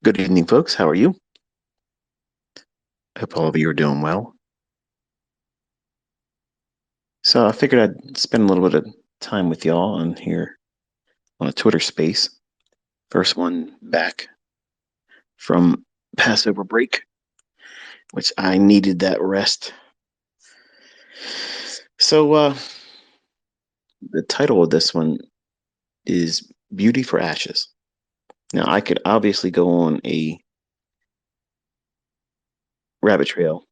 Good evening, folks. How are you? Hope all of you are doing well. So I figured I'd spend a little bit of time with y'all on here on a Twitter space. First one back from Passover break, which I needed that rest. So the title of this one is Beauty for Ashes. Now I could obviously go on a rabbit trail,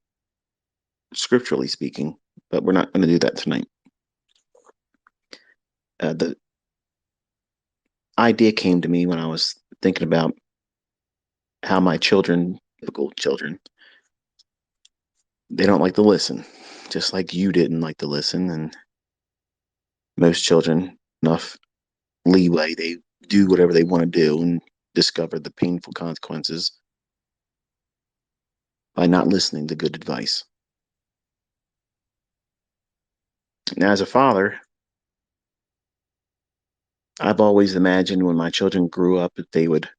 scripturally speaking, but we're not going to do that tonight. The idea came to me when I was thinking about how my children, typical children, they don't like to listen, just like you didn't like to listen. And most children, enough leeway, they do whatever they want to do and discover the painful consequences by not listening to good advice. Now, as a father, I've always imagined when my children grew up that they would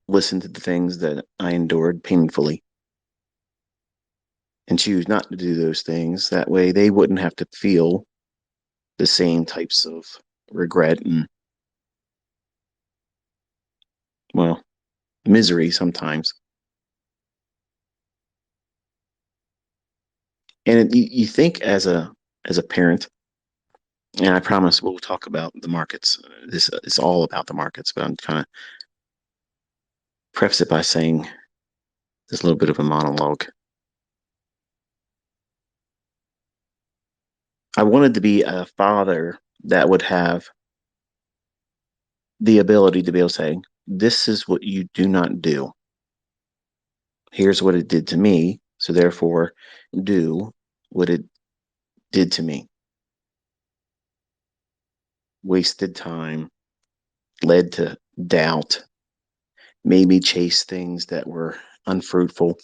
listen to the things that I endured painfully and choose not to do those things. That way, they wouldn't have to feel the same types of regret and, well, misery sometimes. And you think as a parent, and I promise we'll talk about the markets. This is all about the markets, but I'm kind of preface it by saying there's a little bit of a monologue. I wanted to be a father that would have the ability to be able to say, "This is what you do not do. Here's what it did to me. So therefore, do what it did to me." Wasted time, led to doubt, made me chase things that were unfruitful,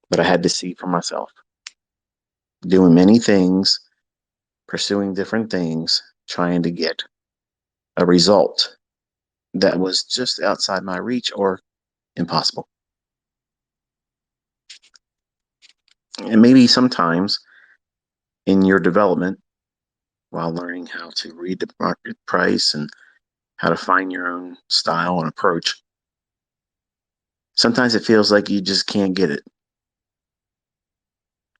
but I had to see for myself. Doing many things, pursuing different things, trying to get a result that was just outside my reach or impossible. And maybe sometimes in your development, while learning how to read the market price and how to find your own style and approach, sometimes it feels like you just can't get it.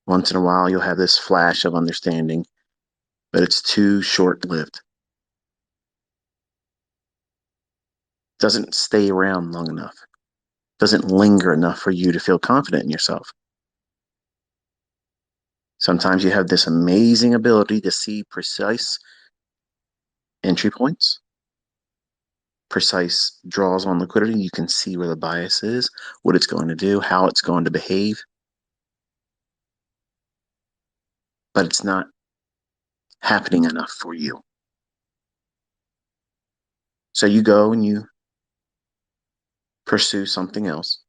Once in a while, you'll have this flash of understanding, but it's too short lived. Doesn't stay around long enough, doesn't linger enough for you to feel confident in yourself. Sometimes you have this amazing ability to see precise entry points, precise draws on liquidity. You can see where the bias is, what it's going to do, how it's going to behave, but it's not happening enough for you. So you go and you pursue something else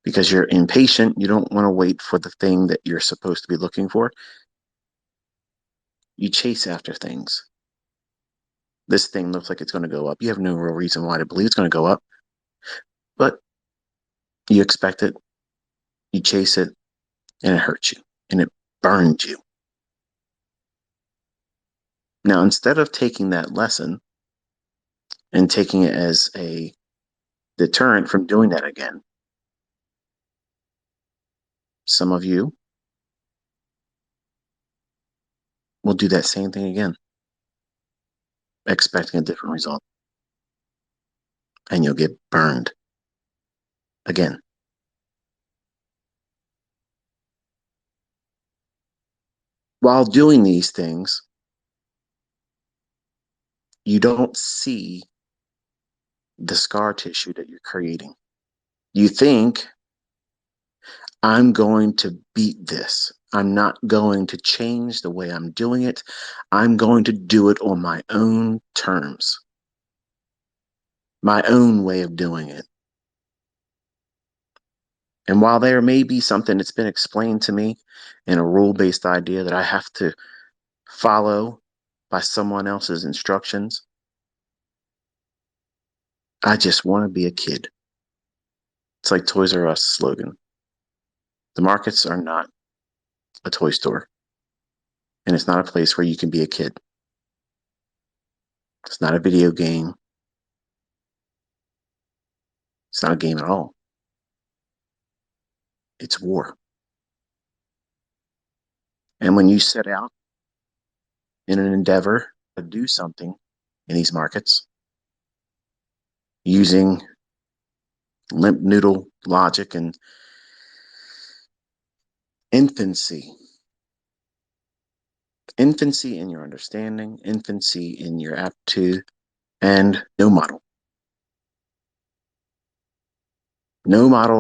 because you're impatient. You don't want to wait for the thing that you're supposed to be looking for. You chase after things. This thing looks like it's going to go up. You have no real reason why to believe it's going to go up, but you expect it, you chase it, and it hurts you and it burns you. Now, instead of taking that lesson and taking it as a deterrent from doing that again, some of you will do that same thing again, expecting a different result, and you'll get burned again. While doing these things, you don't see the scar tissue that you're creating. You think, I'm going to beat this. I'm not going to change the way I'm doing it. I'm going to do it on my own terms, my own way of doing it. And while there may be something that's been explained to me in a rule-based idea that I have to follow by someone else's instructions, I just want to be a kid. It's like Toys R Us slogan. The markets are not a toy store, and it's not a place where you can be a kid. It's not a video game. It's not a game at all. It's war. And when you set out in an endeavor to do something in these markets using limp noodle logic and infancy, infancy in your understanding, infancy in your aptitude, and no model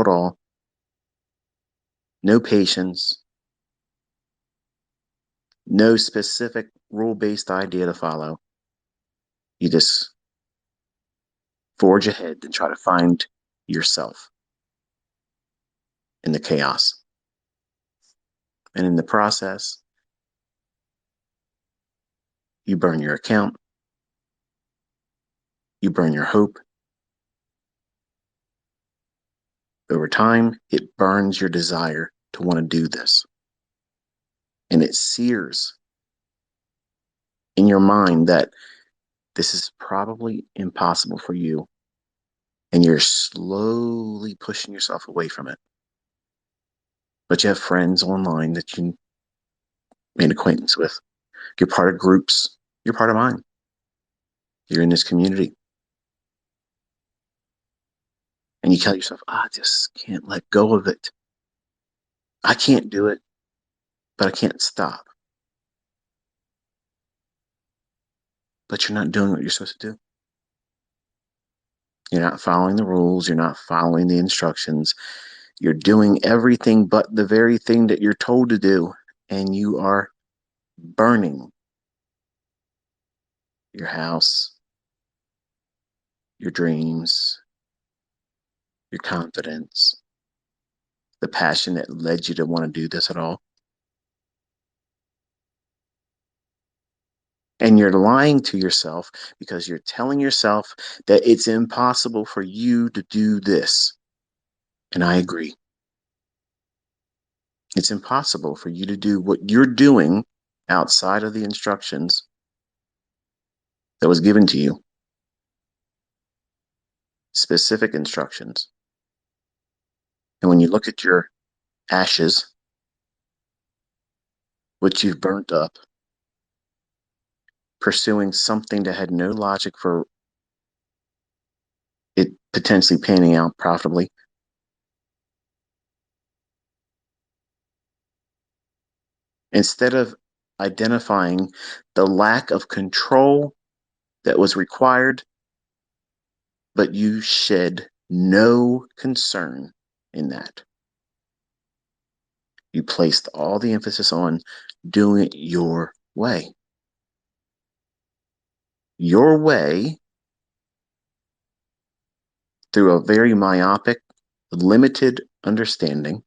at all, no patience, no specific rule-based idea to follow. You just forge ahead and try to find yourself in the chaos. And in the process, you burn your account, you burn your hope. Over time, it burns your desire to want to do this. And it sears in your mind that this is probably impossible for you. And you're slowly pushing yourself away from it. But you have friends online that you made acquaintance with. You're part of groups. You're part of mine. You're in this community. And you tell yourself, I just can't let go of it. I can't do it, but I can't stop. But you're not doing what you're supposed to do. You're not following the rules. You're not following the instructions. You're doing everything but the very thing that you're told to do. And you are burning your house, your dreams, your confidence, the passion that led you to want to do this at all. And you're lying to yourself because you're telling yourself that it's impossible for you to do this. And I agree. It's impossible for you to do what you're doing outside of the instructions that was given to you. Specific instructions. And when you look at your ashes, which you've burnt up, pursuing something that had no logic for it potentially panning out profitably, instead of identifying the lack of control that was required, but you shed no concern in that. You placed all the emphasis on doing it your way. Your way through a very myopic, limited understanding,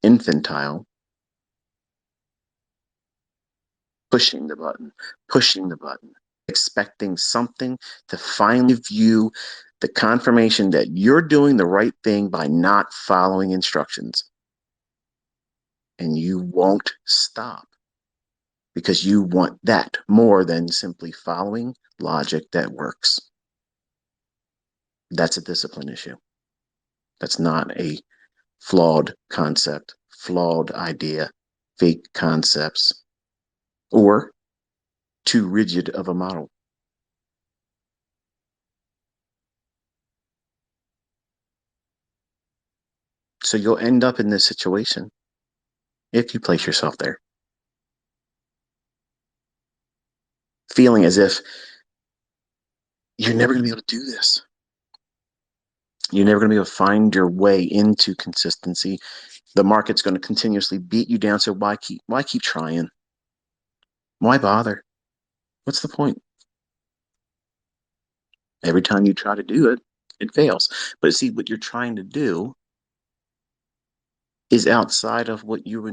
infantile, pushing the button, expecting something to finally give you the confirmation that you're doing the right thing by not following instructions. And you won't stop because you want that more than simply following logic that works. That's a discipline issue. That's not a flawed concept, flawed idea, fake concepts, or too rigid of a model. So you'll end up in this situation if you place yourself there, feeling as if you're never going to be able to do this. You're never going to be able to find your way into consistency. The market's going to continuously beat you down. So why keep trying? Why bother? What's the point? Every time you try to do it, it fails. But see, what you're trying to do is outside of what you were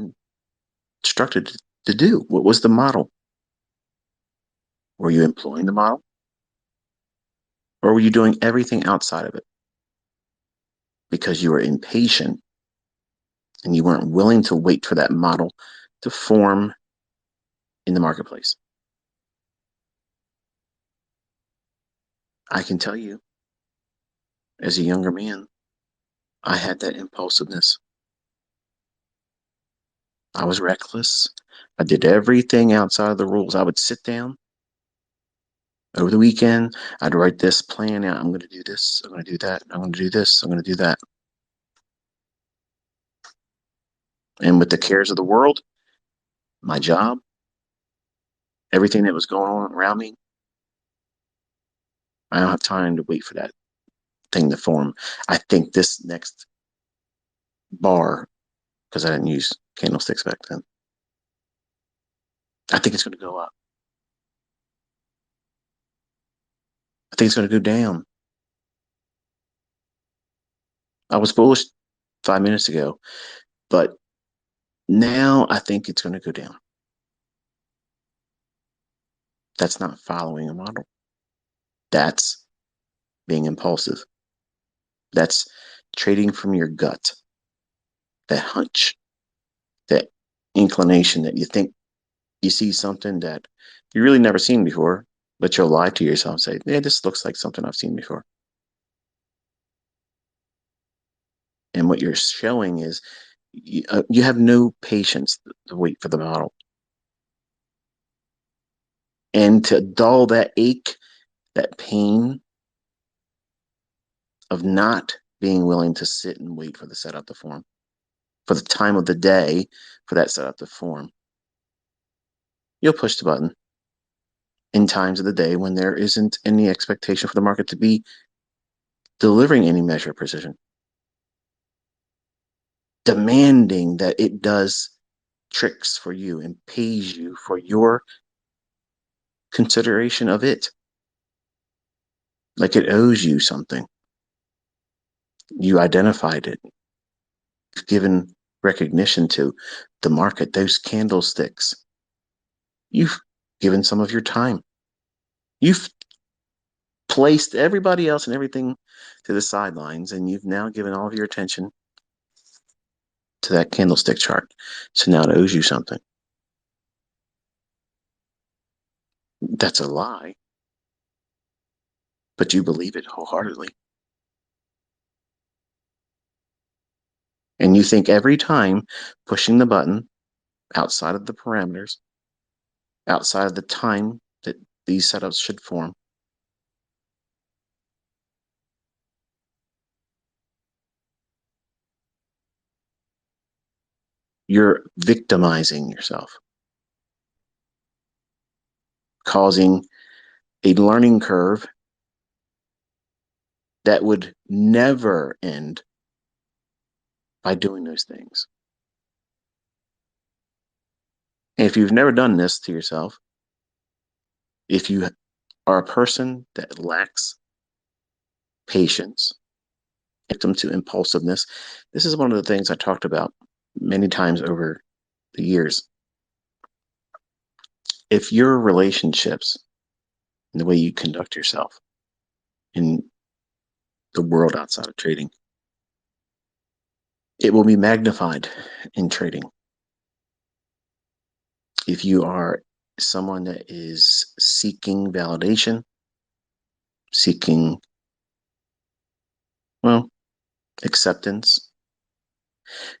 instructed to do. What was the model? Were you employing the model? Or were you doing everything outside of it because you were impatient and you weren't willing to wait for that model to form in the marketplace? I can tell you, as a younger man, I had that impulsiveness. I was reckless. I did everything outside of the rules. I would sit down over the weekend. I'd write this plan out. I'm going to do this. I'm going to do that. I'm going to do this. I'm going to do that. And with the cares of the world, my job, everything that was going on around me, I don't have time to wait for that thing to form. I think this next bar, because I didn't use candlesticks back then, I think it's going to go up. I think it's going to go down. I was foolish 5 minutes ago, but now I think it's going to go down. That's not following a model. That's being impulsive. That's trading from your gut, that hunch, that inclination that you think you see something that you really never seen before, but you'll lie to yourself and say, yeah, this looks like something I've seen before. And what you're showing is you have no patience to wait for the model. And to dull that ache, that pain of not being willing to sit and wait for the setup to form, for the time of the day for that setup to form, you'll push the button in times of the day when there isn't any expectation for the market to be delivering any measure of precision, demanding that it does tricks for you and pays you for your consideration of it, like it owes you something. You identified it, you've given recognition to the market, those candlesticks. You've given some of your time. You've placed everybody else and everything to the sidelines, and you've now given all of your attention to that candlestick chart. So now it owes you something. That's a lie, but you believe it wholeheartedly. And you think every time pushing the button outside of the parameters, outside of the time that these setups should form, you're victimizing yourself, causing a learning curve that would never end by doing those things. And if you've never done this to yourself, if you are a person that lacks patience, victim to impulsiveness, this is one of the things I talked about many times over the years. If your relationships and the way you conduct yourself in the world outside of trading, it will be magnified in trading. If you are someone that is seeking validation, seeking, well, acceptance,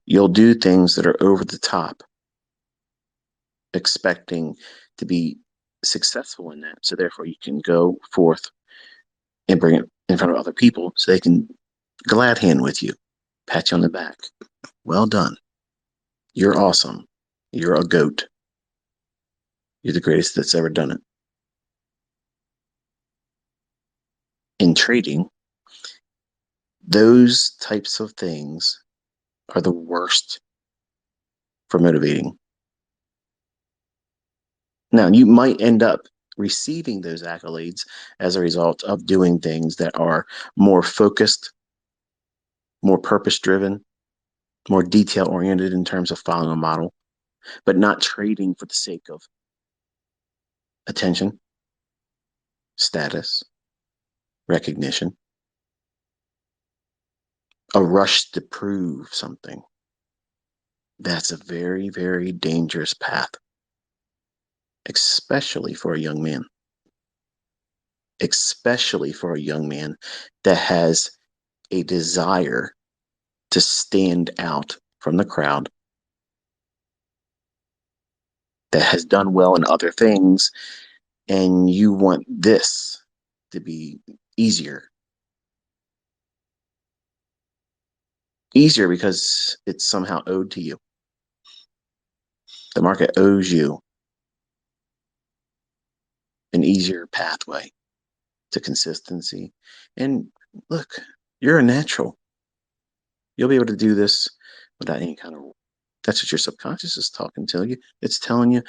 you'll do things that are over the top, expecting to be successful in that. So therefore you can go forth and bring it in front of other people so they can glad hand with you, pat you on the back. Well done. You're awesome. You're a goat. You're the greatest that's ever done it. In trading, those types of things are the worst for motivating. Now, you might end up receiving those accolades as a result of doing things that are more focused, more purpose driven, more detail oriented in terms of following a model, but not trading for the sake of attention, status, recognition, a rush to prove something. That's a very, very dangerous path, especially for a young man, especially for a young man that has a desire to stand out from the crowd, that has done well in other things, and you want this to be easier. Easier because it's somehow owed to you. The market owes you an easier pathway to consistency. And look, you're a natural. You'll be able to do this without any kind of. That's what your subconscious is talking to you. It's telling you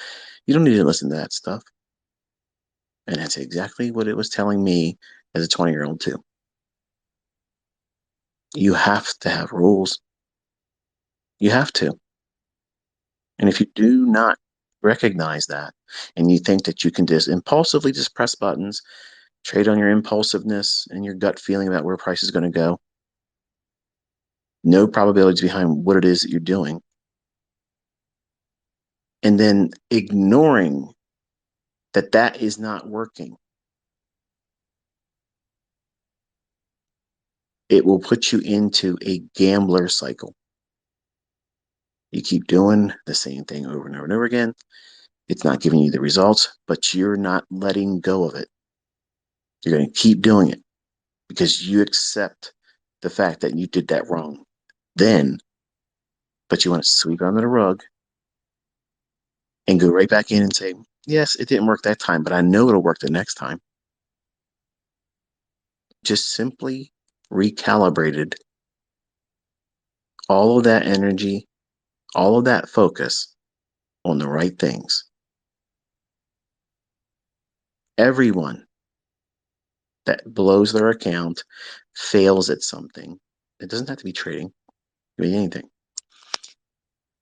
you don't need to listen to that stuff. And that's exactly what it was telling me as a 20-year-old too. You have to have rules. You have to. And if you do not recognize that and you think that you can just impulsively just press buttons, trade on your impulsiveness and your gut feeling about where price is going to go, no probabilities behind what it is that you're doing, and then ignoring that that is not working, it will put you into a gambler cycle. You keep doing the same thing over and over and over again. It's not giving you the results, but you're not letting go of it. You're going to keep doing it because you accept the fact that you did that wrong then, but you want to sweep it under the rug and go right back in and say, yes, it didn't work that time, but I know it'll work the next time. Just simply recalibrated all of that energy, all of that focus on the right things. Everyone that blows their account fails at something. It doesn't have to be trading, it can be anything.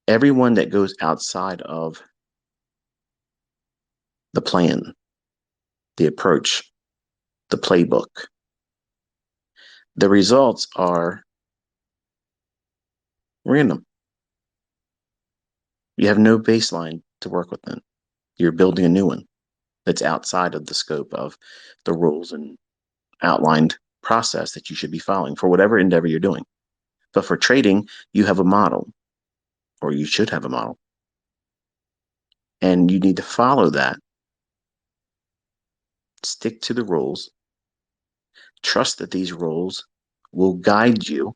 Everyone that goes outside of the plan, the approach, the playbook, the results are random. You have no baseline to work within. You're building a new one that's outside of the scope of the rules and outlined process that you should be following for whatever endeavor you're doing. But for trading, you have a model, or you should have a model. And you need to follow that. Stick to the rules. Trust that these rules will guide you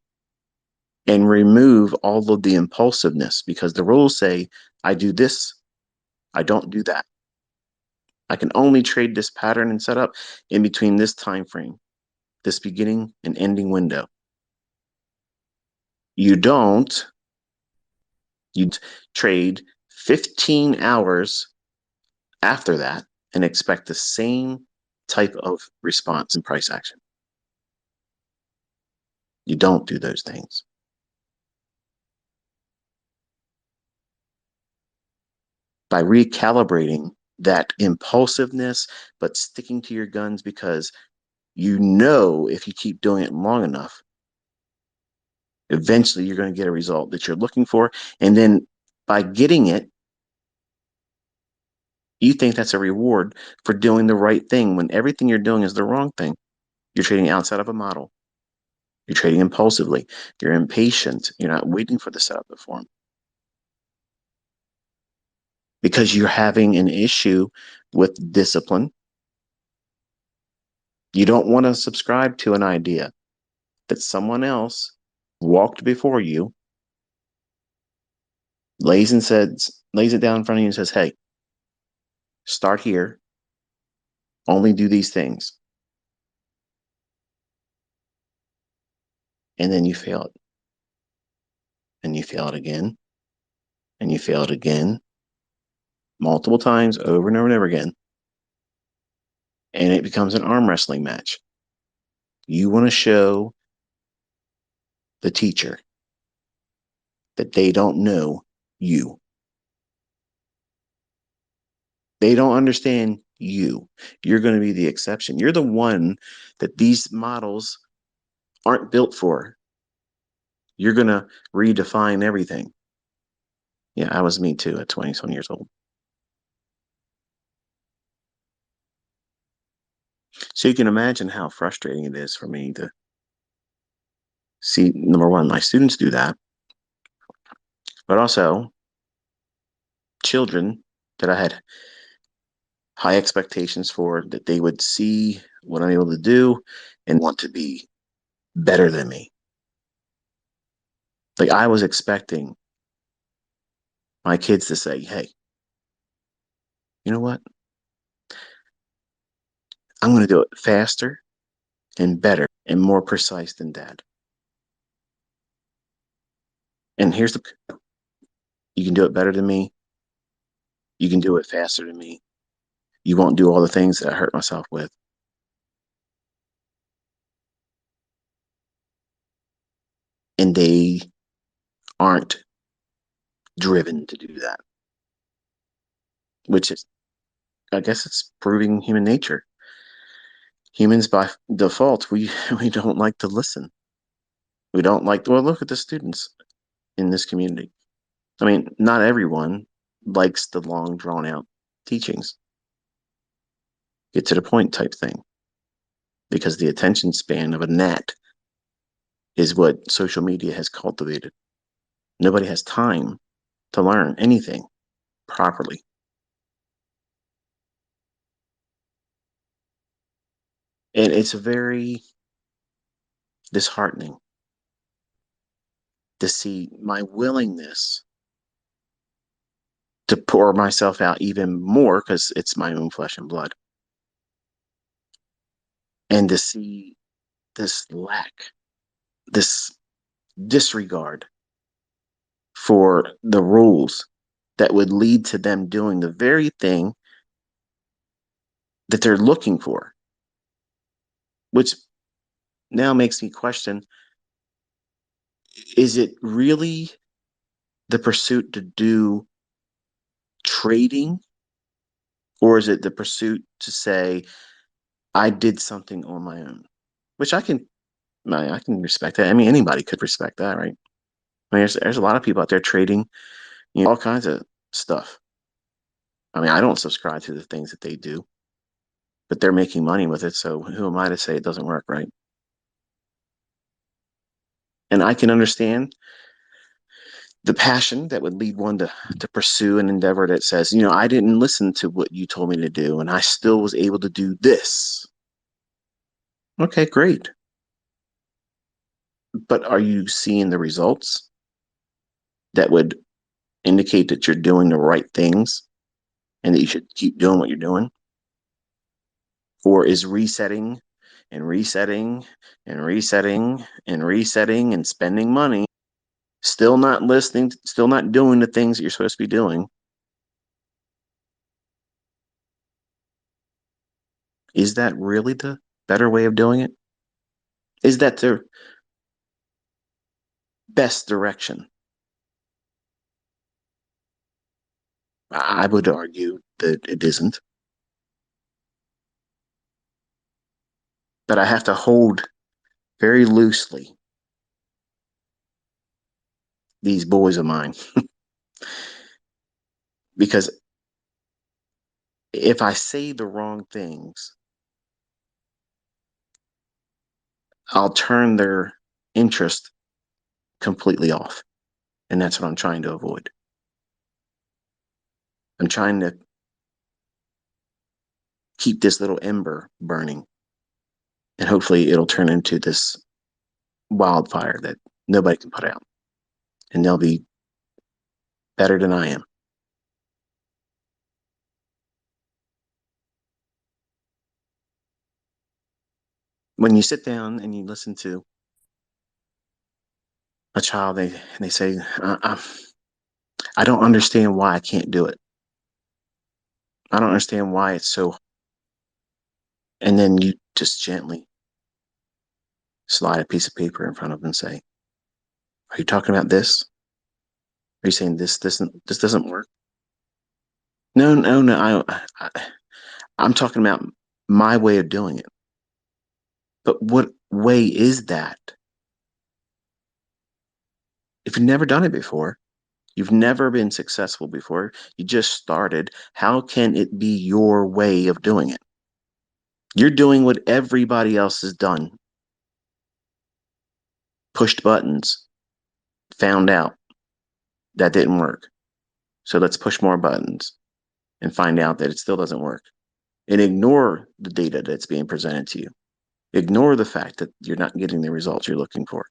and remove all of the impulsiveness because the rules say, I do this, I don't do that. I can only trade this pattern and setup in between this time frame, this beginning and ending window. You don't, you trade 15 hours after that and expect the same type of response and price action. You don't do those things. By recalibrating that impulsiveness, but sticking to your guns because you know if you keep doing it long enough, eventually you're going to get a result that you're looking for. And then by getting it, you think that's a reward for doing the right thing when everything you're doing is the wrong thing. You're trading outside of a model. You're trading impulsively. You're impatient. You're not waiting for the setup to form because you're having an issue with discipline. You don't want to subscribe to an idea that someone else walked before you, lays it down in front of you and says, hey, start here, only do these things. And then you fail it. And you fail it again. And you fail it again. Multiple times over and over and over again. And it becomes an arm wrestling match. You want to show the teacher that they don't know you. They don't understand you. You're going to be the exception. You're the one that these models aren't built for. You're going to redefine everything. Yeah, I was me too at 20 years old. So you can imagine how frustrating it is for me to see, number one, my students do that, but also children that I had high expectations for, that they would see what I'm able to do and want to be better than me. Like I was expecting my kids to say, hey, you know what? I'm going to do it faster and better and more precise than dad. And here's the, you can do it better than me. You can do it faster than me. You won't do all the things that I hurt myself with. And they aren't driven to do that, which is, I guess it's proving human nature. Humans by default, we don't like to listen. We don't like, well, look at the students in this community. I mean, not everyone likes the long drawn out teachings, get to the point type thing, because the attention span of a gnat is what social media has cultivated. Nobody has time to learn anything properly. And it's very disheartening to see my willingness to pour myself out even more because it's my own flesh and blood, and to see this lack, this disregard for the rules that would lead to them doing the very thing that they're looking for, which now makes me question, is it really the pursuit to do trading, or is it the pursuit to say, I did something on my own? Which I can respect that. I mean, anybody could respect that, right? I mean, there's a lot of people out there trading, all kinds of stuff. I mean, I don't subscribe to the things that they do, but they're making money with it. So who am I to say it doesn't work, right? And I can understand the passion that would lead one to pursue an endeavor that says, I didn't listen to what you told me to do, and I still was able to do this. Okay, great. But are you seeing the results that would indicate that you're doing the right things and that you should keep doing what you're doing? Or is resetting and resetting and resetting and resetting and spending money, still not listening, still not doing the things that you're supposed to be doing? Is that really the better way of doing it? Is that the best direction? I would argue that it isn't. But I have to hold very loosely these boys of mine, because if I say the wrong things, I'll turn their interest completely off. And that's what I'm trying to avoid. I'm trying to keep this little ember burning, and hopefully it'll turn into this wildfire that nobody can put out, and they'll be better than I am. When you sit down and you listen to a child, they say, I don't understand why I can't do it. I don't understand why it's so. And then you just gently slide a piece of paper in front of them and say, are you talking about this? Are you saying this doesn't work? No, no, no. I'm talking about my way of doing it. But what way is that? If you've never done it before, you've never been successful before, you just started, how can it be your way of doing it? You're doing what everybody else has done, pushed buttons, found out that didn't work. So let's push more buttons and find out that it still doesn't work. And ignore the data that's being presented to you. Ignore the fact that you're not getting the results you're looking for.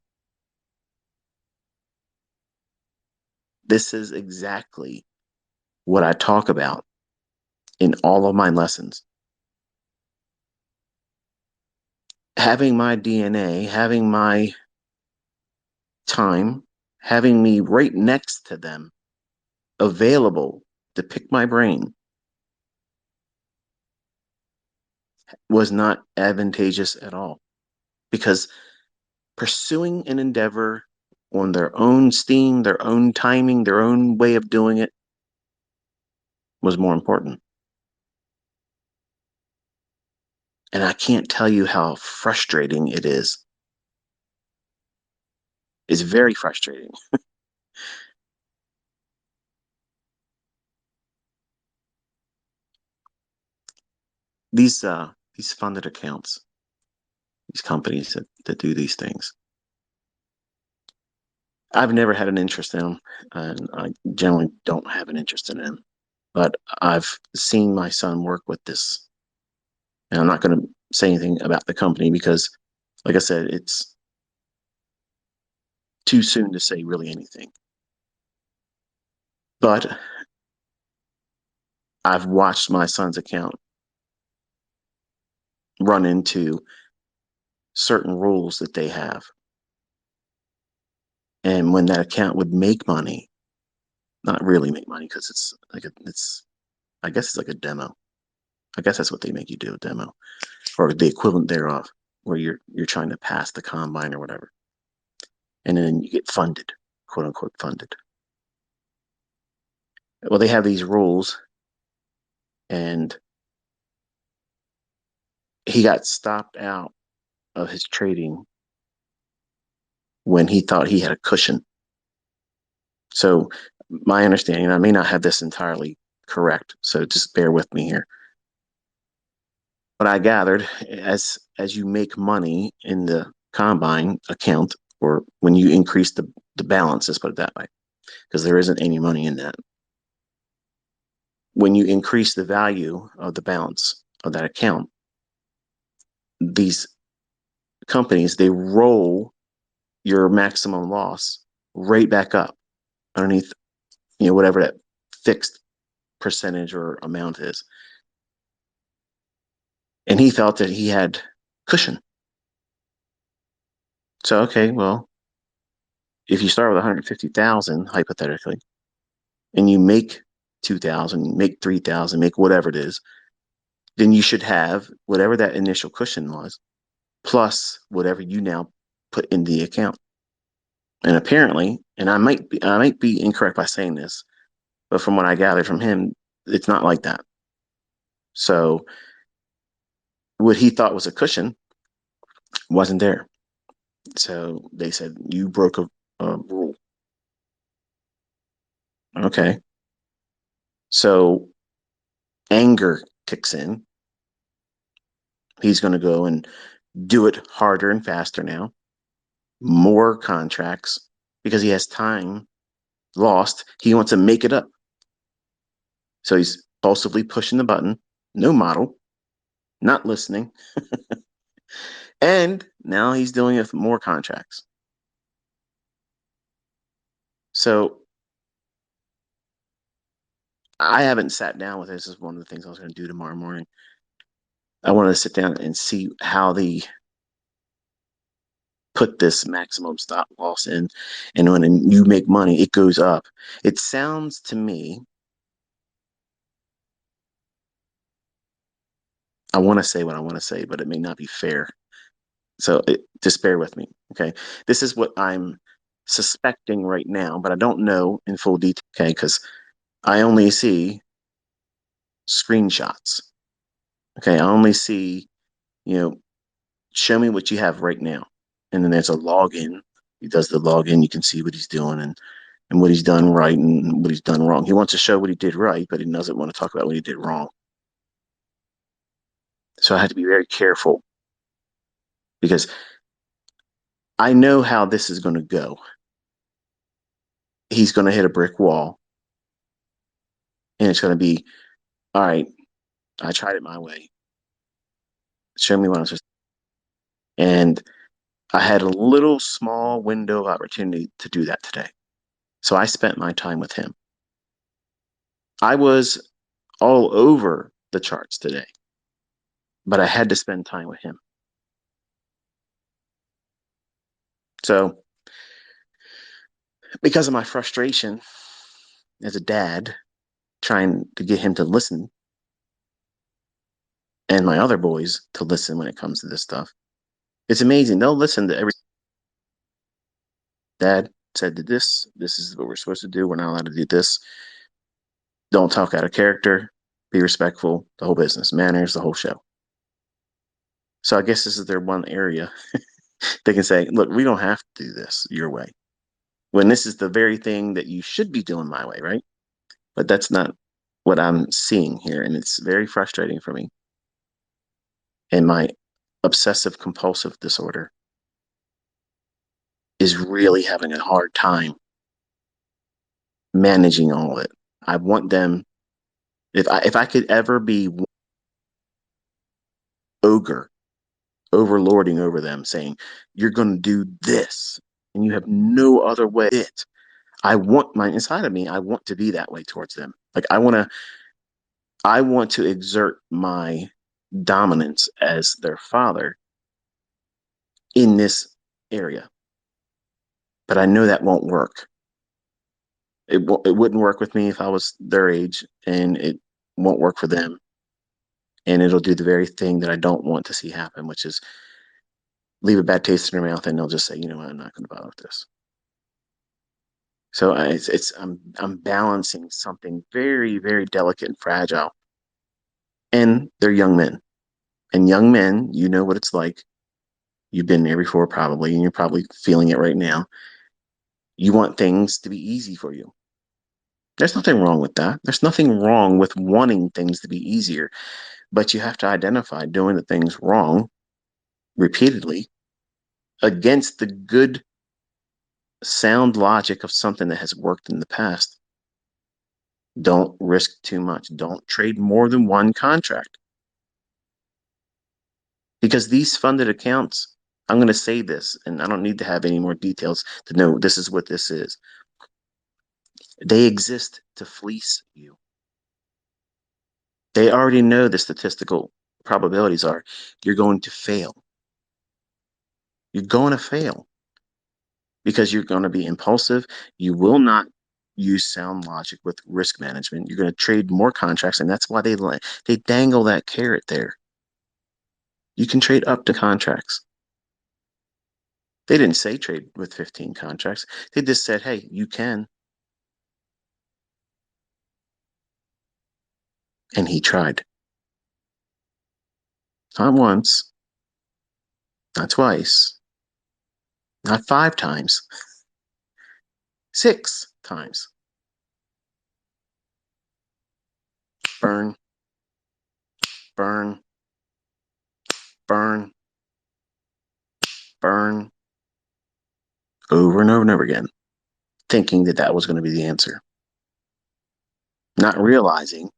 This is exactly what I talk about in all of my lessons. Having my DNA, having my time, having me right next to them, available to pick my brain, was not advantageous at all. Because pursuing an endeavor on their own steam, their own timing, their own way of doing it was more important. And I can't tell you how frustrating it is. It's very frustrating. These funded accounts, these companies that do these things, I've never had an interest in them, and I generally don't have an interest in them. But I've seen my son work with this, and I'm not going to say anything about the company because, like I said, it's too soon to say really anything. But I've watched my son's account run into certain rules that they have. And when that account would make money, not really make money because I guess it's like a demo. I guess that's what they make you do, a demo or the equivalent thereof, where you're trying to pass the combine or whatever. And then you get funded, quote unquote funded. Well, they have these rules, and he got stopped out of his trading when he thought he had a cushion. So my understanding, I may not have this entirely correct, so just bear with me here. What I gathered, as you make money in the combine account, or when you increase the balance, let's put it that way, because there isn't any money in that. When you increase the value of the balance of that account, these companies, they roll your maximum loss right back up underneath, whatever that fixed percentage or amount is. And he felt that he had cushion. So, okay, well, if you start with 150,000 hypothetically, and you make 2,000, make 3,000, make whatever it is, then you should have whatever that initial cushion was, plus whatever you now put in the account. And apparently, and I might be incorrect by saying this, but from what I gathered from him, it's not like that. So what he thought was a cushion wasn't there. So they said you broke a rule. Okay. So anger kicks in. He's going to go and do it harder and faster now, more contracts because he has time lost. He wants to make it up. So he's impulsively pushing the button, no model, not listening. And now he's doing it with more contracts. So I haven't sat down with this. This is one of the things I was going to do tomorrow morning. I wanted to sit down and see how they put this maximum stop loss in. And when you make money, it goes up. It sounds to me, I want to say what I want to say, but it may not be fair. So just bear with me. Okay. This is what I'm suspecting right now, but I don't know in full detail. Okay. Because I only see screenshots. Okay, I only see, you know, show me what you have right now. And then there's a login. He does the login. You can see what he's doing and what he's done right and what he's done wrong. He wants to show what he did right, but he doesn't want to talk about what he did wrong. So I had to be very careful because I know how this is going to go. He's going to hit a brick wall and it's going to be, all right, I tried it my way. Show me what I'm supposed to. And I had a little small window of opportunity to do that today. So I spent my time with him. I was all over the charts today, but I had to spend time with him. So, because of my frustration as a dad, trying to get him to listen and my other boys to listen when it comes to this stuff, it's amazing. They'll listen to every dad said to this. This is what we're supposed to do. We're not allowed to do this. Don't talk out of character. Be respectful. The whole business, manners, the whole show. So I guess this is their one area they can say, look, we don't have to do this your way. When this is the very thing that you should be doing my way, right? But that's not what I'm seeing here. And it's very frustrating for me. And my obsessive compulsive disorder is really having a hard time managing all of it. I want them, if I could ever be ogre, overlording over them, saying, you're going to do this and you have no other way. I want my inside of me, I want to be that way towards them. Like I want to exert my dominance as their father in this area. But I know that won't work. It wouldn't work with me if I was their age, and it won't work for them. And it'll do the very thing that I don't want to see happen, which is leave a bad taste in their mouth, and they'll just say, you know what, I'm not going to bother with this. So I'm balancing something very, very delicate and fragile. And they're young men. And young men, you know what it's like. You've been there before probably, and you're probably feeling it right now. You want things to be easy for you. There's nothing wrong with that. There's nothing wrong with wanting things to be easier, but you have to identify doing the things wrong repeatedly against the good, sound logic of something that has worked in the past. Don't risk too much. Don't trade more than one contract because these funded accounts, I'm going to say this, and I don't need to have any more details to know this is what this is. They exist to fleece you. They already know the statistical probabilities are you're going to fail. You're going to fail because you're going to be impulsive. You will not use sound logic with risk management. You're going to trade more contracts, and that's why they dangle that carrot there. You can trade up to contracts. They didn't say trade with 15 contracts. They just said, hey, you can. And he tried. Not once, not twice, not 5 times, 6 times. Burn, burn, burn, burn, over and over and over again, thinking that that was going to be the answer. Not realizing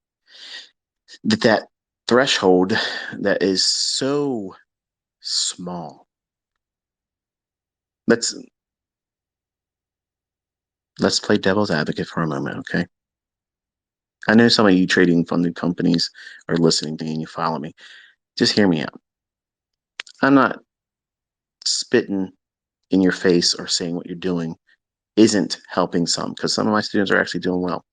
that that threshold that is so small. Let's let's play devil's advocate for a moment, okay? I know some of you trading funded companies are listening to me and you follow me. Just hear me out. I'm not spitting in your face or saying what you're doing isn't helping some because some of my students are actually doing well.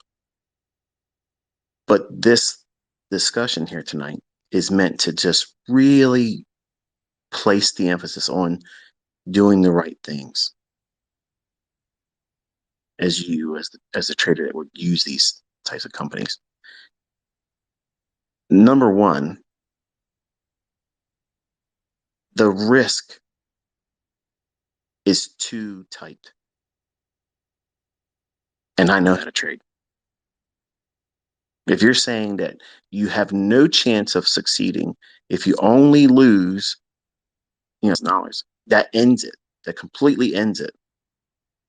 But this discussion here tonight is meant to just really place the emphasis on doing the right things as you as the trader that would use these types of companies. Number one, The risk is too tight. And I know how to trade. If you're saying that you have no chance of succeeding if you only lose, dollars, that ends it. That completely ends it.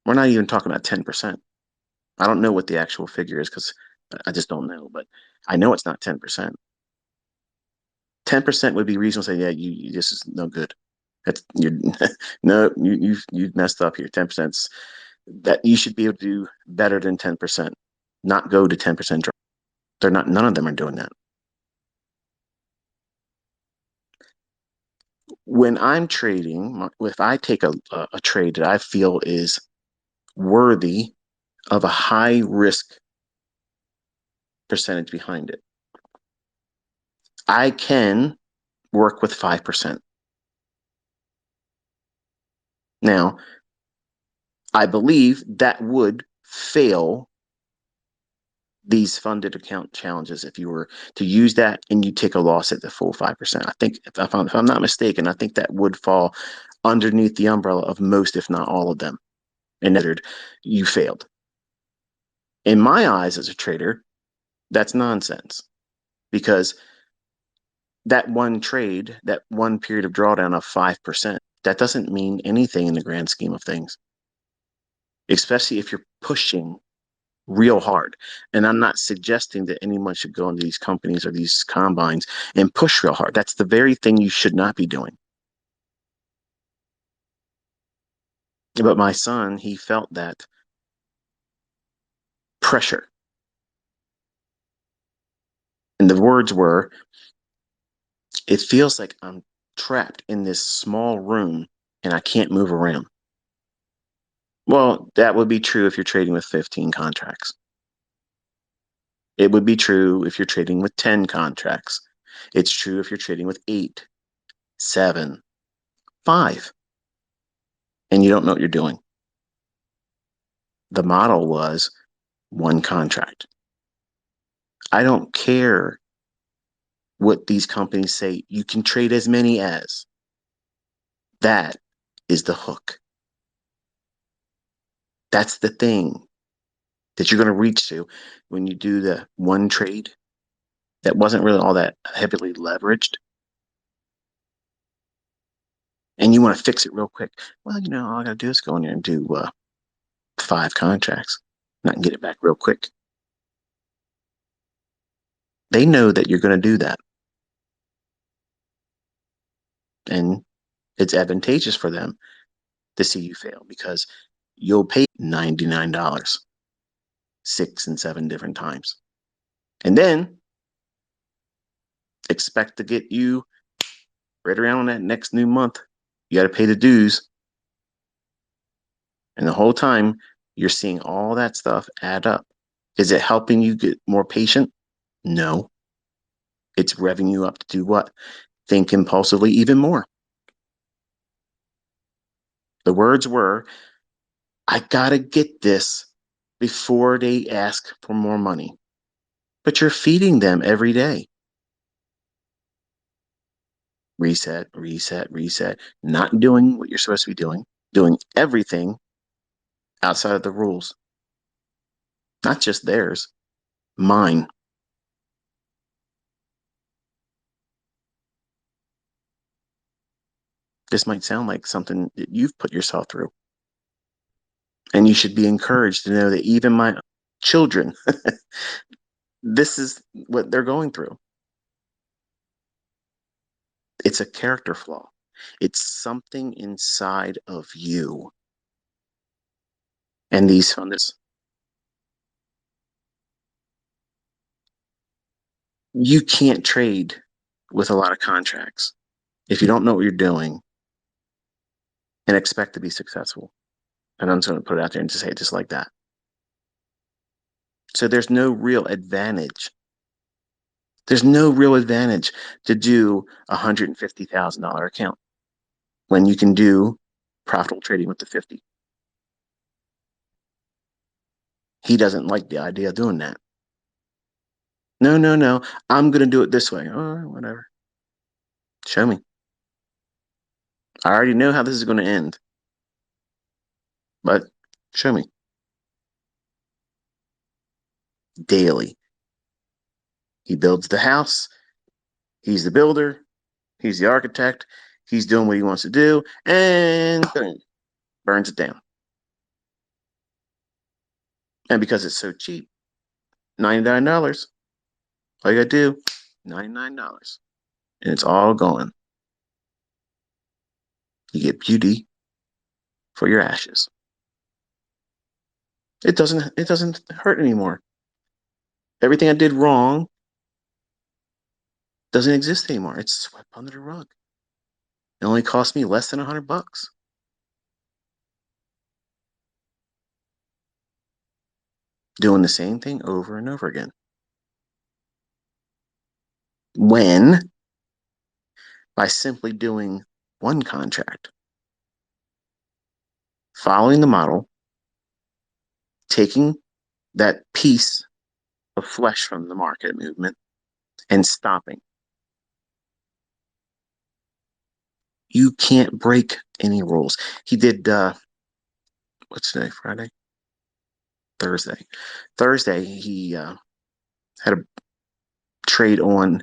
We're not even talking about 10%. I don't know what the actual figure is because I just don't know, but I know it's not 10%. 10% would be reasonable to say, yeah, this is no good. That's you no, you've messed up here. 10% that you should be able to do better than 10%, not go to 10% drop. They're not, none of them are doing that. When I'm trading, if I take a trade that I feel is worthy of a high risk percentage behind it, I can work with 5%. Now, I believe that would fail these funded account challenges if you were to use that and you take a loss at the full 5%. I think, if I'm not mistaken, I think that would fall underneath the umbrella of most, if not all of them. And you failed. In my eyes as a trader, that's nonsense because that one trade, that one period of drawdown of 5%, that doesn't mean anything in the grand scheme of things, especially if you're pushing real hard. And I'm not suggesting that anyone should go into these companies or these combines and push real hard. That's the very thing you should not be doing. But my son, he felt that pressure. And the words were, it feels like I'm trapped in this small room and I can't move around. Well, that would be true if you're trading with 15 contracts. It would be true if you're trading with 10 contracts. It's true if you're trading with 8, 7, 5, and you don't know what you're doing. The model was one contract. I don't care what these companies say. You can trade as many as. That is the hook. That's the thing that you're going to reach to when you do the one trade that wasn't really all that heavily leveraged. And you want to fix it real quick. Well, all I got to do is go in there and do 5 contracts, and I can get it back real quick. They know that you're going to do that. And it's advantageous for them to see you fail because you'll pay $99 6 and 7 different times. And then expect to get you right around that next new month. You got to pay the dues. And the whole time you're seeing all that stuff add up. Is it helping you get more patient? No. It's revving you up to do what? Think impulsively even more. The words were, I got to get this before they ask for more money. But you're feeding them every day. Reset, reset, reset. Not doing what you're supposed to be doing everything outside of the rules. Not just theirs, mine. This might sound like something that you've put yourself through. And you should be encouraged to know that even my children, this is what they're going through. It's a character flaw. It's something inside of you. And these funders, you can't trade with a lot of contracts if you don't know what you're doing and expect to be successful. And I'm just going to put it out there and just say it just like that. So there's no real advantage. There's no real advantage to do a $150,000 account when you can do profitable trading with the 50. He doesn't like the idea of doing that. No, no, no. I'm going to do it this way. All right, whatever. Show me. I already know how this is going to end, but show me daily. He builds the house. He's the builder. He's the architect. He's doing what he wants to do, and boom, burns it down. And because it's so cheap, $99. All you gotta do, $99, and it's all gone. You get beauty for your ashes. It doesn't hurt anymore. Everything I did wrong doesn't exist anymore. It's swept under the rug. It only cost me less than $100. Doing the same thing over and over again. When by simply doing one contract, following the model, taking that piece of flesh from the market movement and stopping. You can't break any rules. He did what's today? Friday? Thursday. Thursday he had a trade on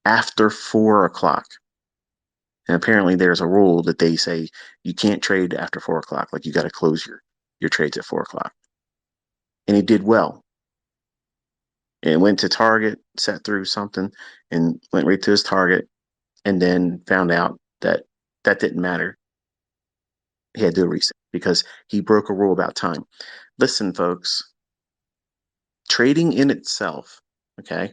after 4 o'clock. And apparently there's a rule that they say you can't trade after 4 o'clock. Like you got to close your trades at 4 o'clock. And he did well. And went to Target, sat through something, and went right to his target, and then found out that that didn't matter. He had to do a reset because he broke a rule about time. Listen, folks, trading in itself, okay?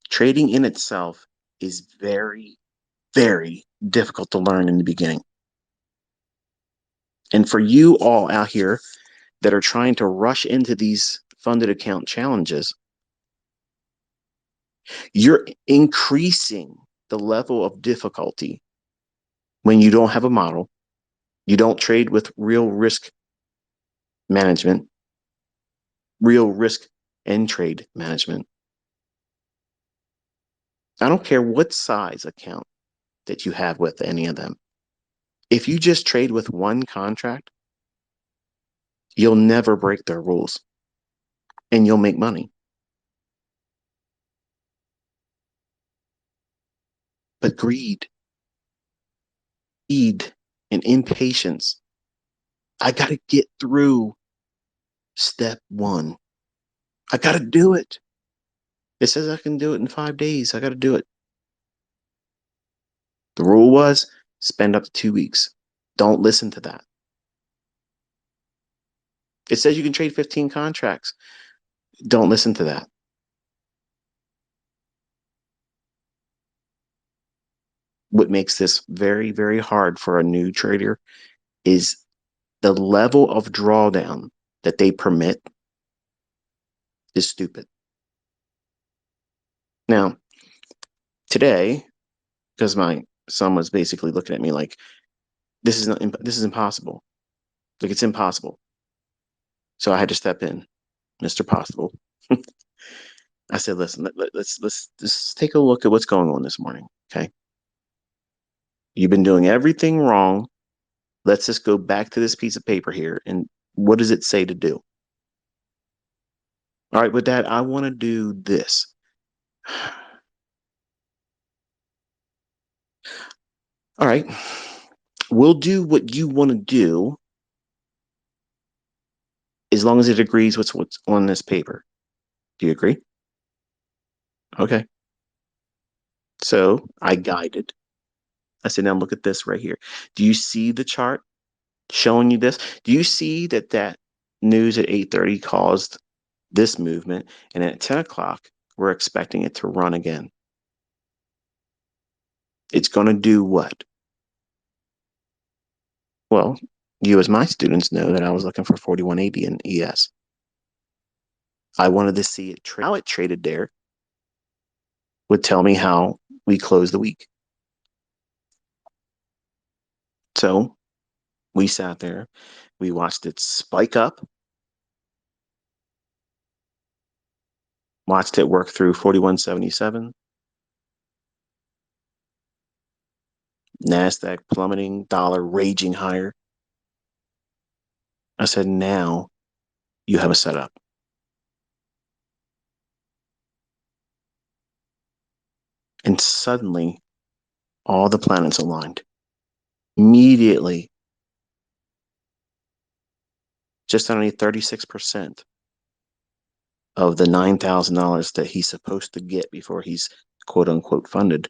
Trading in itself is very, very difficult to learn in the beginning. And for you all out here that are trying to rush into these funded account challenges, you're increasing the level of difficulty when you don't have a model, you don't trade with real risk management, real risk and trade management. I don't care what size account that you have with any of them. If you just trade with one contract, you'll never break their rules and you'll make money. But greed and impatience. I got to get through step one. I got to do it. It says I can do it in 5 days. I got to do it. The rule was spend up to 2 weeks. Don't listen to that. It says you can trade 15 contracts. Don't listen to that. What makes this very, very hard for a new trader is the level of drawdown that they permit is stupid. Now, today, because my son was basically looking at me like, this is impossible. Like it's impossible. So I had to step in, Mr. Possible. I said, listen, let's just take a look at what's going on this morning. Okay. You've been doing everything wrong. Let's just go back to this piece of paper here. And what does it say to do? All right, with that, I want to do this. All right. We'll do what you want to do as long as it agrees with what's on this paper. Do you agree? Okay. So I guided. I said, now look at this right here. Do you see the chart showing you this? Do you see that news at 8:30 caused this movement, and at 10 o'clock, we're expecting it to run again? It's going to do what? Well, you as my students know that I was looking for 4180 in ES. I wanted to see it how it traded there would tell me how we close the week. So we sat there, we watched it spike up, watched it work through 4177, NASDAQ plummeting, dollar raging higher. I said, now you have a setup. And suddenly, all the planets aligned. Immediately, just underneath 36% of the $9,000 that he's supposed to get before he's quote unquote funded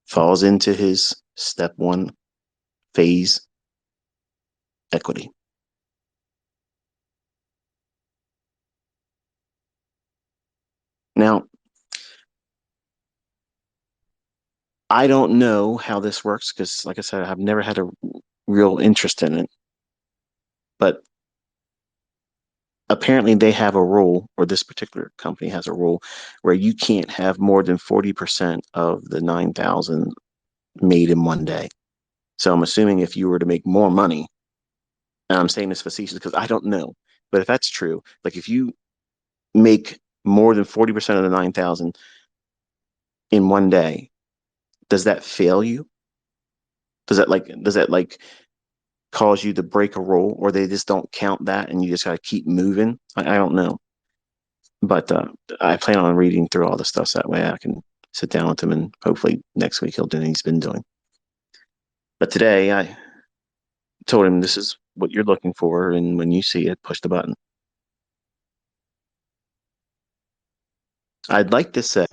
falls into his step one phase equity. Now, I don't know how this works because, like I said, I've never had a real interest in it. But apparently, they have a rule, or this particular company has a rule, where you can't have more than 40% of the 9,000 made in one day. So I'm assuming if you were to make more money, and I'm saying this facetious because I don't know, but if that's true, like if you make more than 40% of the 9,000 in one day, does that fail you? Does that like cause you to break a rule, or they just don't count that and you just gotta keep moving? I don't know, but I plan on reading through all the stuff so that way I can sit down with him and hopefully next week he'll do what he's been doing. But today I told him this is what you're looking for, and when you see it, push the button. I'd like to say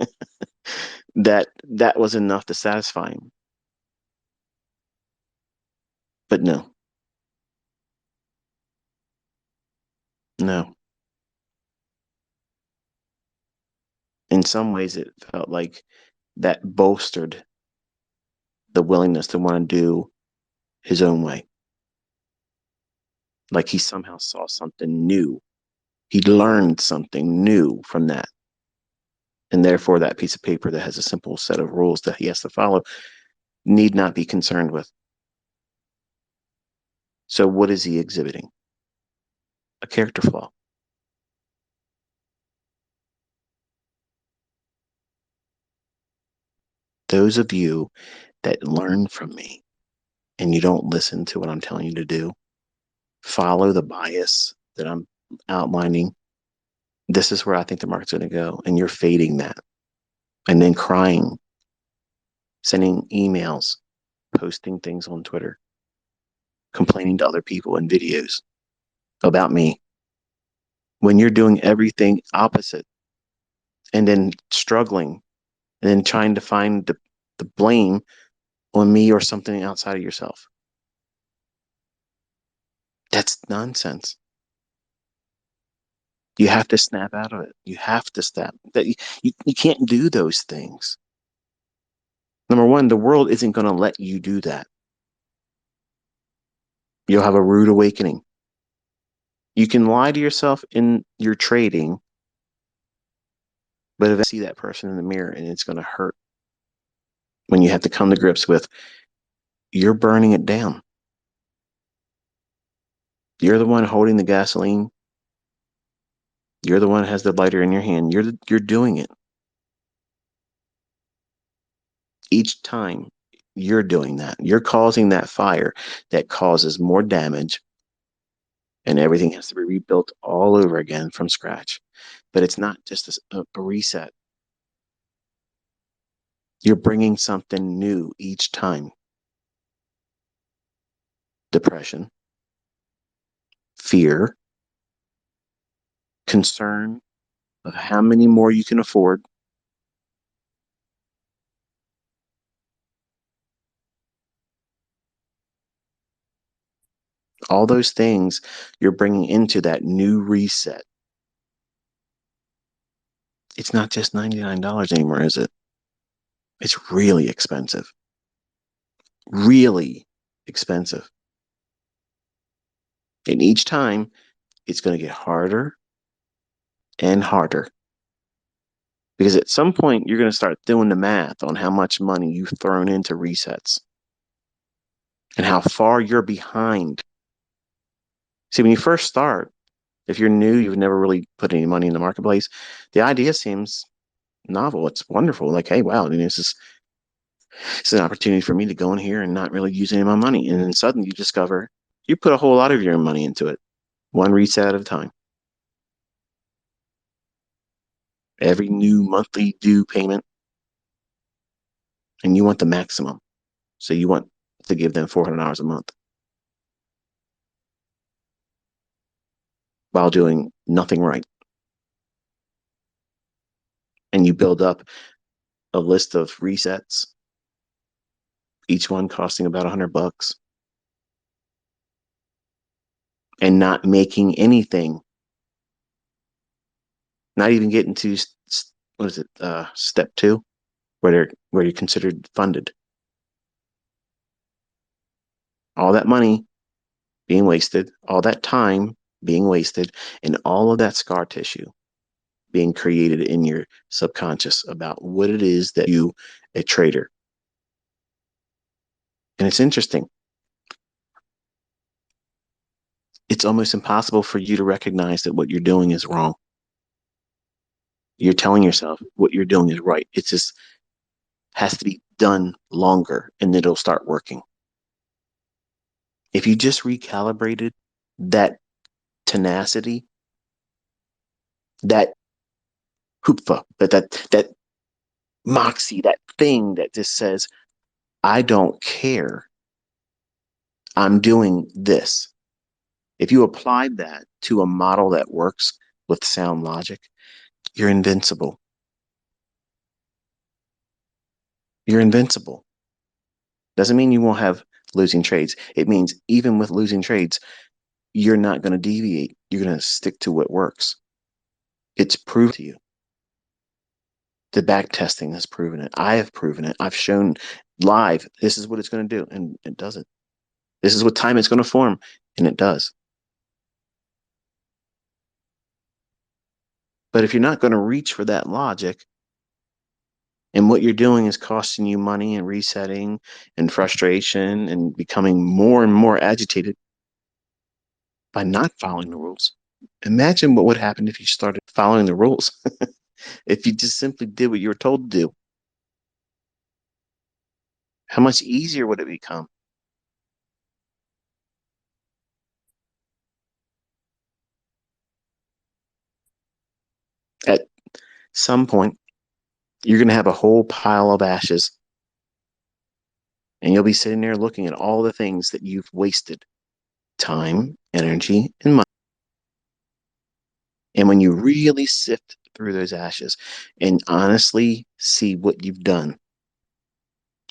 that that was enough to satisfy him, but no, no. In some ways, it felt like that bolstered the willingness to want to do his own way. Like he somehow saw something new. He learned something new from that. And therefore, that piece of paper that has a simple set of rules that he has to follow need not be concerned with. So, what is he exhibiting? A character flaw. Those of you that learn from me and you don't listen to what I'm telling you to do, follow the bias that I'm outlining. This is where I think the market's going to go. And you're fading that and then crying, sending emails, posting things on Twitter, complaining to other people in videos about me when you're doing everything opposite and then struggling and then trying to find the blame on me or something outside of yourself. That's nonsense. You have to snap out of it. You have to snap. That you can't do those things. Number one, the world isn't going to let you do that. You'll have a rude awakening. You can lie to yourself in your trading, but eventually see that person in the mirror and it's going to hurt when you have to come to grips with you're burning it down. You're the one holding the gasoline. You're the one who has the lighter in your hand. You're doing it. Each time you're doing that, you're causing that fire that causes more damage and everything has to be rebuilt all over again from scratch. But it's not just a reset. You're bringing something new each time. Depression, fear, concern of how many more you can afford. All those things you're bringing into that new reset. It's not just $99 anymore, is it? It's really expensive. Really expensive. And each time it's going to get harder and harder. Because at some point, you're going to start doing the math on how much money you've thrown into resets and how far you're behind. See, when you first start, if you're new, you've never really put any money in the marketplace, the idea seems novel. It's wonderful. Like, hey, wow, this is It's an opportunity for me to go in here and not really use any of my money. And then suddenly you discover you put a whole lot of your money into it, one reset at a time. Every new monthly due payment, and you want the maximum. So you want to give them $400 a month while doing nothing right. And you build up a list of resets, each one costing about $100, and not making anything, not even getting to what is it, step two, where you're considered funded. All that money being wasted, all that time being wasted, and all of that scar tissue being created in your subconscious about what it is that you, a trader. And it's interesting. It's almost impossible for you to recognize that what you're doing is wrong. You're telling yourself what you're doing is right. It just has to be done longer and it'll start working. If you just recalibrated that tenacity, that hoopfa, that moxie, that thing that just says, I don't care. I'm doing this. If you applied that to a model that works with sound logic, you're invincible. You're invincible. Doesn't mean you won't have losing trades. It means even with losing trades, you're not going to deviate. You're going to stick to what works. It's proved to you. The back testing has proven it. I have proven it. I've shown live, this is what it's going to do, and it doesn't. This is what time it's going to form, and it does. But if you're not going to reach for that logic, and what you're doing is costing you money and resetting and frustration and becoming more and more agitated by not following the rules. Imagine what would happen if you started following the rules. If you just simply did what you were told to do, how much easier would it become? At some point, you're going to have a whole pile of ashes, and you'll be sitting there looking at all the things that you've wasted time, energy, and money. And when you really sift through those ashes and honestly see what you've done,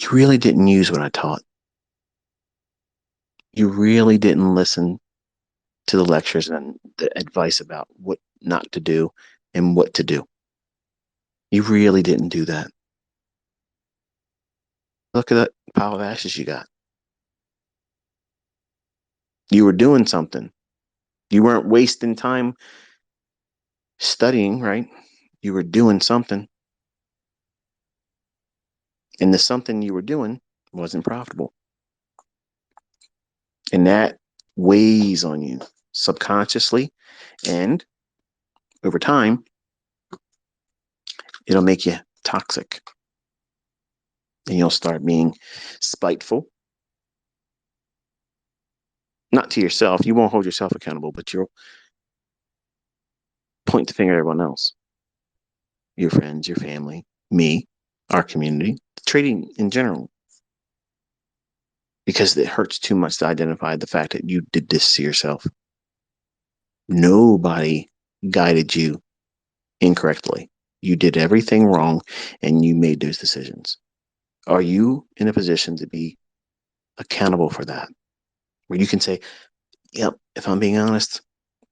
you really didn't use what I taught. You really didn't listen to the lectures and the advice about what not to do and what to do. You really didn't do that. Look at that pile of ashes you got. You were doing something. You weren't wasting time studying, right? You were doing something. And the something you were doing wasn't profitable. And that weighs on you subconsciously. And over time, it'll make you toxic. And you'll start being spiteful. Not to yourself. You won't hold yourself accountable, but you'll point the finger at everyone else. Your friends, your family, me, our community, trading in general. Because it hurts too much to identify the fact that you did this to yourself. Nobody guided you incorrectly. You did everything wrong and you made those decisions. Are you in a position to be accountable for that? Where you can say, yep, if I'm being honest,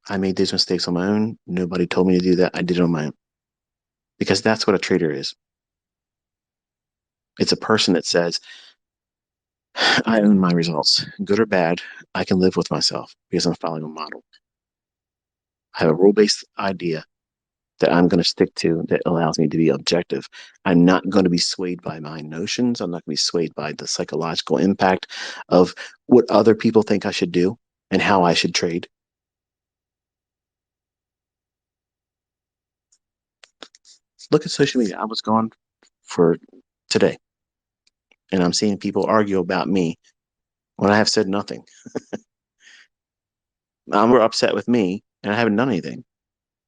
I made these mistakes on my own. Nobody told me to do that. I did it on my own. Because that's what a trader is. It's a person that says, I own my results, good or bad. I can live with myself because I'm following a model. I have a rule based idea that I'm going to stick to that allows me to be objective. I'm not going to be swayed by my notions. I'm not going to be swayed by the psychological impact of what other people think I should do and how I should trade. Look at social media. I was gone for today. And I'm seeing people argue about me when I have said nothing. I'm upset with me and I haven't done anything.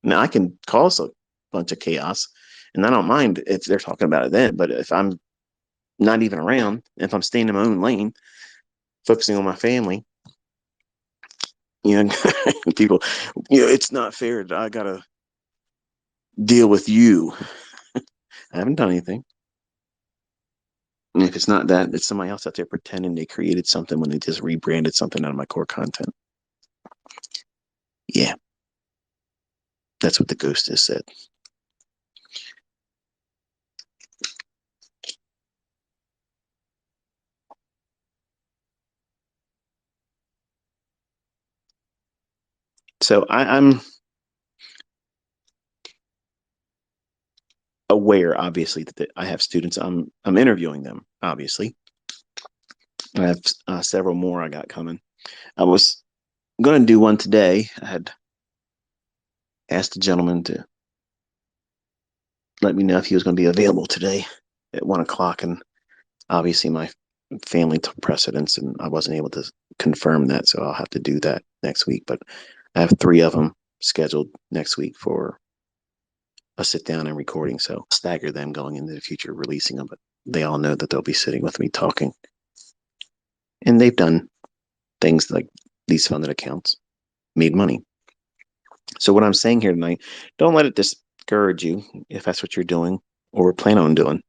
Now I can cause a bunch of chaos and I don't mind if they're talking about it then. But if I'm not even around, if I'm staying in my own lane, focusing on my family, you know, people, it's not fair. I got to deal with you. I haven't done anything. And if it's not that, it's somebody else out there pretending they created something when they just rebranded something out of my core content. Yeah, that's what the ghost has said. So I'm aware, obviously, that I have students. I'm interviewing them. Obviously, I have several more I got coming. I was going to do one today. I had asked the gentleman to let me know if he was going to be available today at 1 o'clock, and obviously my family took precedence, and I wasn't able to confirm that, so I'll have to do that next week. But I have 3 of them scheduled next week for a sit down and recording, so stagger them going into the future, releasing them. But they all know that they'll be sitting with me talking, and they've done things like these funded accounts, made money. So what I'm saying here tonight, don't let it discourage you if that's what you're doing or plan on doing.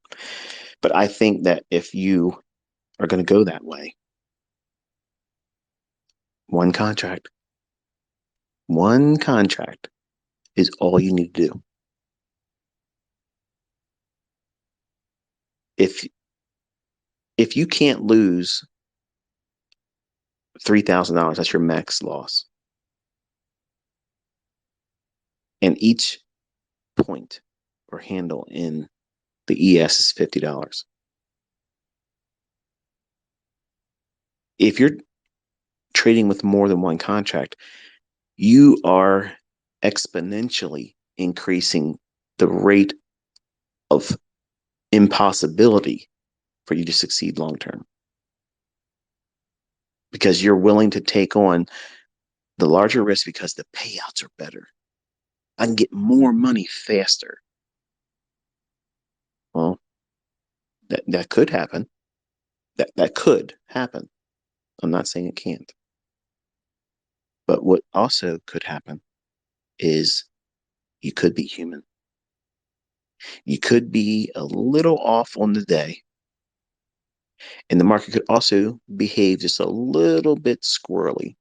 But I think that if you are going to go that way, one contract, one contract is all you need to do. If if you can't lose $3,000, that's your max loss. And each point or handle in the ES is $50. If you're trading with more than one contract, you are exponentially increasing the rate of impossibility for you to succeed long term, because you're willing to take on the larger risk because the payouts are better. I can get more money faster. Well, that could happen. That could happen. I'm not saying it can't. But what also could happen is you could be human. You could be a little off on the day, and the market could also behave just a little bit squirrely,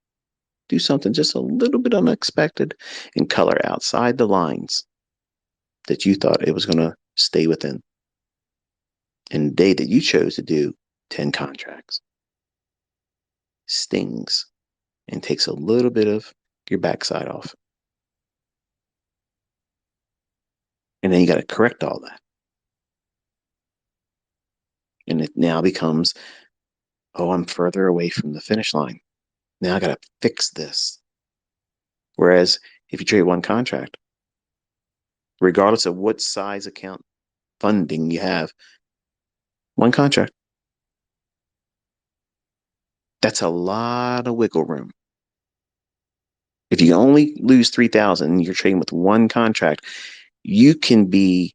do something just a little bit unexpected and color outside the lines that you thought it was going to stay within. And the day that you chose to do 10 contracts stings and takes a little bit of your backside off. And then you got to correct all that. And it now becomes, oh, I'm further away from the finish line. Now I got to fix this. Whereas if you trade one contract, regardless of what size account funding you have, one contract, that's a lot of wiggle room. If you only lose 3,000 and you're trading with one contract, you can be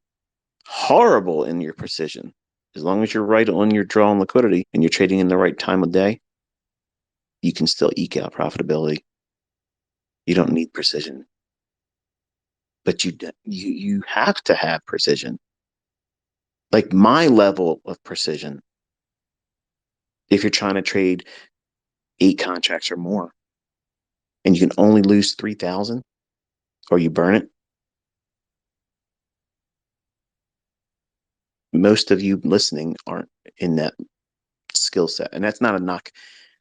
horrible in your precision. As long as you're right on your draw and liquidity and you're trading in the right time of day, you can still eke out profitability. You don't need precision, but you have to have precision. Like my level of precision, if you're trying to trade 8 contracts or more, and you can only lose 3,000, or you burn it. Most of you listening aren't in that skill set, and that's not a knock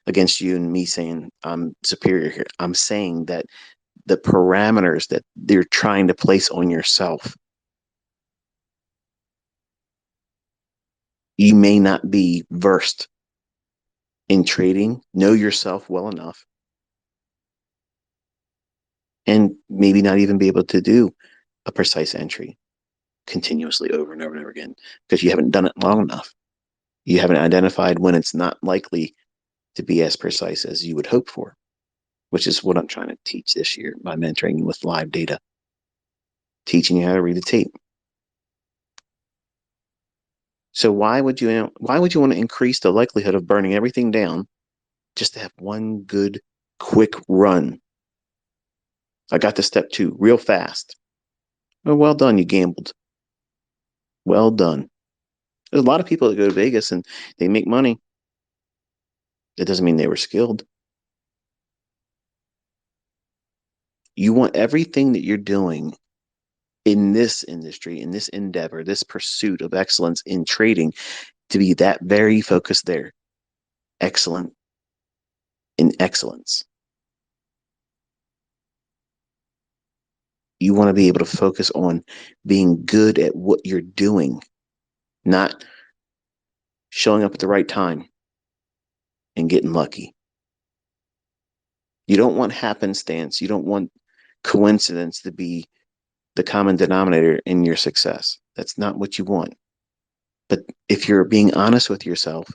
against you and me saying I'm superior here. I'm saying that the parameters that they're trying to place on yourself, you may not be versed in trading, know yourself well enough, and maybe not even be able to do a precise entry continuously over and over and over again because you haven't done it long enough. You haven't identified when it's not likely to be as precise as you would hope for, which is what I'm trying to teach this year by mentoring you with live data, teaching you how to read the tape. So why would you want to increase the likelihood of burning everything down just to have one good quick run? I got to step 2 real fast. Well done, you gambled. Well done. There's a lot of people that go to Vegas and they make money. That doesn't mean they were skilled. You want everything that you're doing in this industry, in this endeavor, this pursuit of excellence in trading to be that very focused there. Excellent in excellence. You want to be able to focus on being good at what you're doing, not showing up at the right time and getting lucky. You don't want happenstance. You don't want coincidence to be the common denominator in your success. That's not what you want. But if you're being honest with yourself,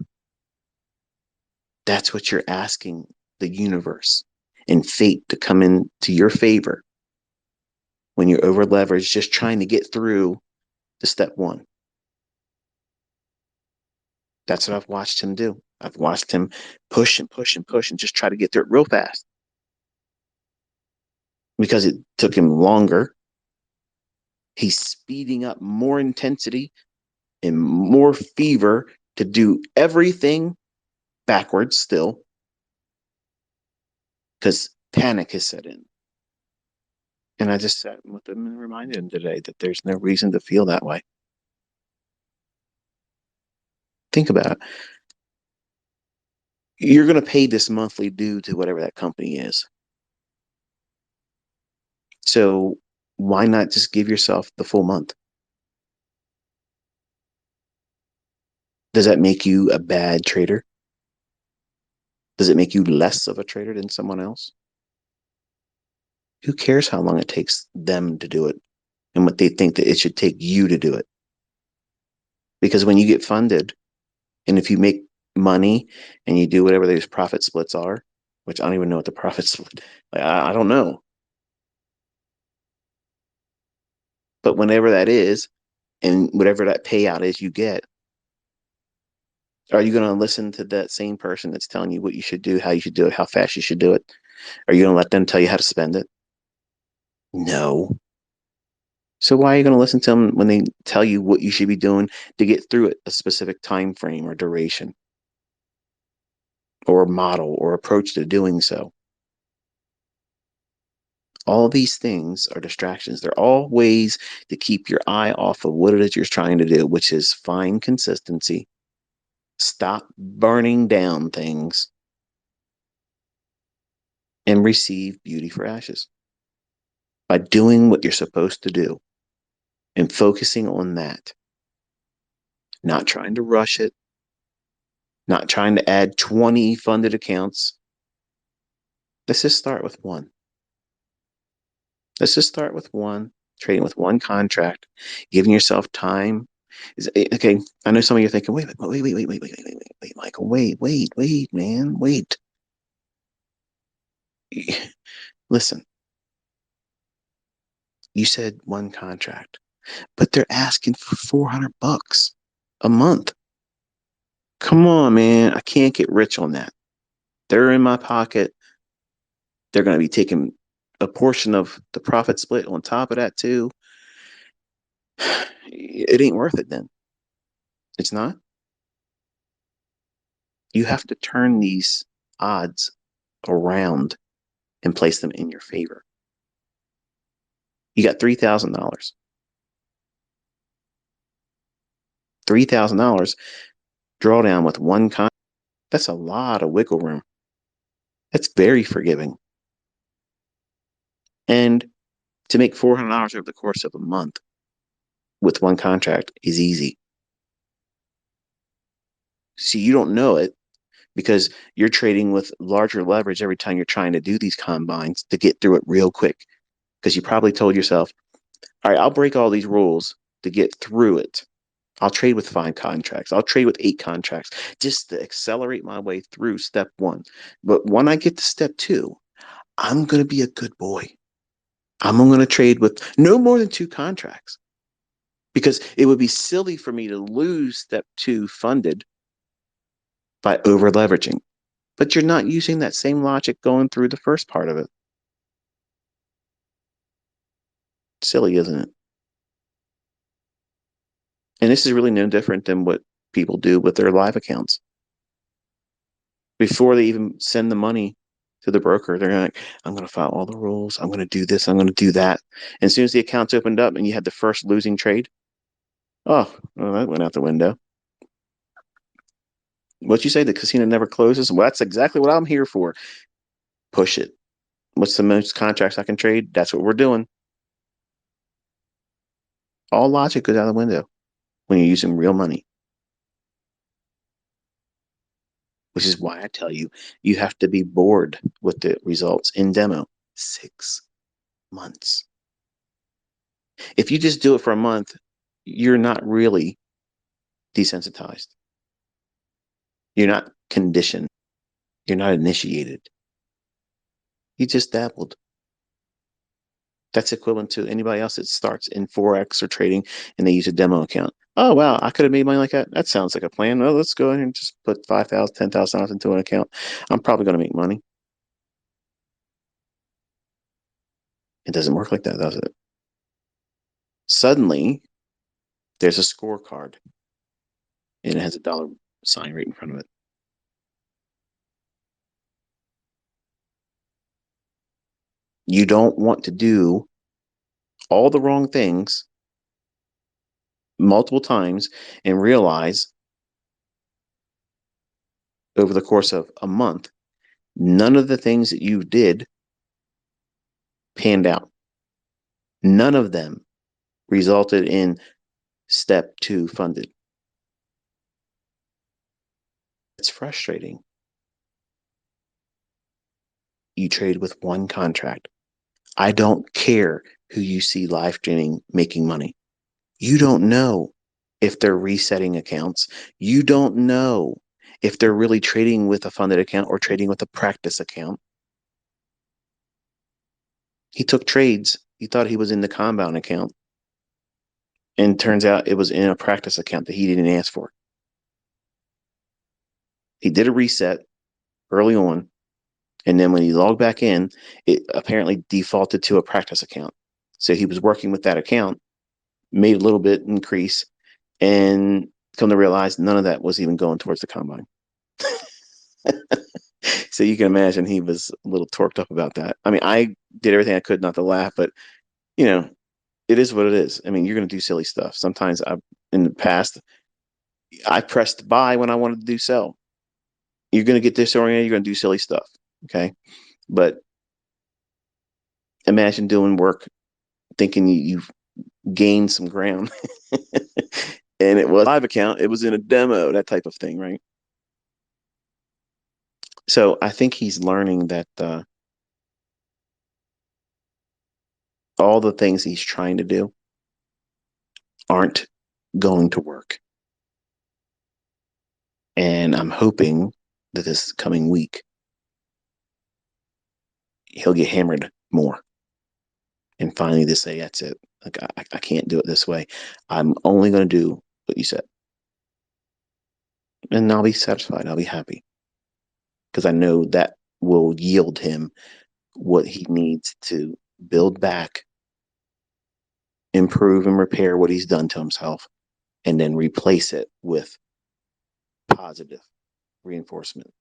that's what you're asking the universe and fate to come in to your favor when you're over leveraged, just trying to get through to step 1. That's what I've watched him do. I've watched him push and push and push and just try to get through it real fast because it took him longer. He's speeding up more intensity and more fever to do everything backwards still because panic has set in. And I just sat with him and reminded him today that there's no reason to feel that way. Think about it. You're going to pay this monthly due to whatever that company is. So why not just give yourself the full month? Does that make you a bad trader? Does it make you less of a trader than someone else? Who cares how long it takes them to do it and what they think that it should take you to do it? Because when you get funded and if you make money and you do whatever those profit splits are, which I don't even know what the profit split, I don't know. But whenever that is, and whatever that payout is you get, are you going to listen to that same person that's telling you what you should do, how you should do it, how fast you should do it? Are you going to let them tell you how to spend it? No. So why are you going to listen to them when they tell you what you should be doing to get through it, a specific time frame or duration or model or approach to doing so? All these things are distractions. They're all ways to keep your eye off of what it is you're trying to do, which is find consistency, stop burning down things, and receive beauty for ashes by doing what you're supposed to do and focusing on that, not trying to rush it, not trying to add 20 funded accounts. Let's just start with one. Let's just start with one, trading with one contract, giving yourself time. Okay, I know some of you are thinking, wait, Michael, wait, man, wait. Listen, you said one contract, but they're asking for $400 a month. Come on, man. I can't get rich on that. They're in my pocket. They're going to be taking a portion of the profit split on top of that, too. It ain't worth it then. It's not. You have to turn these odds around and place them in your favor. You got $3,000. $3,000 drawdown with one contract. That's a lot of wiggle room. That's very forgiving. And to make $400 over the course of a month with one contract is easy. See, you don't know it because you're trading with larger leverage every time you're trying to do these combines to get through it real quick. Because you probably told yourself, all right, I'll break all these rules to get through it. I'll trade with 5 contracts. I'll trade with 8 contracts just to accelerate my way through step 1. But when I get to step 2, I'm going to be a good boy. I'm going to trade with no more than 2 contracts because it would be silly for me to lose step 2 funded by over leveraging. But you're not using that same logic going through the first part of it. Silly, isn't it? And this is really no different than what people do with their live accounts. Before they even send the money to the broker, they're like, I'm going to file all the rules. I'm going to do this. I'm going to do that. And as soon as the account's opened up and you had the first losing trade, oh, well, that went out the window. What you say, the casino never closes? Well, that's exactly what I'm here for. Push it. What's the most contracts I can trade? That's what we're doing. All logic goes out the window when you're using real money, which is why I tell you, you have to be bored with the results in demo. 6 months. If you just do it for a month, you're not really desensitized. You're not conditioned. You're not initiated. You just dabbled. That's equivalent to anybody else that starts in Forex or trading and they use a demo account. Oh, wow, I could have made money like that. That sounds like a plan. Well, let's go ahead and just put $5,000, $10,000 into an account. I'm probably going to make money. It doesn't work like that, does it? Suddenly, there's a scorecard and it has a dollar sign right in front of it. You don't want to do all the wrong things multiple times and realize over the course of a month, none of the things that you did panned out. None of them resulted in step 2 funded. It's frustrating. You trade with 1 contract. I don't care who you see live streaming making money. You don't know if they're resetting accounts. You don't know if they're really trading with a funded account or trading with a practice account. He took trades. He thought he was in the compound account. And turns out it was in a practice account that he didn't ask for. He did a reset early on. And then when he logged back in, it apparently defaulted to a practice account. So he was working with that account, made a little bit increase, and come to realize none of that was even going towards the combine. So you can imagine he was a little torqued up about that. I mean, I did everything I could not to laugh, but you know, it is what it is. I mean, you're going to do silly stuff. Sometimes in the past, I pressed buy when I wanted to do sell. You're going to get disoriented. You're going to do silly stuff. Okay. But imagine doing work thinking you've gained some ground and it was a live account. It was in a demo, that type of thing. Right. So I think he's learning that all the things he's trying to do aren't going to work. And I'm hoping that this coming week, he'll get hammered more and finally just say, that's it. Like, I can't do it this way. I'm only going to do what you said. And I'll be satisfied. I'll be happy because I know that will yield him what he needs to build back, improve and repair what he's done to himself, and then replace it with positive reinforcement.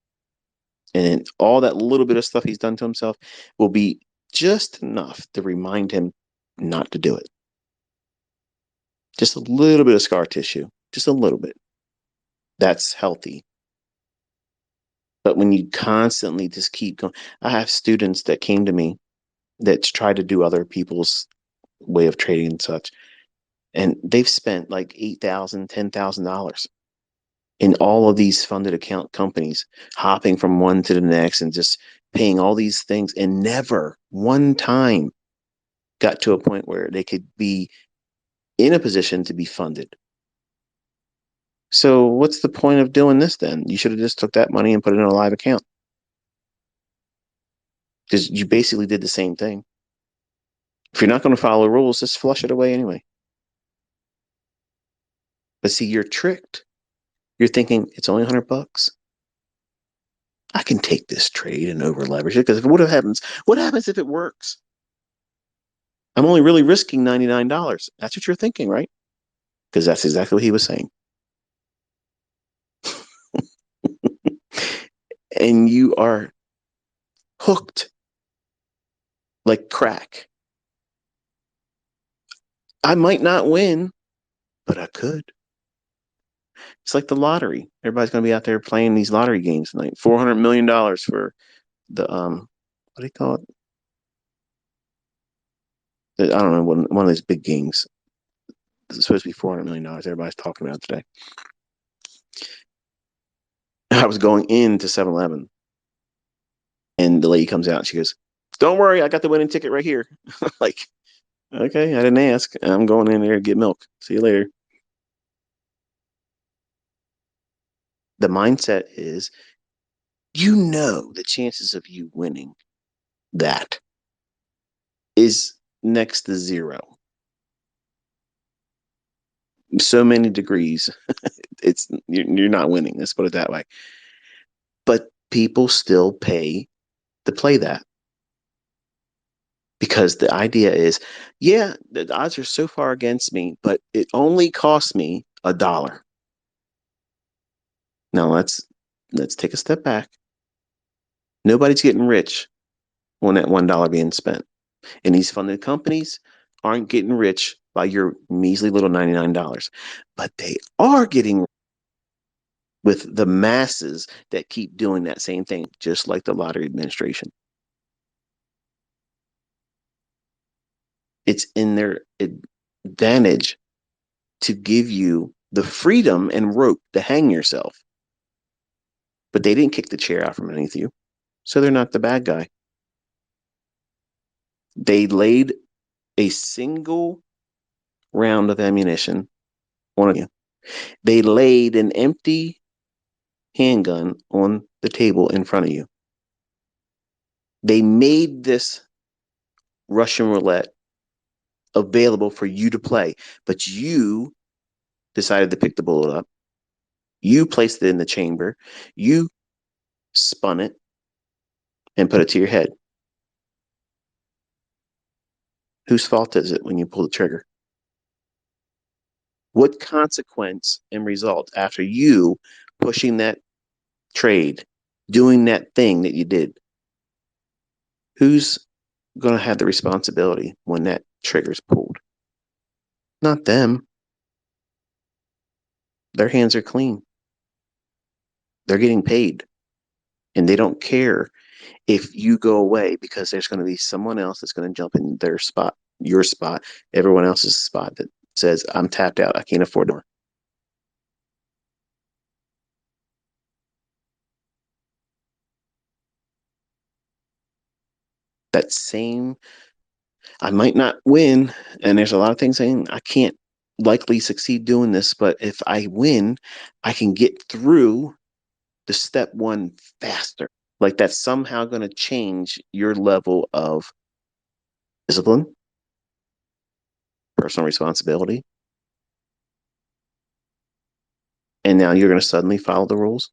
And then all that little bit of stuff he's done to himself will be just enough to remind him not to do it. Just a little bit of scar tissue, just a little bit. That's healthy. But when you constantly just keep going, I have students that came to me that try to do other people's way of trading and such. And they've spent like $8,000, $10,000 in all of these funded account companies, hopping from one to the next and just paying all these things and never one time got to a point where they could be in a position to be funded. So what's the point of doing this then? You should have just took that money and put it in a live account because you basically did the same thing. If you're not going to follow the rules, just flush it away anyway. But see, you're tricked. You're thinking it's only $100. I can take this trade and over leverage it because what happens? What happens if it works? I'm only really risking $99. That's what you're thinking, right? Because that's exactly what he was saying. And you are hooked like crack. I might not win, but I could. It's like the lottery. Everybody's going to be out there playing these lottery games tonight. $400 million for the what do you call it? I don't know, one of these big games. It's supposed to be $400 million. Everybody's talking about today. I was going into 7-Eleven, and the lady comes out and she goes, "Don't worry, I got the winning ticket right here." Like, okay, I didn't ask. I'm going in there to get milk. See you later. The mindset is, the chances of you winning that is next to zero. So many degrees, you're not winning. Let's put it that way. But people still pay to play that because the idea is, yeah, the odds are so far against me, but it only costs me $1. Now let's take a step back. Nobody's getting rich on that $1 being spent. And these funded companies aren't getting rich by your measly little $99, but they are getting with the masses that keep doing that same thing, just like the lottery administration. It's in their advantage to give you the freedom and rope to hang yourself. But they didn't kick the chair out from underneath you, so they're not the bad guy. They laid a single round of ammunition on you. They laid an empty handgun on the table in front of you. They made this Russian roulette available for you to play, but you decided to pick the bullet up. You placed it in the chamber. You spun it and put it to your head. Whose fault is it when you pull the trigger? What consequence and result after you pushing that trade, doing that thing that you did? Who's going to have the responsibility when that trigger's pulled? Not them. Their hands are clean. They're getting paid. And they don't care if you go away because there's going to be someone else that's going to jump in their spot, your spot, everyone else's spot that says, I'm tapped out. I can't afford more. That same, I might not win. And there's a lot of things saying I can't likely succeed doing this, but if I win, I can get through the step one faster. Like that's somehow going to change your level of discipline, personal responsibility. And now you're going to suddenly follow the rules.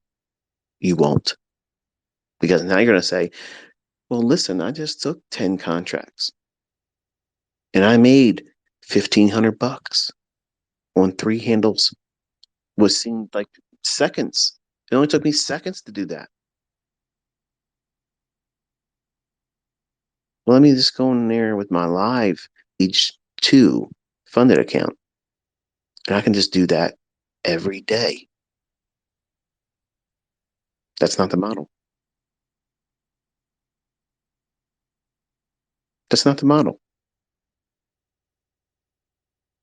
You won't. Because now you're going to say, well, listen, I just took 10 contracts and I made $1,500 on 3 handles. What seemed like seconds. It only took me seconds to do that. Well, let me just go in there with my live each two funded account. And I can just do that every day. That's not the model. That's not the model.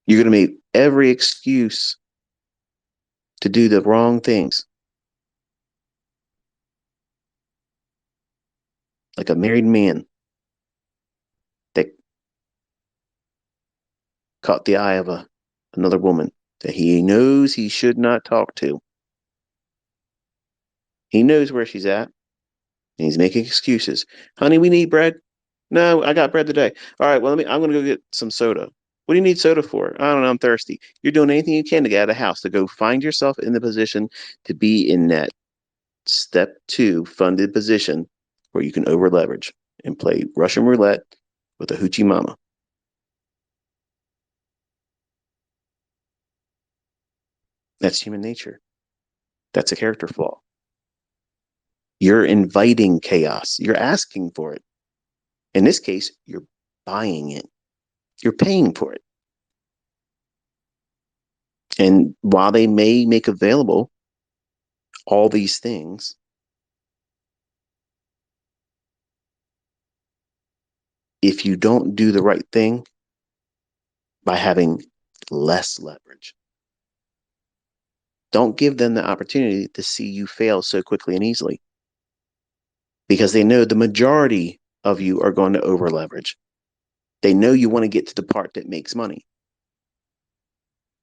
You're going to make every excuse to do the wrong things. Like a married man that caught the eye of another woman that he knows he should not talk to. He knows where she's at, and he's making excuses. Honey, we need bread. No, I got bread today. All right, well, I'm going to go get some soda. What do you need soda for? I don't know. I'm thirsty. You're doing anything you can to get out of the house, to go find yourself in the position to be in that step 2 funded position where you can over leverage and play Russian roulette with a hoochie mama. That's human nature. That's a character flaw. You're inviting chaos. You're asking for it. In this case, you're buying it. You're paying for it. And while they may make available all these things, if you don't do the right thing by having less leverage, don't give them the opportunity to see you fail so quickly and easily, because they know the majority of you are going to over leverage. They know you want to get to the part that makes money.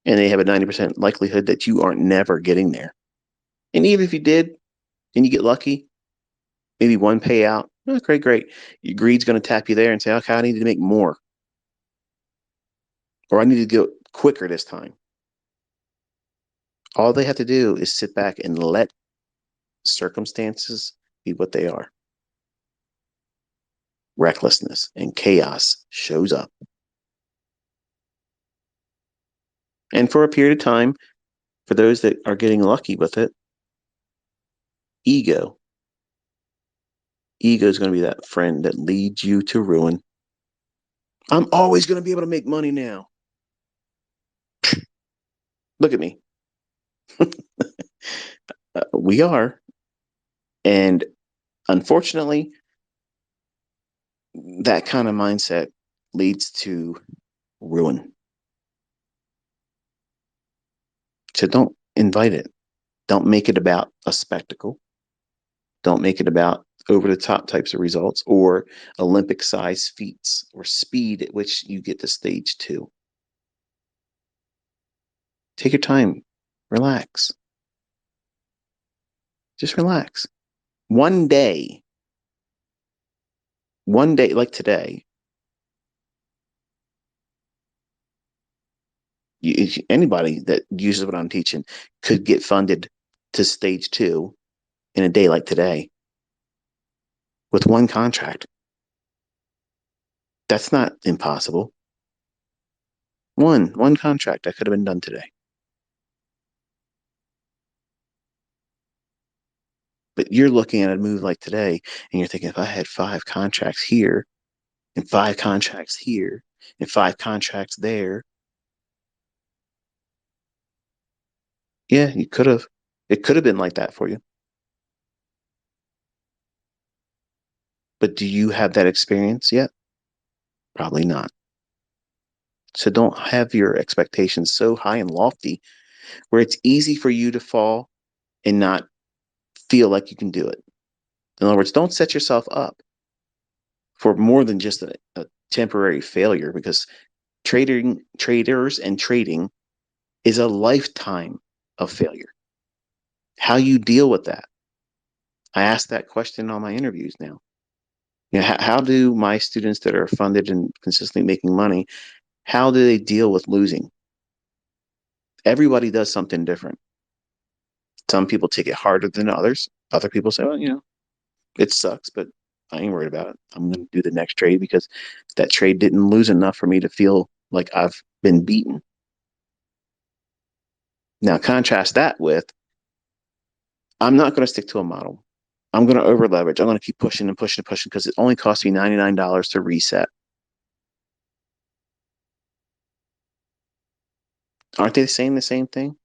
And they have a 90% likelihood that you aren't never getting there. And even if you did, and you get lucky, maybe one payout, oh, great. Your greed's going to tap you there and say, okay, I need to make more. Or I need to go quicker this time. All they have to do is sit back and let circumstances be what they are. Recklessness and chaos shows up. And for a period of time, for those that are getting lucky with it, ego is going to be that friend that leads you to ruin. I'm always going to be able to make money now. Look at me. We are. And unfortunately, that kind of mindset leads to ruin. So don't invite it. Don't make it about a spectacle. Don't make it about over the top types of results or Olympic size feats or speed at which you get to stage 2. Take your time. Relax. Just relax. One day like today, anybody that uses what I'm teaching could get funded to stage 2 in a day like today with one contract. That's not impossible. One contract that could have been done today. But you're looking at a move like today and you're thinking, if I had 5 contracts here and 5 contracts here and 5 contracts there, yeah, you could have. It could have been like that for you. But do you have that experience yet? Probably not. So don't have your expectations so high and lofty where it's easy for you to fall and not feel like you can do it. In other words, don't set yourself up for more than just a temporary failure, because traders and trading is a lifetime of failure. How you deal with that? I ask that question on my interviews now. How do my students that are funded and consistently making money, how do they deal with losing? Everybody does something different. Some people take it harder than others. Other people say, well, it sucks, but I ain't worried about it. I'm going to do the next trade because that trade didn't lose enough for me to feel like I've been beaten. Now, contrast that with, I'm not going to stick to a model. I'm going to over leverage. I'm going to keep pushing and pushing and pushing because it only costs me $99 to reset. Aren't they saying the same thing?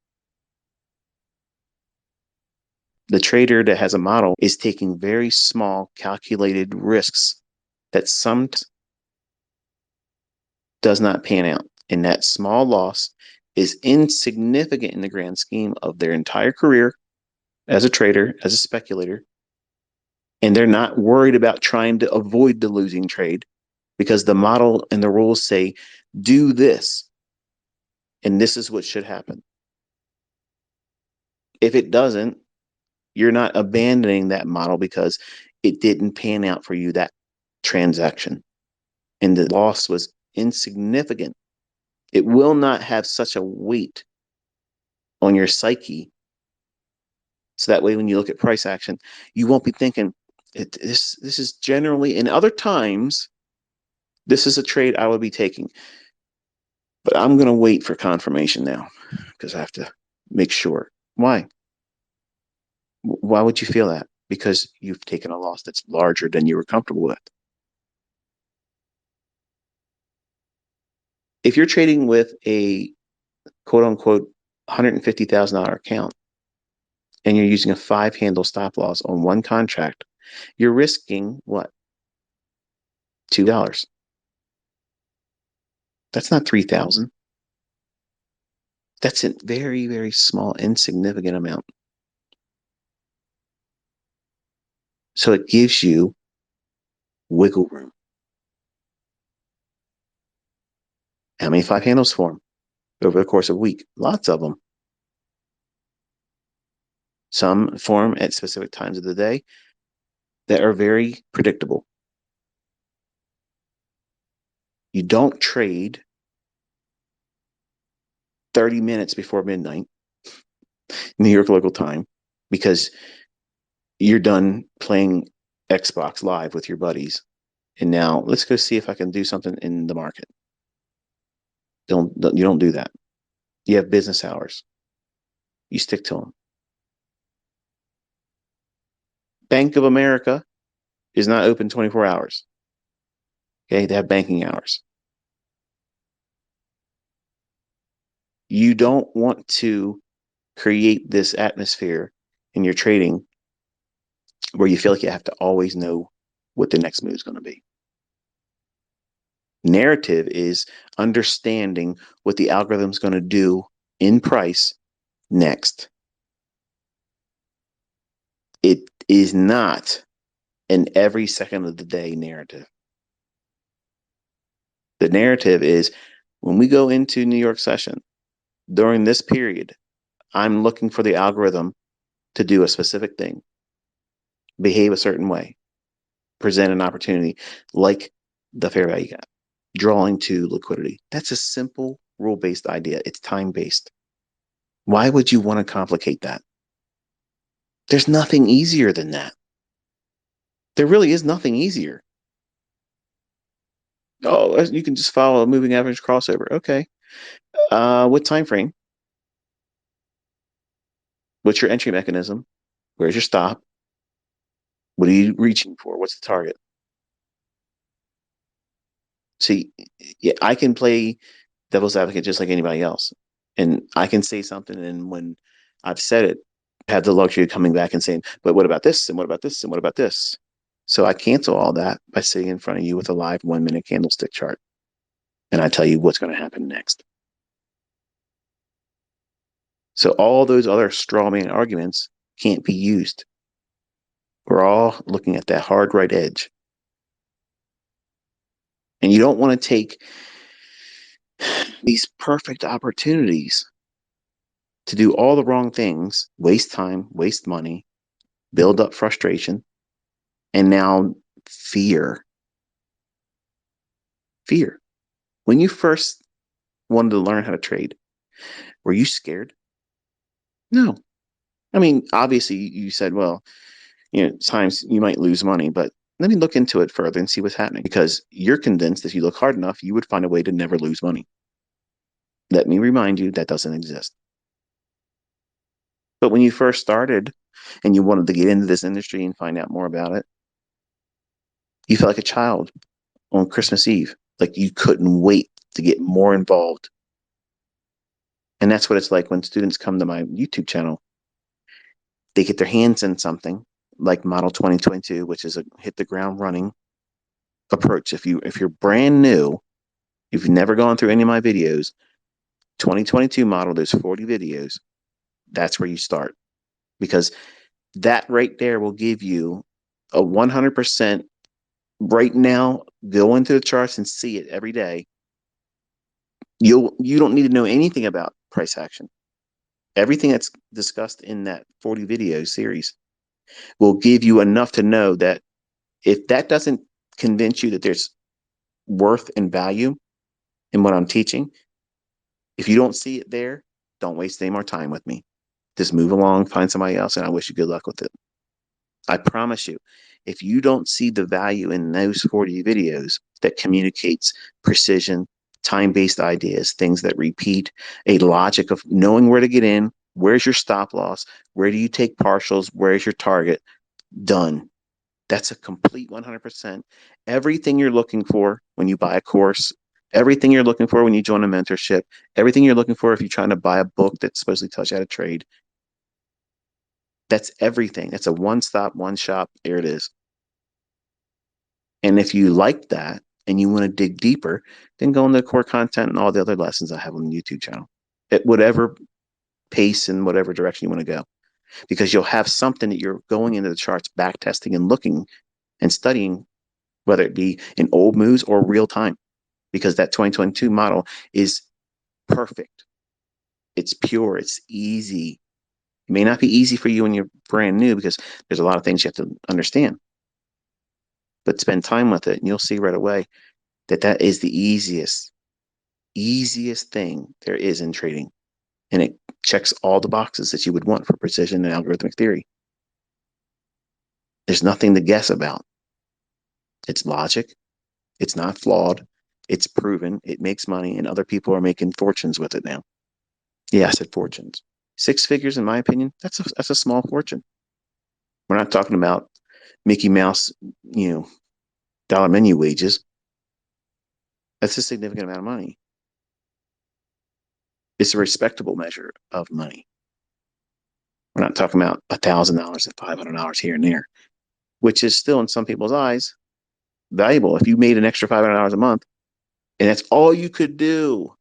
The trader that has a model is taking very small calculated risks that sometimes does not pan out. And that small loss is insignificant in the grand scheme of their entire career as a trader, as a speculator. And they're not worried about trying to avoid the losing trade because the model and the rules say, do this. And this is what should happen. If it doesn't, you're not abandoning that model because it didn't pan out for you, that transaction. And the loss was insignificant. It will not have such a weight on your psyche. So that way, when you look at price action, you won't be thinking, this is generally, in other times, this is a trade I would be taking. But I'm going to wait for confirmation now because I have to make sure. Why? Why would you feel that? Because you've taken a loss that's larger than you were comfortable with. If you're trading with a quote unquote $150,000 account and you're using a 5 handle stop loss on one contract, you're risking what? $2. That's not 3,000. That's a very, very small, insignificant amount. So it gives you wiggle room. How many 5 handles form over the course of a week? Lots of them. Some form at specific times of the day that are very predictable. You don't trade 30 minutes before midnight, New York local time, because you're done playing Xbox Live with your buddies. And now let's go see if I can do something in the market. You don't do that. You have business hours. You stick to them. Bank of America is not open 24 hours. Okay, they have banking hours. You don't want to create this atmosphere in your trading where you feel like you have to always know what the next move is going to be. Narrative is understanding what the algorithm is going to do in price next. It is not an every second of the day narrative. The narrative is when we go into New York session, during this period, I'm looking for the algorithm to do a specific thing, behave a certain way, present an opportunity like the fair value gap, drawing to liquidity. That's a simple rule-based idea. It's time-based. Why would you want to complicate that? There's nothing easier than that. There really is nothing easier. Oh, you can just follow a moving average crossover. Okay. What time frame? What's your entry mechanism? Where's your stop? What are you reaching for? What's the target? See, yeah, I can play devil's advocate just like anybody else. And I can say something, and when I've said it, I have the luxury of coming back and saying, but what about this? And what about this? And what about this? So I cancel all that by sitting in front of you with a live 1 minute candlestick chart. And I tell you what's going to happen next. So all those other straw man arguments can't be used. We're all looking at that hard right edge. And you don't want to take these perfect opportunities to do all the wrong things, waste time, waste money, build up frustration, and now fear. Fear. When you first wanted to learn how to trade, were you scared? No. I mean, obviously, you said, well, times you might lose money, but let me look into it further and see what's happening because you're convinced if you look hard enough, you would find a way to never lose money. Let me remind you that doesn't exist. But when you first started and you wanted to get into this industry and find out more about it, you felt like a child on Christmas Eve. Like you couldn't wait to get more involved. And that's what it's like when students come to my YouTube channel. They get their hands in something like Model 2022, which is a hit the ground running approach. If you're brand new, you've never gone through any of my videos, 2022 model, there's 40 videos. That's where you start because that right there will give you a 100% right now. Go into the charts and see it every day. You don't need to know anything about price action. Everything that's discussed in that 40 video series will give you enough to know that if that doesn't convince you that there's worth and value in what I'm teaching, if you don't see it there, don't waste any more time with me. Just move along, find somebody else, and I wish you good luck with it. I promise you, if you don't see the value in those 40 videos that communicates precision, time-based ideas, things that repeat, a logic of knowing where to get in, where's your stop loss, where do you take partials, where's your target, done. That's a complete 100%. Everything you're looking for when you buy a course, everything you're looking for when you join a mentorship, everything you're looking for if you're trying to buy a book that supposedly tells you how to trade, that's everything. It's a one stop, one shop. There it is. And if you like that and you want to dig deeper, then go into the core content and all the other lessons I have on the YouTube channel at whatever pace and whatever direction you want to go, because you'll have something that you're going into the charts, back testing and looking and studying, whether it be in old moves or real time, because that 2022 model is perfect. It's pure. It's easy. It may not be easy for you when you're brand new because there's a lot of things you have to understand, but spend time with it and you'll see right away that that is the easiest thing there is in trading. And it checks all the boxes that you would want for precision and algorithmic theory. There's nothing to guess about. It's logic. It's not flawed. It's proven. It makes money, and other people are making fortunes with it now. Yeah, I said fortunes. Six figures, in my opinion, that's a small fortune. We're not talking about Mickey Mouse, you know, dollar menu wages. That's a significant amount of money. It's a respectable measure of money. We're not talking about $1,000 and $500 here and there, which is still in some people's eyes valuable. If you made an extra $500 a month and that's all you could do,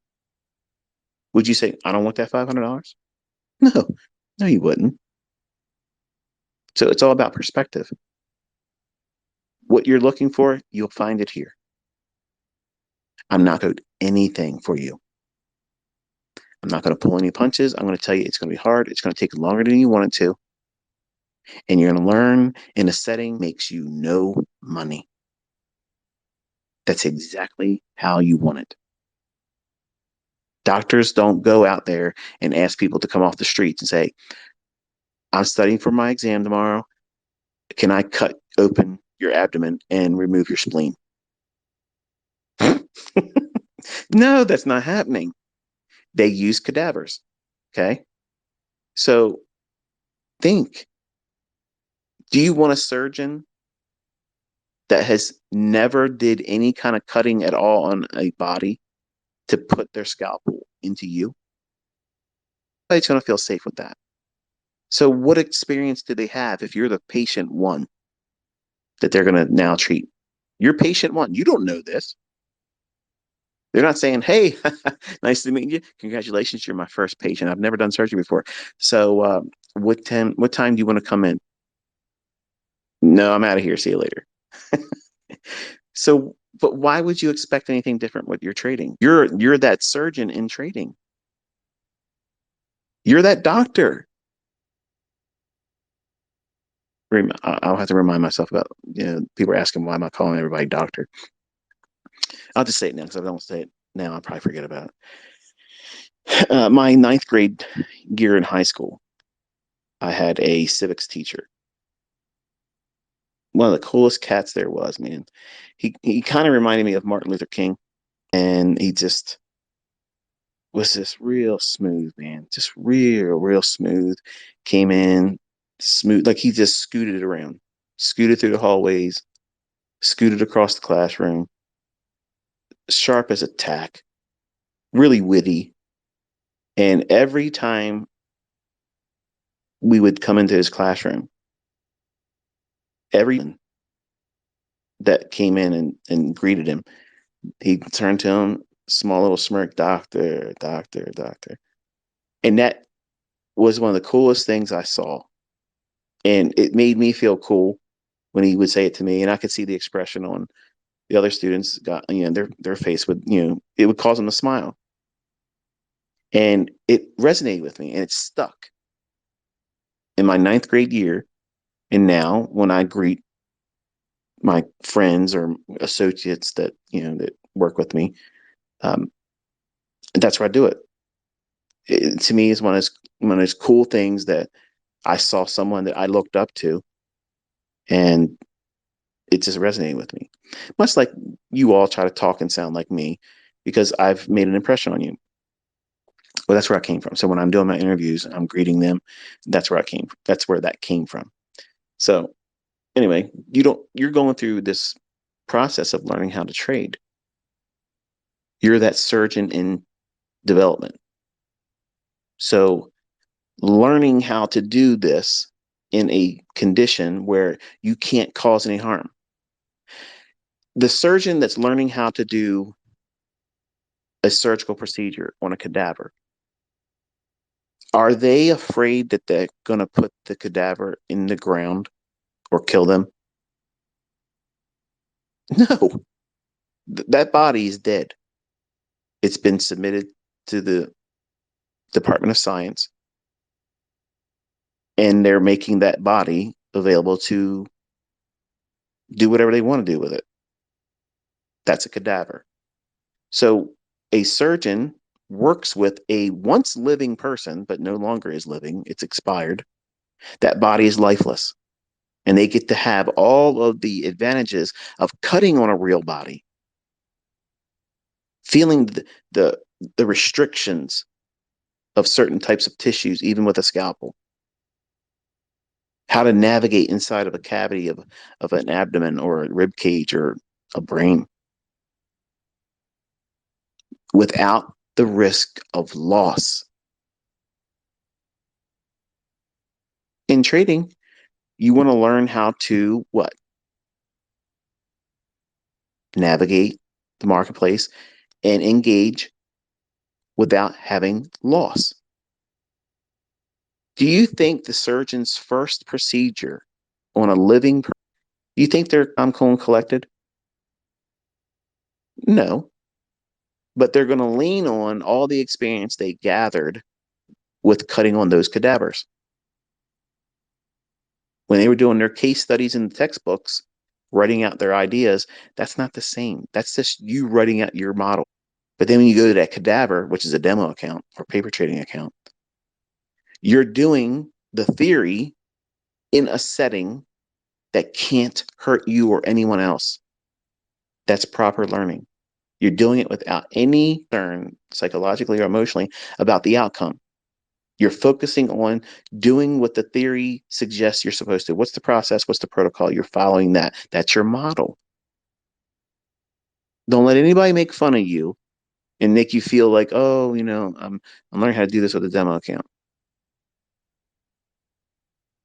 would you say, I don't want that $500? No, no, you wouldn't. So it's all about perspective. What you're looking for, you'll find it here. I'm not going to do anything for you. I'm not going to pull any punches. I'm going to tell you it's going to be hard. It's going to take longer than you want it to. And you're going to learn in a setting makes you no money. That's exactly how you want it. Doctors don't go out there and ask people to come off the streets and say, I'm studying for my exam tomorrow. Can I cut open your abdomen and remove your spleen? No, that's not happening. They use cadavers. Okay. So think, do you want a surgeon that has never did any kind of cutting at all on a body to put their scalpel into you? Nobody's going to feel safe with that. So what experience do they have if you're the patient one that they're going to now treat? You're patient one. You don't know this. They're not saying, hey, nice to meet you. Congratulations, you're my first patient. I've never done surgery before. So what time do you want to come in? No, I'm out of here. See you later. So, but why would you expect anything different with your trading? You're that surgeon in trading. You're that doctor. I'll have to remind myself about, people are asking why am I calling everybody doctor. I'll just say it now because if I don't say it now, I'll probably forget about it. My ninth grade year in high school, I had a civics teacher. One of the coolest cats there was, man. He kind of reminded me of Martin Luther King, and he just was just real smooth, man. Just real smooth. Came in smooth, like he just scooted around, scooted through the hallways, scooted across the classroom, sharp as a tack, really witty. And every time we would come into his classroom, every that came in and greeted him, he turned to him, small little smirk, doctor, doctor, doctor. And that was one of the coolest things I saw. And it made me feel cool when he would say it to me. And I could see the expression on the other students got, their face would, it would cause them to smile. And it resonated with me and it stuck in my ninth grade year. And now when I greet my friends or associates that, that work with me, um, that's where I do it. It to me is one of those cool things that I saw someone that I looked up to, and it just resonated with me. Much like you all try to talk and sound like me because I've made an impression on you. Well, that's where I came from. So when I'm doing my interviews, I'm greeting them. That's where I came. That's where that came from. So anyway, you're going through this process of learning how to trade. You're that surgeon in development. So learning how to do this in a condition where you can't cause any harm. The surgeon that's learning how to do a surgical procedure on a cadaver, are they afraid that they're going to put the cadaver in the ground or kill them? No, that body is dead. It's been submitted to the Department of Science, and they're making that body available to do whatever they want to do with it. That's a cadaver. So a surgeon works with a once living person, but no longer is living. It's expired. That body is lifeless. And they get to have all of the advantages of cutting on a real body, feeling the, the restrictions of certain types of tissues, even with a scalpel, how to navigate inside of a cavity of an abdomen or a rib cage or a brain without the risk of loss. In trading, you want to learn how to what? Navigate the marketplace and engage without having loss. Do you think the surgeon's first procedure on a living person, do you think they're cool and collected? No, but they're going to lean on all the experience they gathered with cutting on those cadavers. When they were doing their case studies in the textbooks, writing out their ideas, that's not the same. That's just you writing out your model. But then when you go to that cadaver, which is a demo account or paper trading account, you're doing the theory in a setting that can't hurt you or anyone else. That's proper learning. You're doing it without any concern, psychologically or emotionally, about the outcome. You're focusing on doing what the theory suggests you're supposed to. What's the process? What's the protocol? You're following that. That's your model. Don't let anybody make fun of you and make you feel like, oh, I'm learning how to do this with a demo account.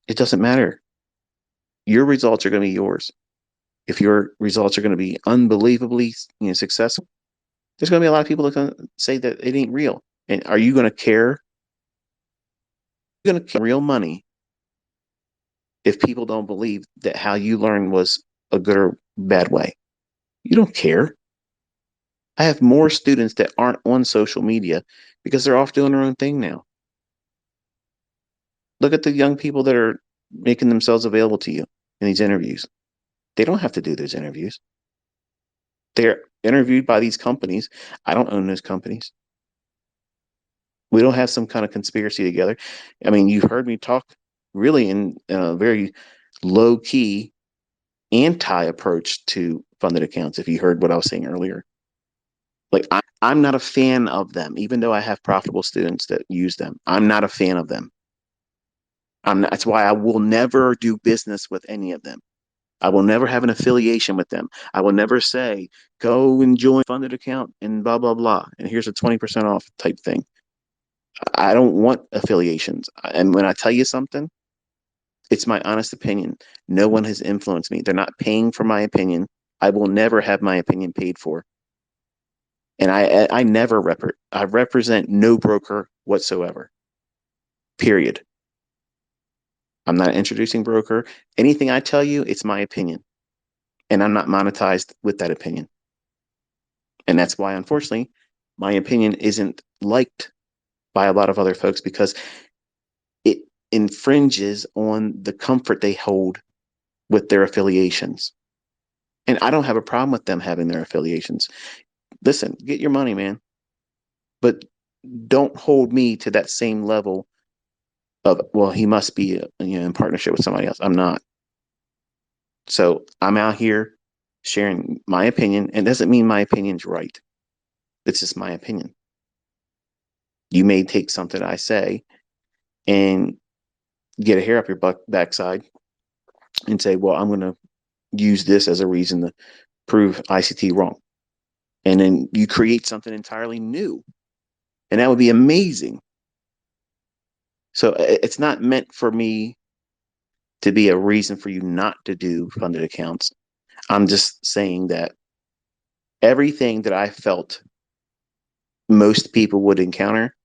It doesn't matter. Your results are going to be yours. If your results are going to be unbelievably, successful, there's going to be a lot of people that going to say that it ain't real. And are you going to care? You're going to care real money if people don't believe that how you learn was a good or bad way. You don't care. I have more students that aren't on social media because they're off doing their own thing now. Look at the young people that are making themselves available to you in these interviews. They don't have to do those interviews. They're interviewed by these companies. I don't own those companies. We don't have some kind of conspiracy together. I mean, you've heard me talk really in a very low key anti approach to funded accounts. If you heard what I was saying earlier, like I'm not a fan of them, even though I have profitable students that use them. I'm not a fan of them. That's why I will never do business with any of them. I will never have an affiliation with them. I will never say, go and join a funded account and blah, blah, blah. And here's a 20% off type thing. I don't want affiliations. And when I tell you something, it's my honest opinion. No one has influenced me. They're not paying for my opinion. I will never have my opinion paid for. And I never I represent no broker whatsoever. Period. I'm not an introducing broker. Anything I tell you, it's my opinion. And I'm not monetized with that opinion. And that's why, unfortunately, my opinion isn't liked by a lot of other folks because it infringes on the comfort they hold with their affiliations. And I don't have a problem with them having their affiliations. Listen, get your money, man, but don't hold me to that same level of, well, he must be in partnership with somebody else. I'm not. So I'm out here sharing my opinion, and it doesn't mean my opinion's right. It's just my opinion. You may take something I say and get a hair up your backside and say, well, I'm going to use this as a reason to prove ICT wrong. And then you create something entirely new. And that would be amazing. So it's not meant for me to be a reason for you not to do funded accounts. I'm just saying that everything that I felt most people would encounter,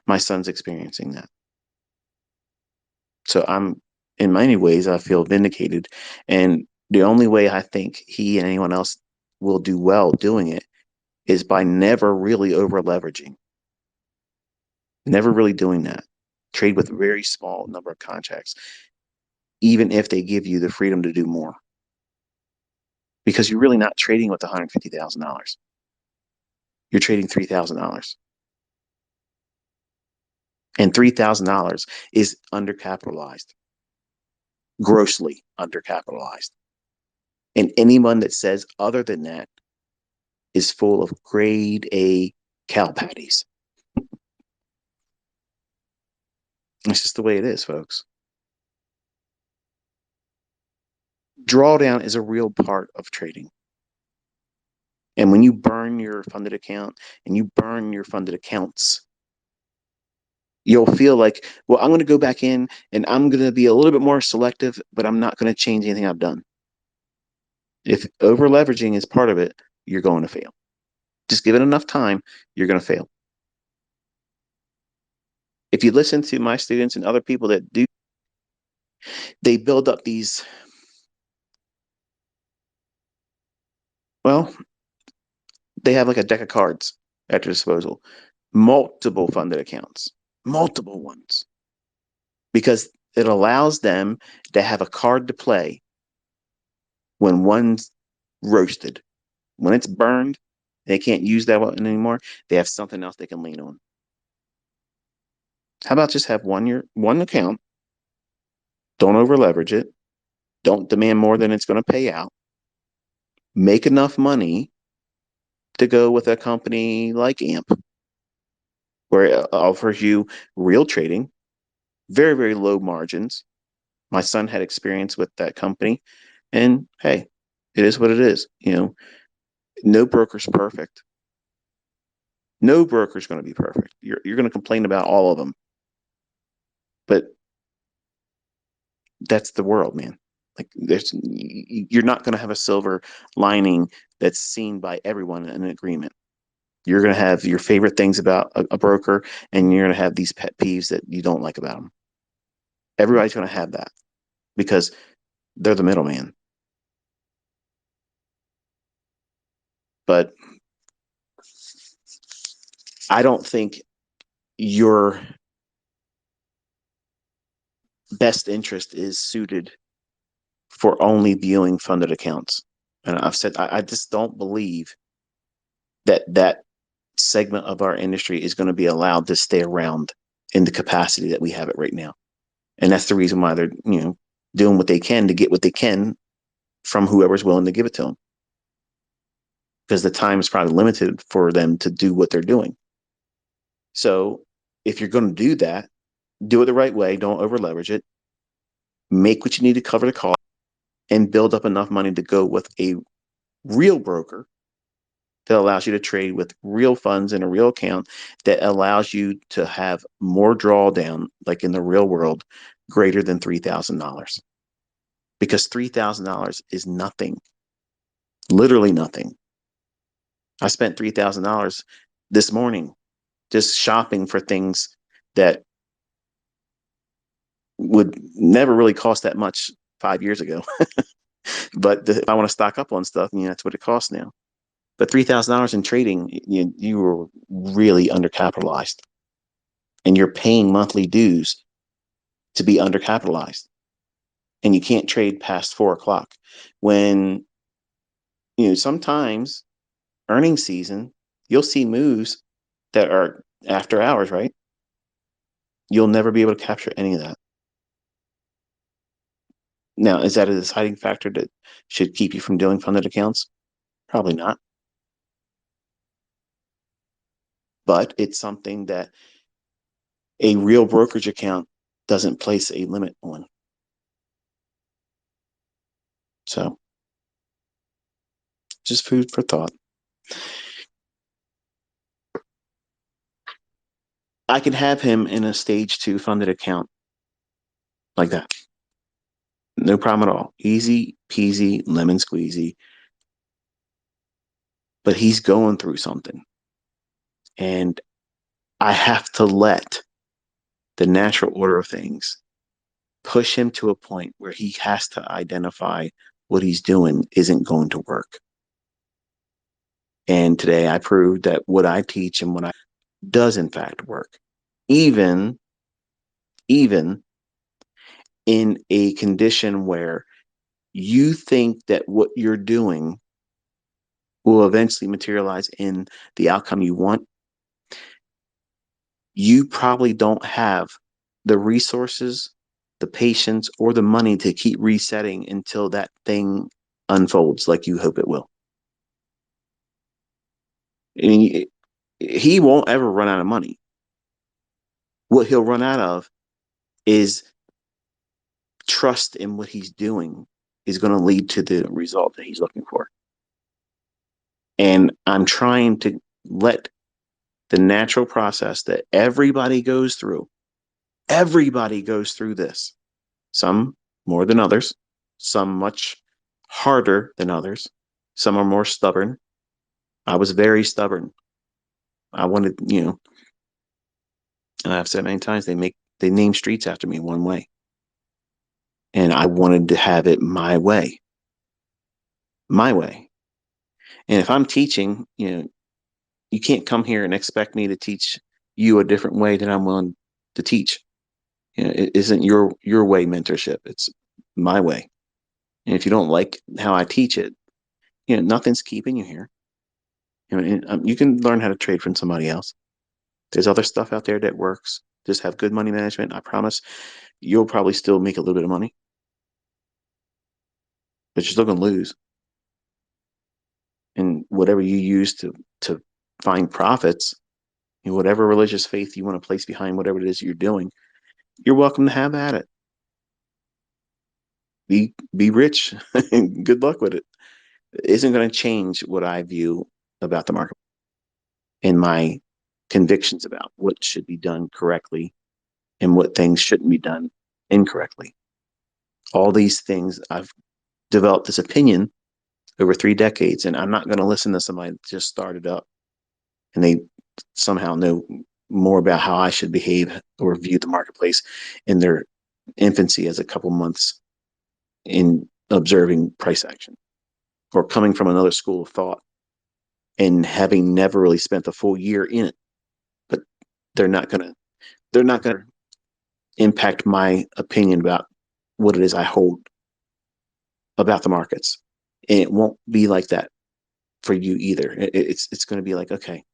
my son's experiencing that. So in many ways, I feel vindicated. And the only way I think he and anyone else will do well doing it is by never really over leveraging, never really doing that. Trade with a very small number of contracts, even if they give you the freedom to do more. Because you're really not trading with $150,000. You're trading $3,000. And $3,000 is undercapitalized, grossly undercapitalized. And anyone that says other than that is full of grade A cow patties. It's just the way it is, folks. Drawdown is a real part of trading. And when you burn your funded account and you burn your funded accounts, you'll feel like, well, I'm going to go back in and I'm going to be a little bit more selective, but I'm not going to change anything I've done. If over leveraging is part of it, you're going to fail. Just give it enough time, you're going to fail. If you listen to my students and other people that do, they build up these, well, they have like a deck of cards at their disposal, multiple funded accounts, multiple ones, because it allows them to have a card to play when one's roasted. When it's burned, they can't use that one anymore. They have something else they can lean on. How about just have one account? Don't over leverage it. Don't demand more than it's going to pay out. Make enough money to go with a company like AMP, where it offers you real trading, very, very low margins. My son had experience with that company, and hey, it is what it is. No broker's perfect. No broker's going to be perfect. You're going to complain about all of them, but that's the world, man. Like you're not going to have a silver lining that's seen by everyone in an agreement. You're going to have your favorite things about a broker, and you're going to have these pet peeves that you don't like about them. Everybody's going to have that because they're the middleman. But I don't think your best interest is suited for only viewing funded accounts. And I've said, I just don't believe that segment of our industry is going to be allowed to stay around in the capacity that we have it right now. And that's the reason why they're, doing what they can to get what they can from whoever's willing to give it to them. Because the time is probably limited for them to do what they're doing. So if you're going to do that, do it the right way. Don't over leverage it. Make what you need to cover the cost and build up enough money to go with a real broker that allows you to trade with real funds in a real account that allows you to have more drawdown, like in the real world, greater than $3,000. Because $3,000 is nothing, literally nothing. I spent $3,000 this morning just shopping for things that would never really cost that much 5 years ago. But if I want to stock up on stuff, that's what it costs now. But $3,000 in trading, you were really undercapitalized. and you're paying monthly dues to be undercapitalized, and you can't trade past 4 o'clock. When, sometimes earnings season, you'll see moves that are after hours, right? You'll never be able to capture any of that. Now, is that a deciding factor that should keep you from doing funded accounts? Probably not. But it's something that a real brokerage account doesn't place a limit on. So, just food for thought. I could have him in a stage 2 funded account like that. No problem at all. Easy peasy, lemon squeezy. But he's going through something. And I have to let the natural order of things push him to a point where he has to identify what he's doing isn't going to work. And today I proved that what I teach and what I does in fact work. Even in a condition where you think that what you're doing will eventually materialize in the outcome you want, you probably don't have the resources, the patience, or the money to keep resetting until that thing unfolds like you hope it will. I mean, he won't ever run out of money. What he'll run out of is trust in what he's doing is going to lead to the result that he's looking for. And I'm trying to let the natural process that everybody goes through this. Some more than others, some much harder than others. Some are more stubborn. I was very stubborn. I wanted, and I've said many times, they name streets after me one way. And I wanted to have it my way. My way. And if I'm teaching, you can't come here and expect me to teach you a different way than I'm willing to teach. It isn't your way mentorship. It's my way. And if you don't like how I teach it, nothing's keeping you here. You can learn how to trade from somebody else. There's other stuff out there that works. Just have good money management. I promise you'll probably still make a little bit of money, but you're still going to lose. And whatever you use to find profits, whatever religious faith you want to place behind whatever it is you're doing, you're welcome to have at it. Be rich. Good luck with it. It isn't going to change what I view about the market and my convictions about what should be done correctly and what things shouldn't be done incorrectly. All these things, I've developed this opinion over 3 decades, and I'm not going to listen to somebody that just started up and they somehow know more about how I should behave or view the marketplace in their infancy as a couple months in observing price action, or coming from another school of thought and having never really spent a full year in it. But they're not going to impact my opinion about what it is I hold about the markets. And it won't be like that for you either. It's going to be like, okay,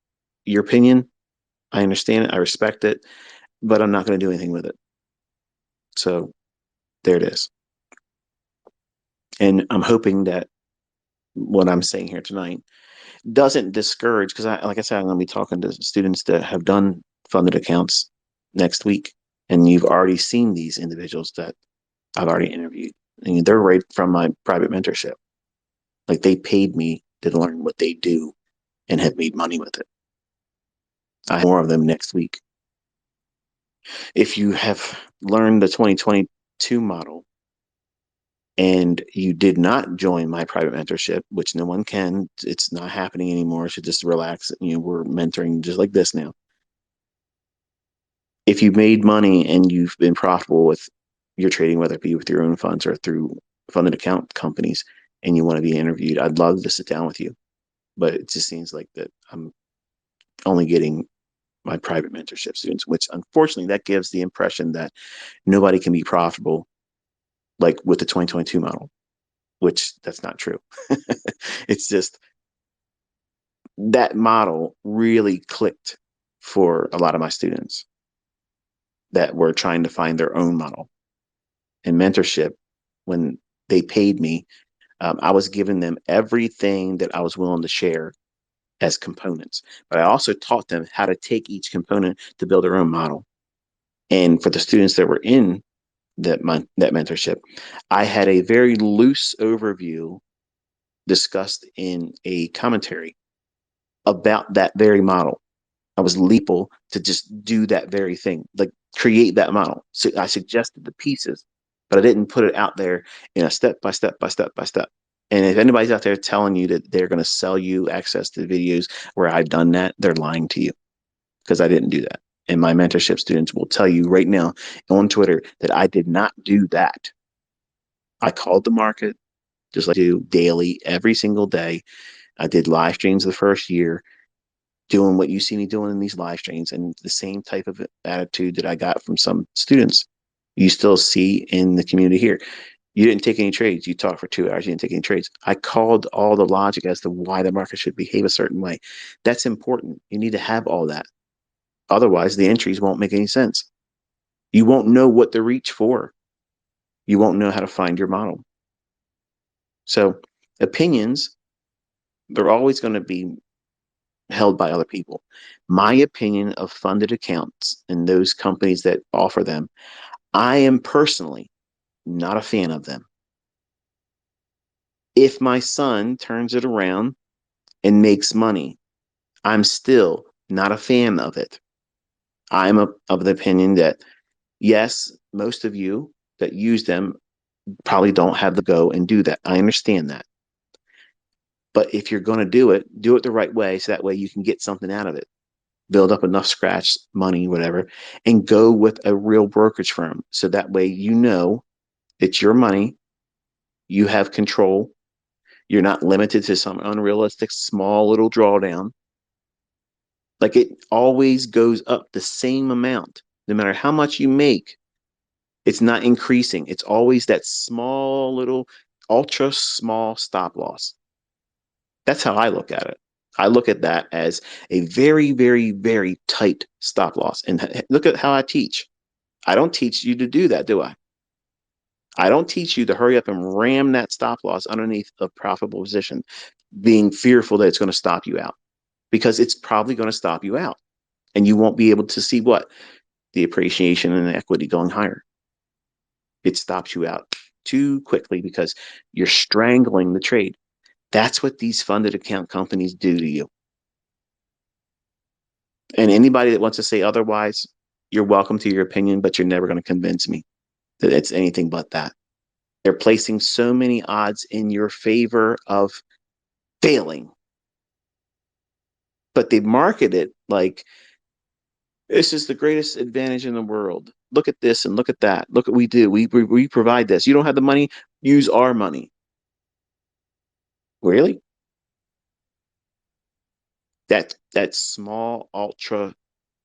your opinion, I understand it, I respect it, but I'm not going to do anything with it. So there it is. And I'm hoping that what I'm saying here tonight doesn't discourage, because like I said, I'm going to be talking to students that have done funded accounts next week. And you've already seen these individuals that I've already interviewed. And they're right from my private mentorship. Like, they paid me to learn what they do and have made money with it. I have more of them next week. If you have learned the 2022 model and you did not join my private mentorship, which no one can, it's not happening anymore. You should just relax. We're mentoring just like this now. If you made money and you've been profitable with your trading, whether it be with your own funds or through funded account companies, and you want to be interviewed, I'd love to sit down with you. But it just seems like that I'm only getting my private mentorship students, which unfortunately that gives the impression that nobody can be profitable like with the 2022 model, which that's not true. It's just that model really clicked for a lot of my students that were trying to find their own model. And mentorship, when they paid me, I was giving them everything that I was willing to share as components. But I also taught them how to take each component to build their own model. And for the students that were in that mentorship, I had a very loose overview discussed in a commentary about that very model. I was legal to just do that very thing, like create that model. So I suggested the pieces, but I didn't put it out there in a step by step by step by step. And if anybody's out there telling you that they're going to sell you access to videos where I've done that, they're lying to you because I didn't do that. And my mentorship students will tell you right now on Twitter that I did not do that. I called the market just like I do daily, every single day. I did live streams the first year, doing what you see me doing in these live streams, and the same type of attitude that I got from some students you still see in the community here. You didn't take any trades. You talked for 2 hours. You didn't take any trades. I called all the logic as to why the market should behave a certain way. That's important. You need to have all that. Otherwise, the entries won't make any sense. You won't know what to reach for. You won't know how to find your model. So opinions, they're always going to be held by other people. My opinion of funded accounts and those companies that offer them, I am personally not a fan of them. If my son turns it around and makes money, I'm still not a fan of it. Of the opinion that, yes, most of you that use them probably don't have the go and do that. I understand that. But if you're going to do it the right way so that way you can get something out of it. Build up enough scratch money, whatever, and go with a real brokerage firm. So that way you know it's your money, you have control, you're not limited to some unrealistic small little drawdown. Like it always goes up the same amount, no matter how much you make. It's not increasing. It's always that small little ultra small stop loss. That's how I look at it. I look at that as a very, very, very tight stop loss. And look at how I teach. I don't teach you to do that, do I? I don't teach you to hurry up and ram that stop loss underneath a profitable position, being fearful that it's going to stop you out, because it's probably going to stop you out. And you won't be able to see what? The appreciation and the equity going higher. It stops you out too quickly because you're strangling the trade. That's what these funded account companies do to you. And anybody that wants to say otherwise, you're welcome to your opinion, but you're never going to convince me that it's anything but that. They're placing so many odds in your favor of failing, but they market it like this is the greatest advantage in the world. Look at this and look at that. Look what we do. We provide this. You don't have the money, use our money. Really? That small, ultra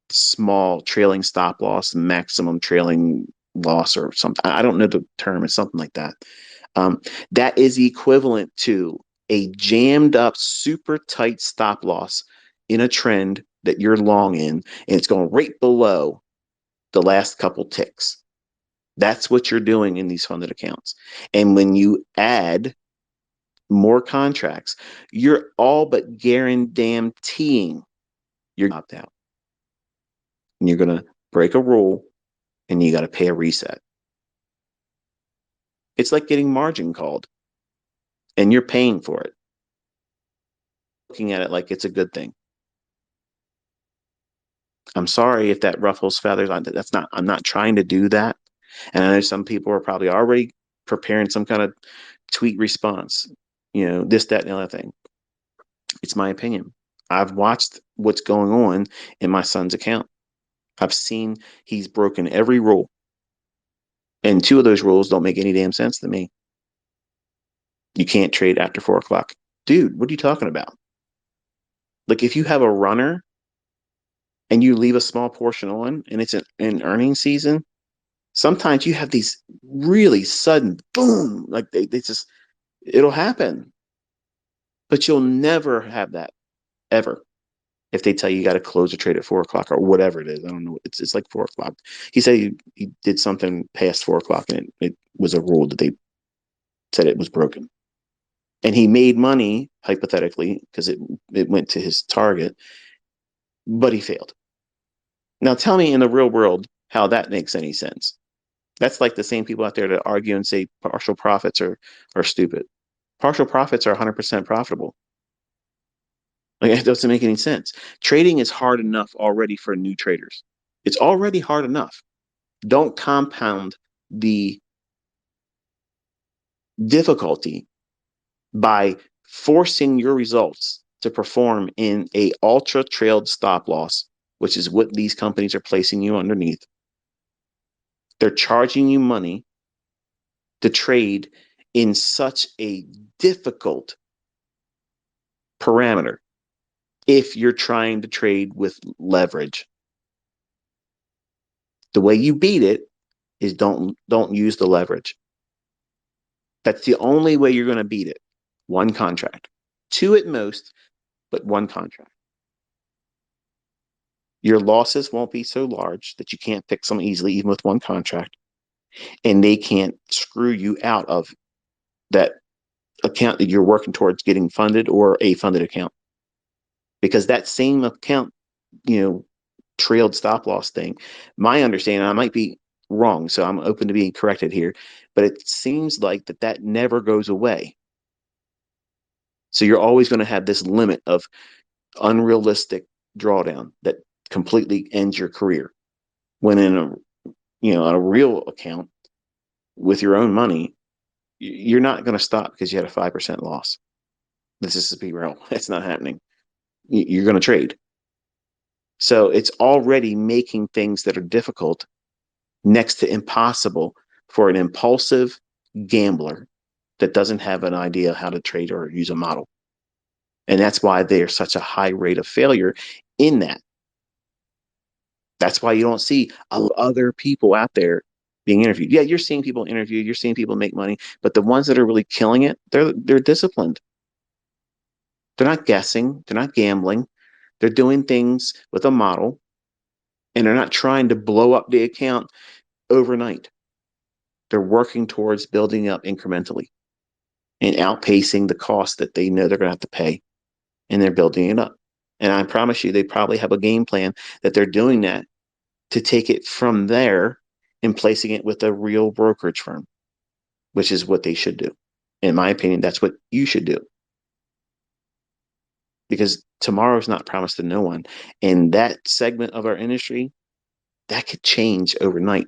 small trailing stop loss, maximum trailing loss, or something. I don't know the term. It's something like that. Um, that is equivalent to a jammed up, super tight stop loss in a trend that you're long in, and it's going right below the last couple ticks. That's what you're doing in these funded accounts. And when you add more contracts, you're all but guaranteeing you're opt out. And you're going to break a rule and you got to pay a reset. It's like getting margin called and you're paying for it. Looking at it like it's a good thing. I'm sorry if that ruffles feathers. I'm not trying to do that. And I know some people are probably already preparing some kind of tweet response, this, that, and the other thing. It's my opinion. I've watched what's going on in my son's account. I've seen he's broken every rule. And two of those rules don't make any damn sense to me. You can't trade after 4 o'clock. Dude, what are you talking about? Like if you have a runner and you leave a small portion on and it's an earnings season, sometimes you have these really sudden boom, like they just, it'll happen. But you'll never have that ever if they tell you got to close a trade at 4 o'clock or whatever it is. I don't know. It's like 4 o'clock. He said he did something past 4 o'clock and it was a rule that they said it was broken. And he made money hypothetically because it went to his target, but he failed. Now tell me in the real world how that makes any sense. That's like the same people out there that argue and say partial profits are stupid. Partial profits are 100% profitable. Like it doesn't make any sense. Trading is hard enough already for new traders. It's already hard enough. Don't compound the difficulty by forcing your results to perform in a ultra trailed stop loss, which is what these companies are placing you underneath. They're charging you money to trade in such a difficult parameter if you're trying to trade with leverage. The way you beat it is don't use the leverage. That's the only way you're going to beat it. One contract. Two at most, but one contract. Your losses won't be so large that you can't fix them easily, even with one contract. And they can't screw you out of that account that you're working towards getting funded or a funded account. Because that same account, trailed stop loss thing, my understanding, I might be wrong, so I'm open to being corrected here, but it seems like that never goes away. So you're always going to have this limit of unrealistic drawdown that completely ends your career. When in a real account with your own money, you're not going to stop because you had a 5% loss. This is to be real. It's not happening. You're going to trade. So it's already making things that are difficult next to impossible for an impulsive gambler that doesn't have an idea how to trade or use a model. And that's why there's such a high rate of failure in that. That's why you don't see other people out there being interviewed. Yeah, you're seeing people interviewed, you're seeing people make money, but the ones that are really killing it, they're disciplined. They're not guessing, they're not gambling. They're doing things with a model and they're not trying to blow up the account overnight. They're working towards building up incrementally and outpacing the cost that they know they're going to have to pay, and they're building it up. And I promise you, they probably have a game plan that they're doing that to take it from there and placing it with a real brokerage firm, which is what they should do. In my opinion, that's what you should do. Because tomorrow is not promised to no one. And that segment of our industry, that could change overnight.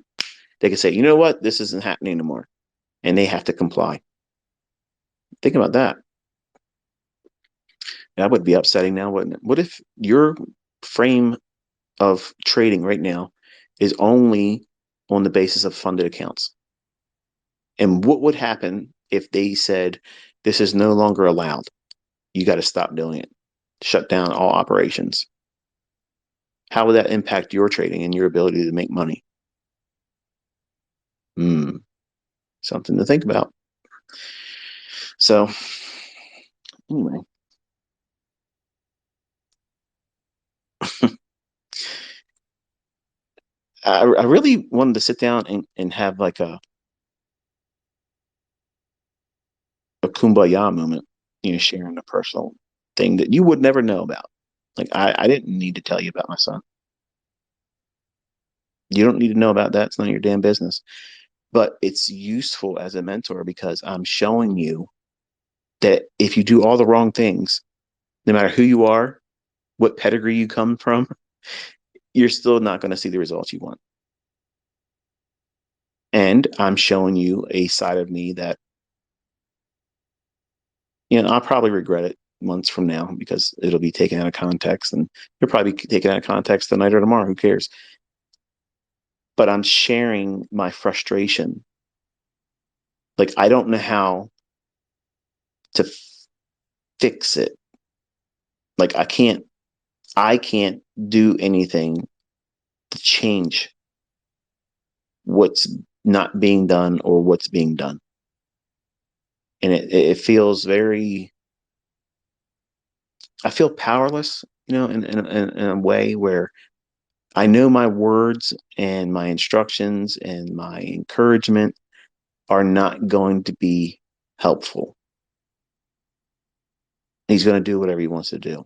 They could say, you know what, this isn't happening anymore. And they have to comply. Think about that. That would be upsetting now, wouldn't it? What if your frame of trading right now is only on the basis of funded accounts? And what would happen if they said, this is no longer allowed? You got to stop doing it. Shut down all operations. How would that impact your trading and your ability to make money? Something to think about. So, anyway, I really wanted to sit down and have like a kumbaya moment, sharing a personal thing that you would never know about. Like I didn't need to tell you about my son. You don't need to know about that. It's none of your damn business. But it's useful as a mentor because I'm showing you that if you do all the wrong things, no matter who you are, what pedigree you come from, you're still not going to see the results you want. And I'm showing you a side of me that, I'll probably regret it months from now because it'll be taken out of context and you'll probably take it out of context tonight or tomorrow. Who cares? But I'm sharing my frustration. Like, I don't know how to fix it. Like, I can't I can't do anything to change what's not being done or what's being done. And it feels very, I feel powerless, in a way where I know my words and my instructions and my encouragement are not going to be helpful. He's going to do whatever he wants to do.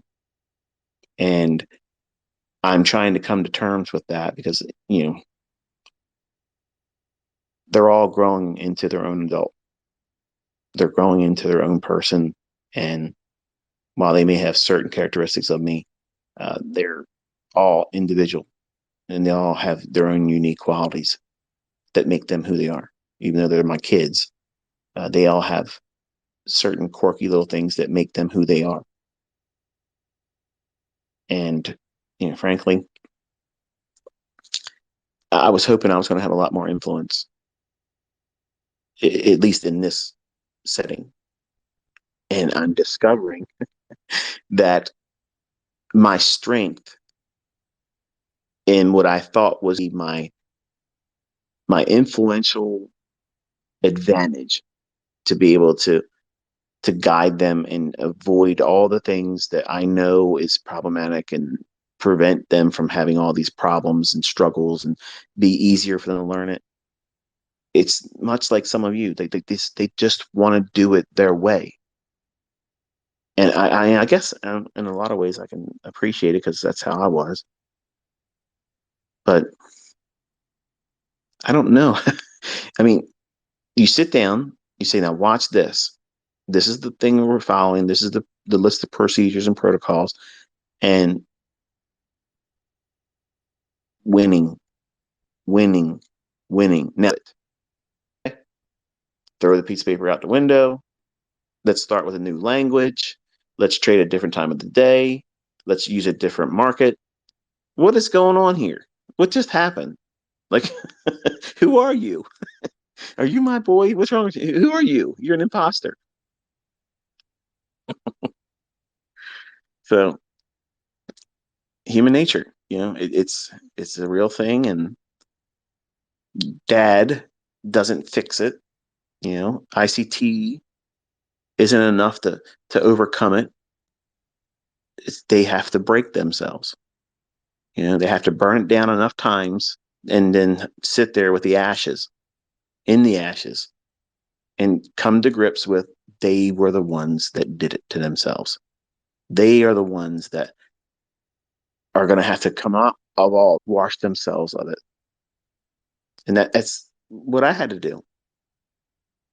And I'm trying to come to terms with that because, they're all growing into their own adult. They're growing into their own person. And while they may have certain characteristics of me, they're all individual and they all have their own unique qualities that make them who they are. Even though they're my kids, they all have certain quirky little things that make them who they are. And, frankly, I was hoping I was going to have a lot more influence, at least in this setting. And I'm discovering that my strength in what I thought was my influential advantage to be able to guide them and avoid all the things that I know is problematic and prevent them from having all these problems and struggles and be easier for them to learn it. It's much like some of you. They just want to do it their way. And I guess in a lot of ways I can appreciate it because that's how I was. But I don't know. I mean, you sit down, you say, now watch this. This is the thing we're following. This is the list of procedures and protocols. And winning, winning, winning. Now, throw the piece of paper out the window. Let's start with a new language. Let's trade a different time of the day. Let's use a different market. What is going on here? What just happened? Like, who are you? Are you my boy? What's wrong with you? Who are you? You're an imposter. So, human nature, it's a real thing, and dad doesn't fix it. ICT isn't enough to overcome it. They have to break themselves. They have to burn it down enough times and then sit there with the ashes, in the ashes, and come to grips with they were the ones that did it to themselves. They are the ones that are going to have to come out of all, wash themselves of it. And that's what I had to do.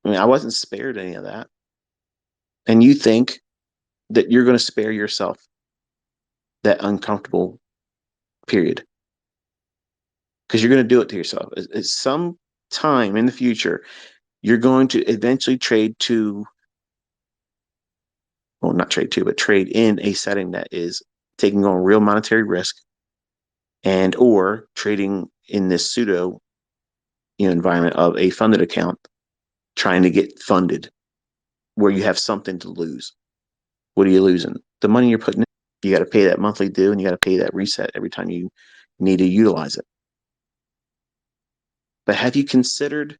I mean, I wasn't spared any of that. And you think that you're going to spare yourself that uncomfortable period because you're going to do it to yourself. At some time in the future, you're going to eventually not trade to, but trade in a setting that is taking on real monetary risk and or trading in this pseudo environment of a funded account trying to get funded where you have something to lose. What are you losing? The money you're putting in. You got to pay that monthly due and you got to pay that reset every time you need to utilize it. But have you considered,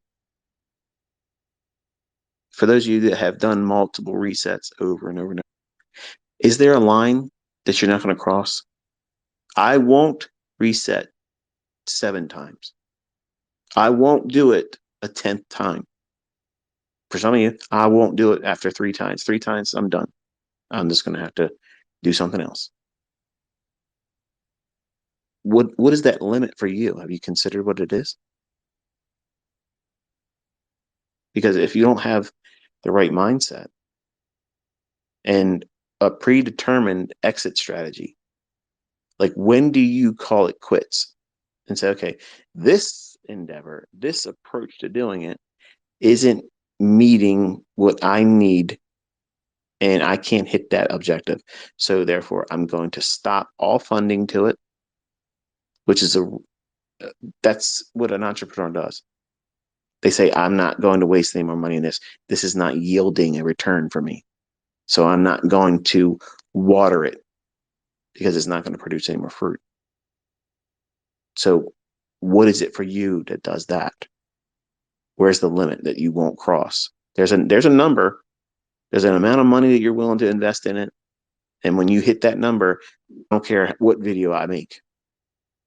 for those of you that have done multiple resets over and over and over, is there a line that you're not going to cross? I won't reset 7 times. I won't do it a 10th time. For some of you, I won't do it after 3 times. 3 times, I'm done. I'm just going to have to do something else. What is that limit for you? Have you considered what it is? Because if you don't have the right mindset and a predetermined exit strategy, like when do you call it quits and say, okay, this endeavor, this approach to doing it isn't meeting what I need and I can't hit that objective. So therefore, I'm going to stop all funding to it, which is that's what an entrepreneur does. They say, I'm not going to waste any more money in this. This is not yielding a return for me. So I'm not going to water it. because it's not going to produce any more fruit. So what is it for you that does that? Where's the limit that you won't cross? There's a number, there's an amount of money that you're willing to invest in it. And when you hit that number, I don't care what video I make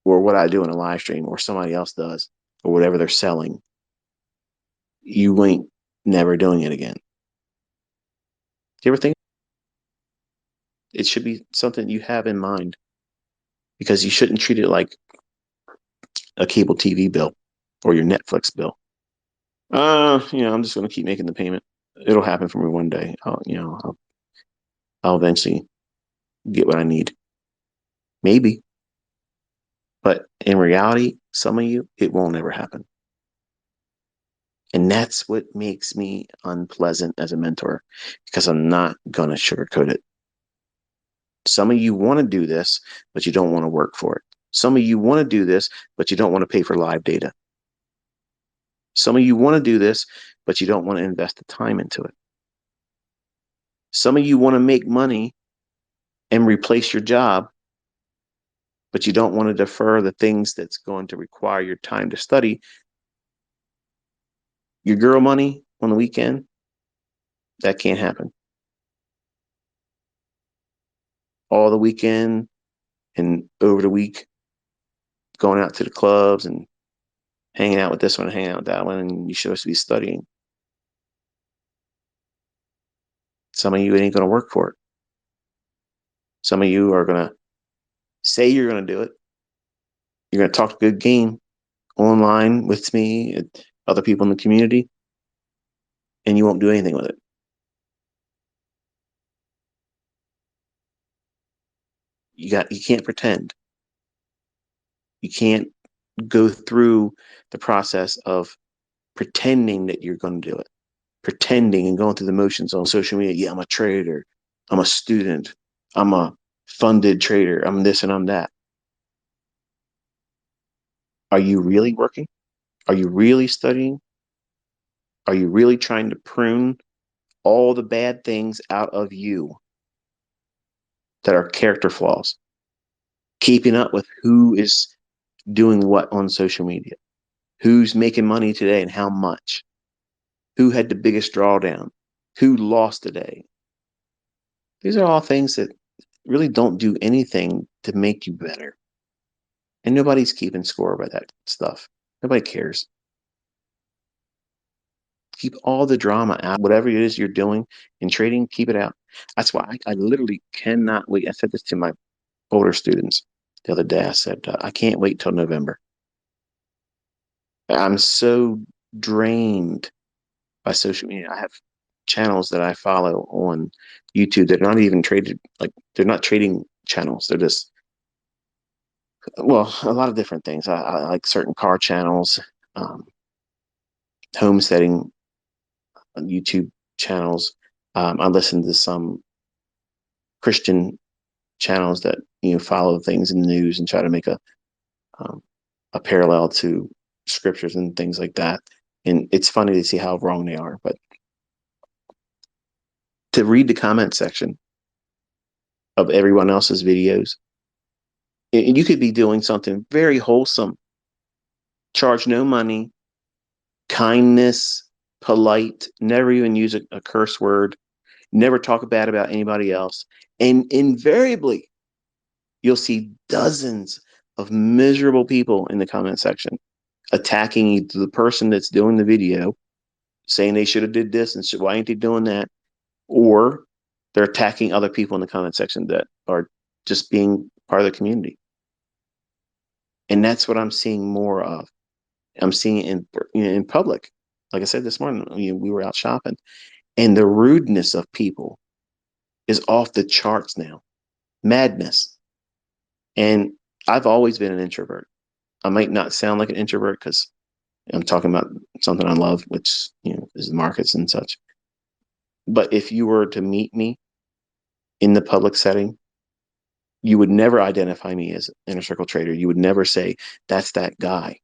or what I do in a live stream or somebody else does or whatever they're selling, you ain't never doing it again. Do you ever think it should be something you have in mind? Because you shouldn't treat it like a cable TV bill or your Netflix bill. I'm just going to keep making the payment. It'll happen for me one day. I'll eventually get what I need. Maybe. But in reality, some of you, it won't ever happen. And that's what makes me unpleasant as a mentor, because I'm not going to sugarcoat it. Some of you want to do this, but you don't want to work for it. Some of you want to do this, but you don't want to pay for live data. Some of you want to do this, but you don't want to invest the time into it. Some of you want to make money and replace your job, but you don't want to defer the things that's going to require your time to study. Your girl money on the weekend, that can't happen. All the weekend and over the week, going out to the clubs and hanging out with this one, hanging out with that one, and you're supposed to be studying. Some of you ain't going to work for it. Some of you are going to say you're going to do it. You're going to talk a good game online with me and other people in the community, and you won't do anything with it. You can't pretend. You can't go through the process of pretending that you're going to do it, pretending and going through the motions on social media. Yeah, I'm a trader. I'm a student. I'm a funded trader. I'm this and I'm that. Are you really working? Are you really studying? Are you really trying to prune all the bad things out of you that are character flaws? Keeping up with who is doing what on social media, who's making money today and how much, who had the biggest drawdown, who lost today. These are all things that really don't do anything to make you better. And nobody's keeping score by that stuff. Nobody cares. Keep all the drama out. Whatever it is you're doing in trading, keep it out. That's why I literally cannot wait. I said this to my older students the other day. I said, I can't wait till November. I'm so drained by social media. I have channels that I follow on YouTube that are not even traded, like they're not trading channels. They're just, well, a lot of different things. I like certain car channels, homesteading YouTube channels. I listen to some Christian channels that follow things in the news and try to make a parallel to scriptures and things like that. And it's funny to see how wrong they are. But to read the comment section of everyone else's videos, and you could be doing something very wholesome, charge no money, kindness, polite, never even use a curse word, never talk bad about anybody else. And invariably, you'll see dozens of miserable people in the comment section attacking either the person that's doing the video, saying they should have did this and why ain't they doing that, or they're attacking other people in the comment section that are just being part of the community. And that's what I'm seeing more of. I'm seeing it in public. Like I said this morning, we were out shopping, and the rudeness of people is off the charts now. Madness. And I've always been an introvert. I might not sound like an introvert because I'm talking about something I love, which is the markets and such. But if you were to meet me in the public setting, you would never identify me as an inner circle trader. You would never say that's that guy,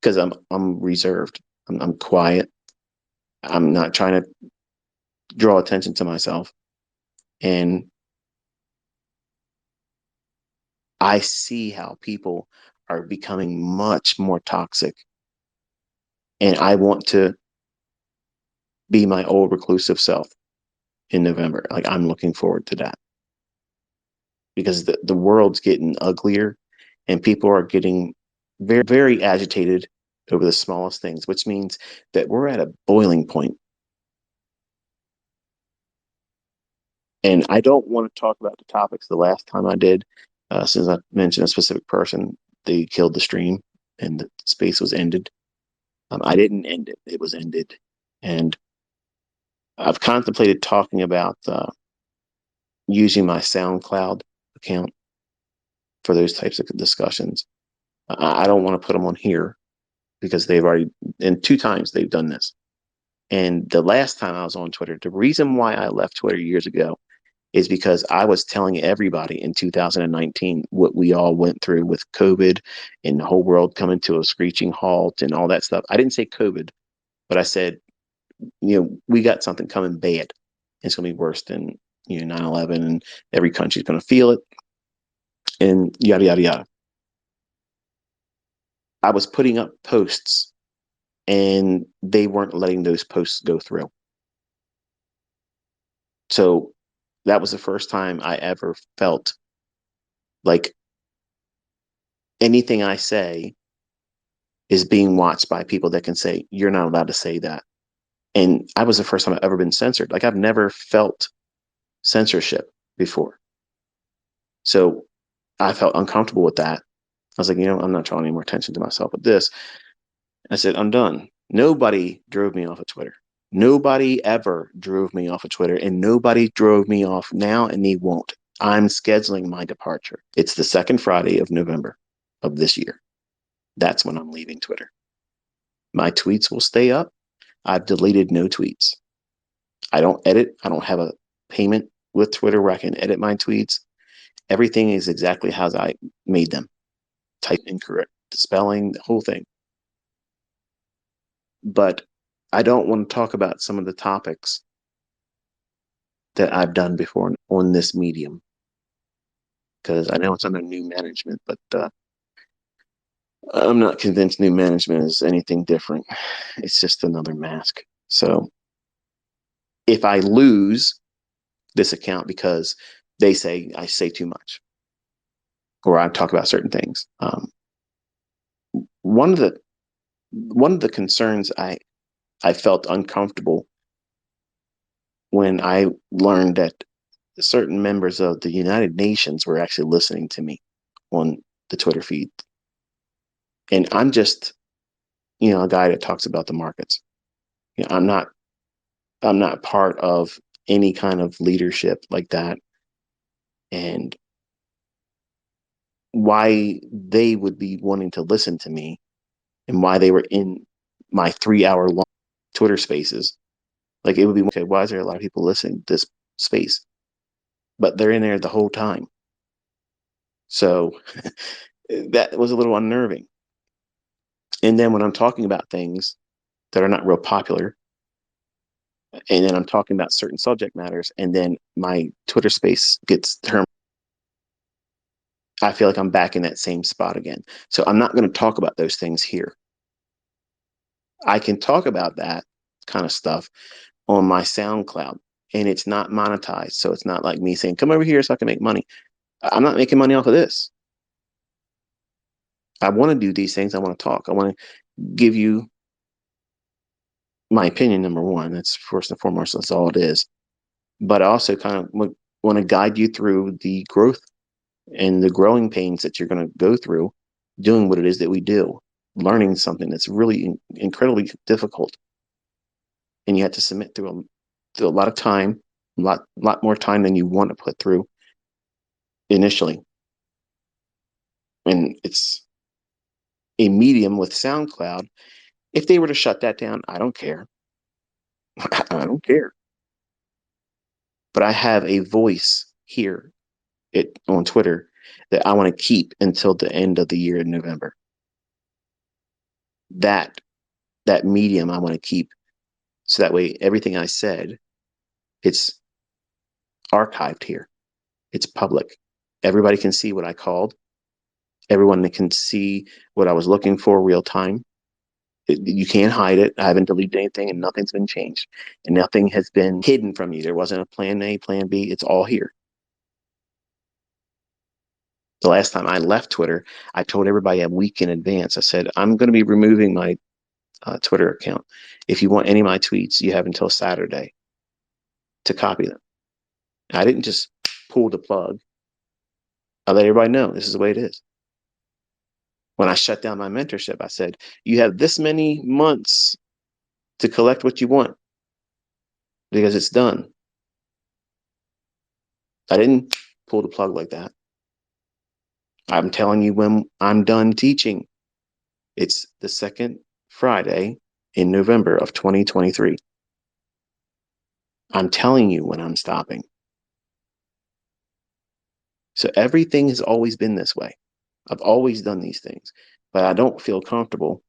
because I'm reserved. I'm quiet. I'm not trying to draw attention to myself. And I see how people are becoming much more toxic. And I want to be my old reclusive self in November. Like, I'm looking forward to that because the world's getting uglier and people are getting very, very agitated over the smallest things, which means that we're at a boiling point. And I don't want to talk about the topics. The last time I did, since I mentioned a specific person, they killed the stream and the space was ended. I didn't end it, it was ended. And I've contemplated talking about using my SoundCloud account for those types of discussions. I don't want to put them on here because they've already, and 2 times they've done this. And the last time I was on Twitter, the reason why I left Twitter years ago is because I was telling everybody in 2019 what we all went through with COVID and the whole world coming to a screeching halt and all that stuff. I didn't say COVID, but I said, we got something coming bad. It's going to be worse than 9/11, and every country's going to feel it, and yada yada yada. I was putting up posts, and they weren't letting those posts go through. So that was the first time I ever felt like anything I say is being watched by people that can say, you're not allowed to say that. And I was the first time I've ever been censored. Like, I've never felt censorship before. So I felt uncomfortable with that. I was like, I'm not drawing any more attention to myself with this. I said, I'm done. Nobody drove me off of Twitter. Nobody ever drove me off of Twitter, and nobody drove me off now, and they won't. I'm scheduling my departure. It's the second Friday of November of this year. That's when I'm leaving Twitter. My tweets will stay up. I've deleted no tweets. I don't edit. I don't have a payment with Twitter where I can edit my tweets. Everything is exactly how I made them. Type incorrect spelling, the whole thing. But I don't want to talk about some of the topics that I've done before on this medium because I know it's under new management, but I'm not convinced new management is anything different. It's just another mask. So if I lose this account because they say I say too much or I talk about certain things, one of the concerns I felt uncomfortable when I learned that certain members of the United Nations were actually listening to me on the Twitter feed. And I'm just, a guy that talks about the markets. I'm not part of any kind of leadership like that. And why they would be wanting to listen to me and why they were in my 3-hour long Twitter spaces. Like, it would be, okay, why is there a lot of people listening to this space? But they're in there the whole time. So that was a little unnerving. And then when I'm talking about things that are not real popular, and then I'm talking about certain subject matters, and then my Twitter space gets termed, I feel like I'm back in that same spot again. So I'm not going to talk about those things here. I can talk about that kind of stuff on my SoundCloud, and it's not monetized. So it's not like me saying, come over here so I can make money. I'm not making money off of this. I want to do these things. I want to talk. I want to give you my opinion, number one. That's first and foremost. That's all it is. But I also kind of want to guide you through the growth and the growing pains that you're going to go through doing what it is that we do, learning something that's really incredibly difficult. And you have to submit through a lot of time, a lot more time than you want to put through initially. And it's a medium with SoundCloud. If they were to shut that down, I don't care. I don't care. But I have a voice here on Twitter that I want to keep until the end of the year in November. That medium I want to keep, so that way everything I said, it's archived here. It's public. Everybody can see what I called. everyone that can see what I was looking for real time. You can't hide it. I haven't deleted anything, and nothing's been changed, and nothing has been hidden from you. There wasn't a plan A, plan B. It's all here. The last time I left Twitter, I told everybody a week in advance. I said, I'm going to be removing my Twitter account. If you want any of my tweets, you have until Saturday to copy them. I didn't just pull the plug. I let everybody know this is the way it is. When I shut down my mentorship, I said, you have this many months to collect what you want because it's done. I didn't pull the plug like that. I'm telling you when I'm done teaching. It's the second Friday in November of 2023. I'm telling you when I'm stopping. So everything has always been this way. I've always done these things, but I don't feel comfortable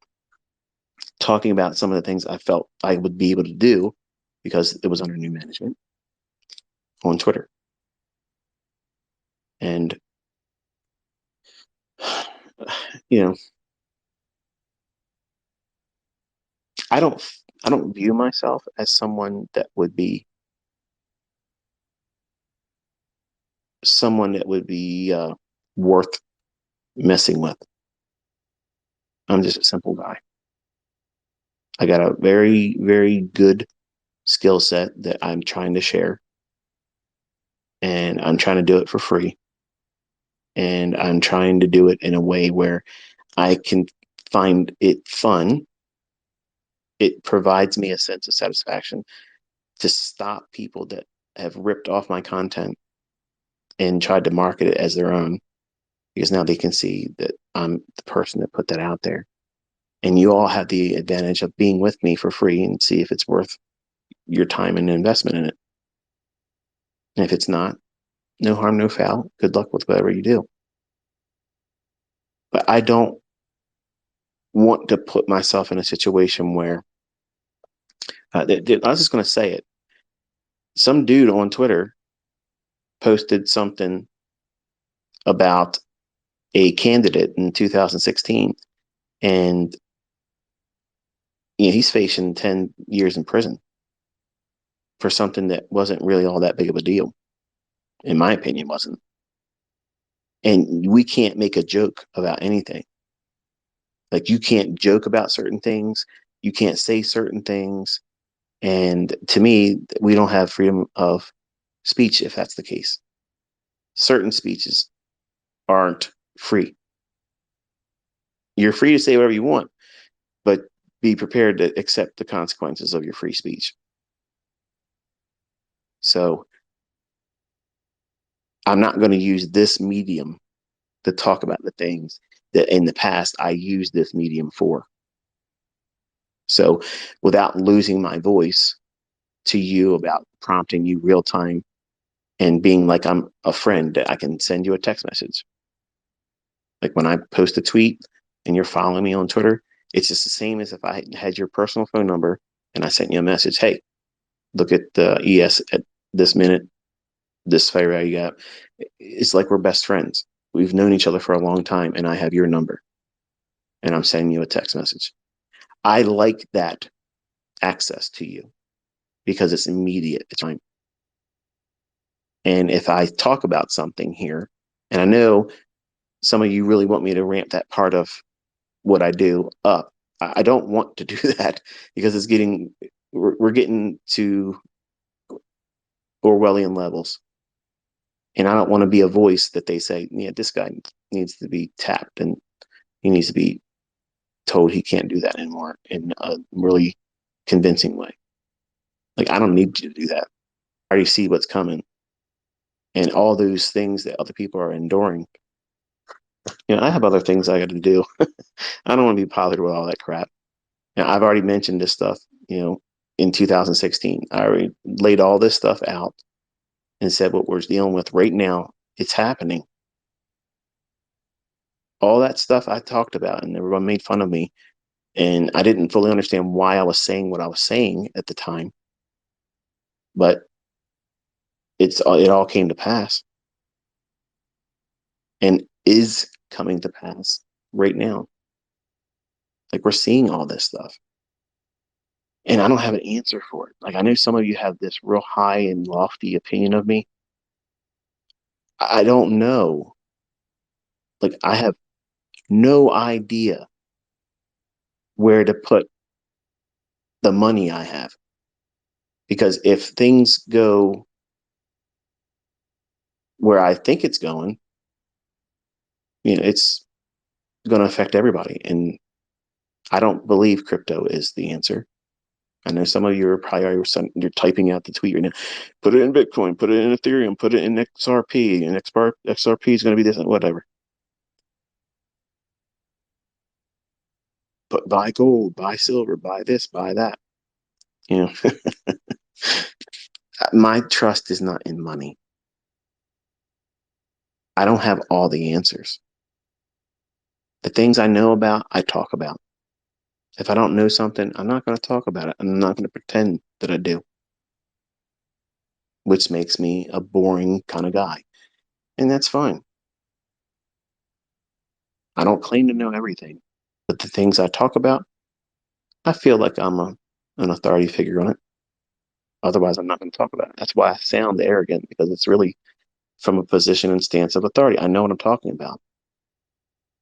talking about some of the things I felt I would be able to do because it was under new management on Twitter. And, you know, I don't view myself as someone that would be worth messing with. I'm just a simple guy. I got a very, very good skill set that I'm trying to share, and I'm trying to do it for free. And I'm trying to do it in a way where I can find it fun. It provides me a sense of satisfaction to stop people that have ripped off my content and tried to market it as their own, because now they can see that I'm the person that put that out there. And you all have the advantage of being with me for free and see if it's worth your time and investment in it. And if it's not, no harm, no foul. Good luck with whatever you do. But I don't want to put myself in a situation where I was just going to say it. Some dude on Twitter posted something about a candidate in 2016, and he's facing 10 years in prison for something that wasn't really all that big of a deal. In my opinion, wasn't. And we can't make a joke about anything. Like, you can't joke about certain things. You can't say certain things. And to me, we don't have freedom of speech if that's the case. Certain speeches aren't free. You're free to say whatever you want, but be prepared to accept the consequences of your free speech. So I'm not going to use this medium to talk about the things that in the past I used this medium for. So without losing my voice to you about prompting you real time and being like I'm a friend that I can send you a text message. Like when I post a tweet and you're following me on Twitter, it's just the same as if I had your personal phone number and I sent you a message. Hey, look at the ES at this minute, this fire you got. It's like we're best friends. We've known each other for a long time, and I have your number, and I'm sending you a text message. I like that access to you because it's immediate. It's time. And if I talk about something here, and I know some of you really want me to ramp that part of what I do up, I don't want to do that because we're getting to Orwellian levels. And I don't want to be a voice that they say, yeah, this guy needs to be tapped and he needs to be told he can't do that anymore in a really convincing way. Like, I don't need you to do that. I already see what's coming. And all those things that other people are enduring. I have other things I got to do. I don't want to be bothered with all that crap. Now, I've already mentioned this stuff, in 2016. I already laid all this stuff out and said what we're dealing with right now. It's happening. All that stuff I talked about, and everyone made fun of me. And I didn't fully understand why I was saying what I was saying at the time. But it all came to pass. And is coming to pass right now. Like we're seeing all this stuff. And I don't have an answer for it. Like I know some of you have this real high and lofty opinion of me. I don't know. Like I have no idea where to put the money I have. Because if things go where I think it's going, it's going to affect everybody. And I don't believe crypto is the answer. I know some of you are probably you're typing out the tweet right now. Put it in Bitcoin, put it in Ethereum, put it in XRP, and XRP is going to be this and whatever. But buy gold, buy silver, buy this, buy that. You know, my trust is not in money. I don't have all the answers. The things I know about, I talk about. If I don't know something, I'm not going to talk about it. I'm not going to pretend that I do, which makes me a boring kind of guy. And that's fine. I don't claim to know everything, but the things I talk about, I feel like I'm an authority figure on it. Otherwise, I'm not going to talk about it. That's why I sound arrogant, because it's really from a position and stance of authority. I know what I'm talking about.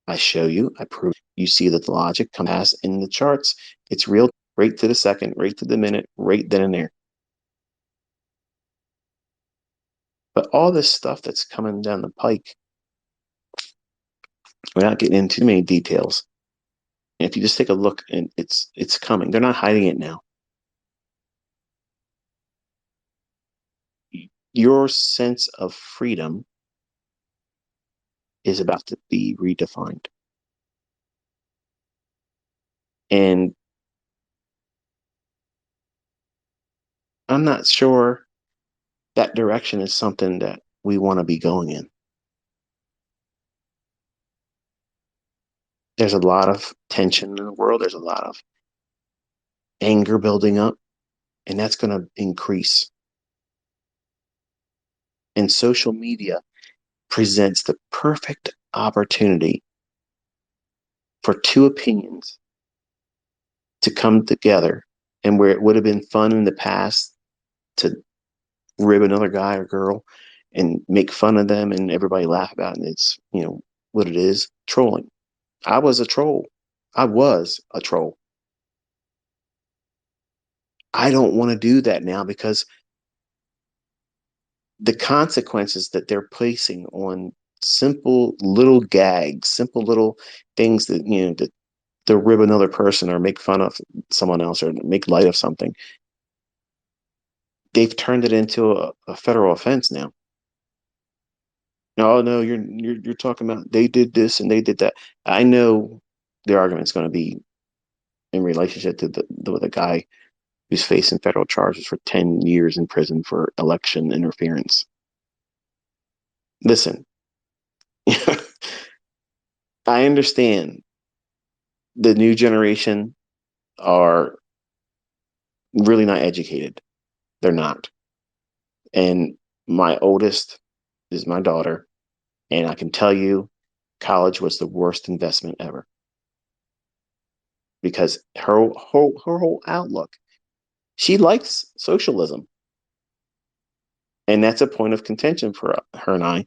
I show you, I prove. You see that the logic comes past in the charts. It's real, right to the second, right to the minute, right then and there. But all this stuff that's coming down the pike, without getting into too many details, if you just take a look, and it's coming. They're not hiding it now. Your sense of freedom is about to be redefined. And I'm not sure that direction is something that we want to be going in. There's a lot of tension in the world. There's a lot of anger building up, and that's going to increase. And social media presents the perfect opportunity for two opinions to come together. And where it would have been fun in the past to rib another guy or girl and make fun of them and everybody laugh about it, and it's, what it is, trolling. I was a troll. I was a troll. I don't want to do that now, because the consequences that they're placing on simple little gags, simple little things that, that to rib another person or make fun of someone else or make light of something, they've turned it into a federal offense now. No, no, you're talking about they did this and they did that. I know the argument's going to be in relationship to the guy who's facing federal charges for 10 years in prison for election interference. Listen, I understand the new generation are really not educated. They're not. And my oldest is my daughter. And I can tell you, college was the worst investment ever, because her whole outlook, she likes socialism. And that's a point of contention for her and I.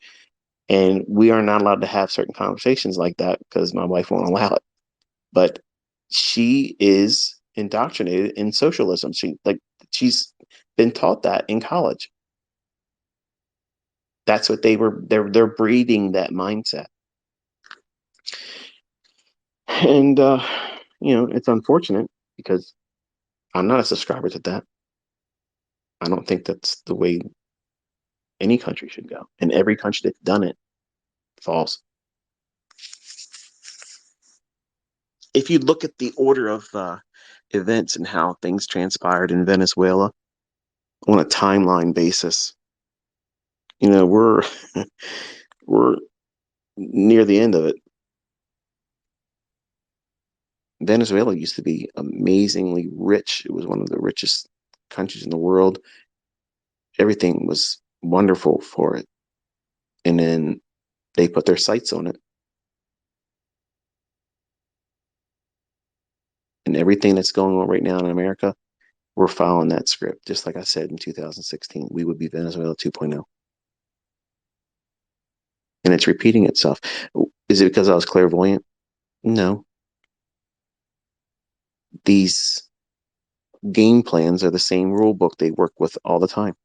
And we are not allowed to have certain conversations like that because my wife won't allow it. But she is indoctrinated in socialism. She's been taught that in college. That's what they're breeding that mindset. And it's unfortunate, because I'm not a subscriber to that. I don't think that's the way any country should go. And every country that's done it falls. If you look at the order of events and how things transpired in Venezuela on a timeline basis, we're we're near the end of it. Venezuela used to be amazingly rich. It was one of the richest countries in the world. Everything was wonderful for it. And then they put their sights on it. everything that's going on right now in America, we're following that script. Just like I said in 2016, we would be Venezuela 2.0. And it's repeating itself. Is it because I was clairvoyant? No. These game plans are the same rule book they work with all the time.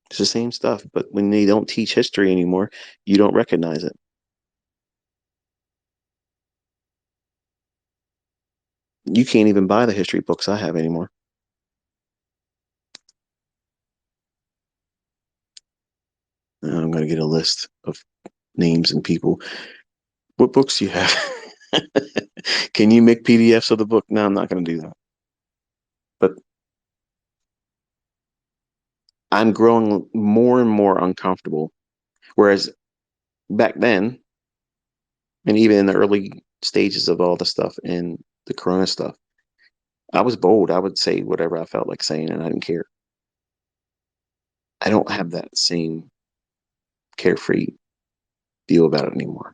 It's the same stuff, but when they don't teach history anymore, you don't recognize it. You can't even buy the history books I have anymore. I'm going to get a list of names and people. What books do you have? Can you make PDFs of the book? No, I'm not going to do that. But I'm growing more and more uncomfortable. Whereas back then, and even in the early stages of all the stuff in the Corona stuff, I was bold. I would say whatever I felt like saying, and I didn't care. I don't have that same carefree feel about it anymore.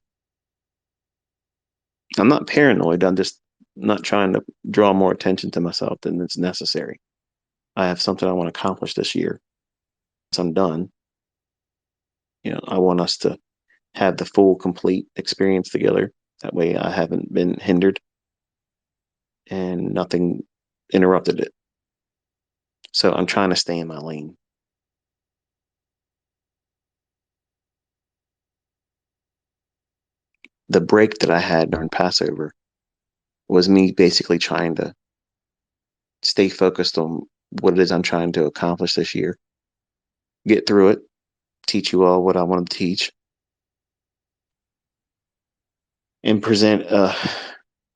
I'm not paranoid. I'm just not trying to draw more attention to myself than it's necessary. I have something I want to accomplish this year. Once I'm done, I want us to have the full, complete experience together. That way I haven't been hindered and nothing interrupted it. So I'm trying to stay in my lane. The break that I had during Passover was me basically trying to stay focused on what it is I'm trying to accomplish this year, get through it, teach you all what I want to teach, and present a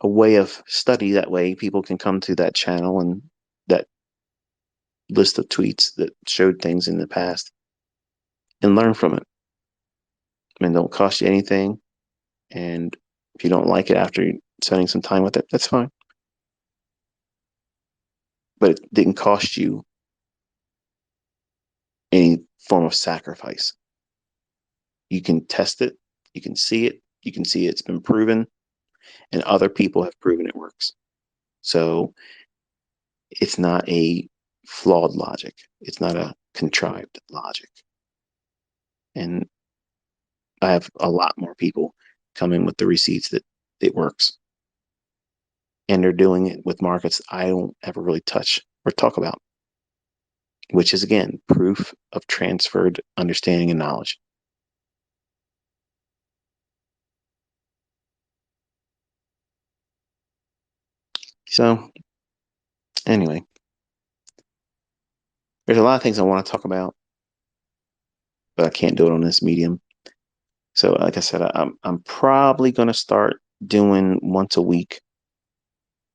way of study. That way people can come to that channel and that list of tweets that showed things in the past and learn from it. I mean, don't cost you anything. And if you don't like it after spending some time with it, that's fine. But it didn't cost you any form of sacrifice. You can test it, you can see it, you can see it's been proven, and other people have proven it works. So it's not a flawed logic, it's not a contrived logic. And I have a lot more people coming with the receipts that it works. And they're doing it with markets I don't ever really touch or talk about, which is again proof of transferred understanding and knowledge. So, anyway, there's a lot of things I want to talk about, but I can't do it on this medium. So, like I said, I'm probably going to start doing once a week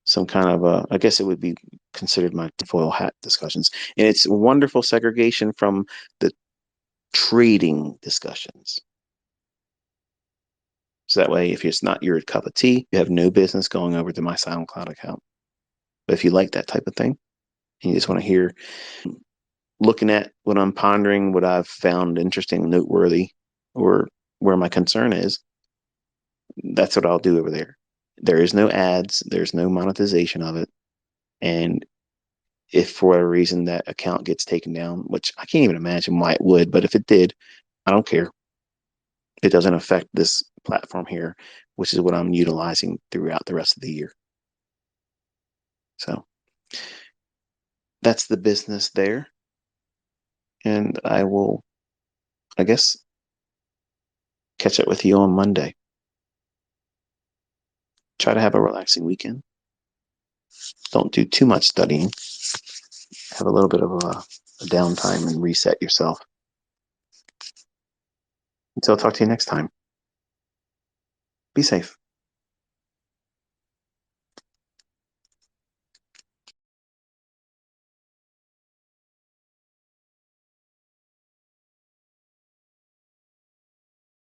some kind of I guess it would be considered my foil hat discussions, and it's wonderful segregation from the trading discussions. So that way, if it's not your cup of tea, you have no business going over to my SoundCloud account. But if you like that type of thing, and you just want to hear, looking at what I'm pondering, what I've found interesting, noteworthy, or where my concern is, that's what I'll do over there. There is no ads, there's no monetization of it. And if for whatever reason that account gets taken down, which I can't even imagine why it would, but if it did, I don't care. It doesn't affect this platform here, which is what I'm utilizing throughout the rest of the year. So that's the business there. And I will, I guess, catch up with you on Monday. Try to have a relaxing weekend. Don't do too much studying. Have a little bit of a downtime and reset yourself. Until I'll talk to you next time. Be safe.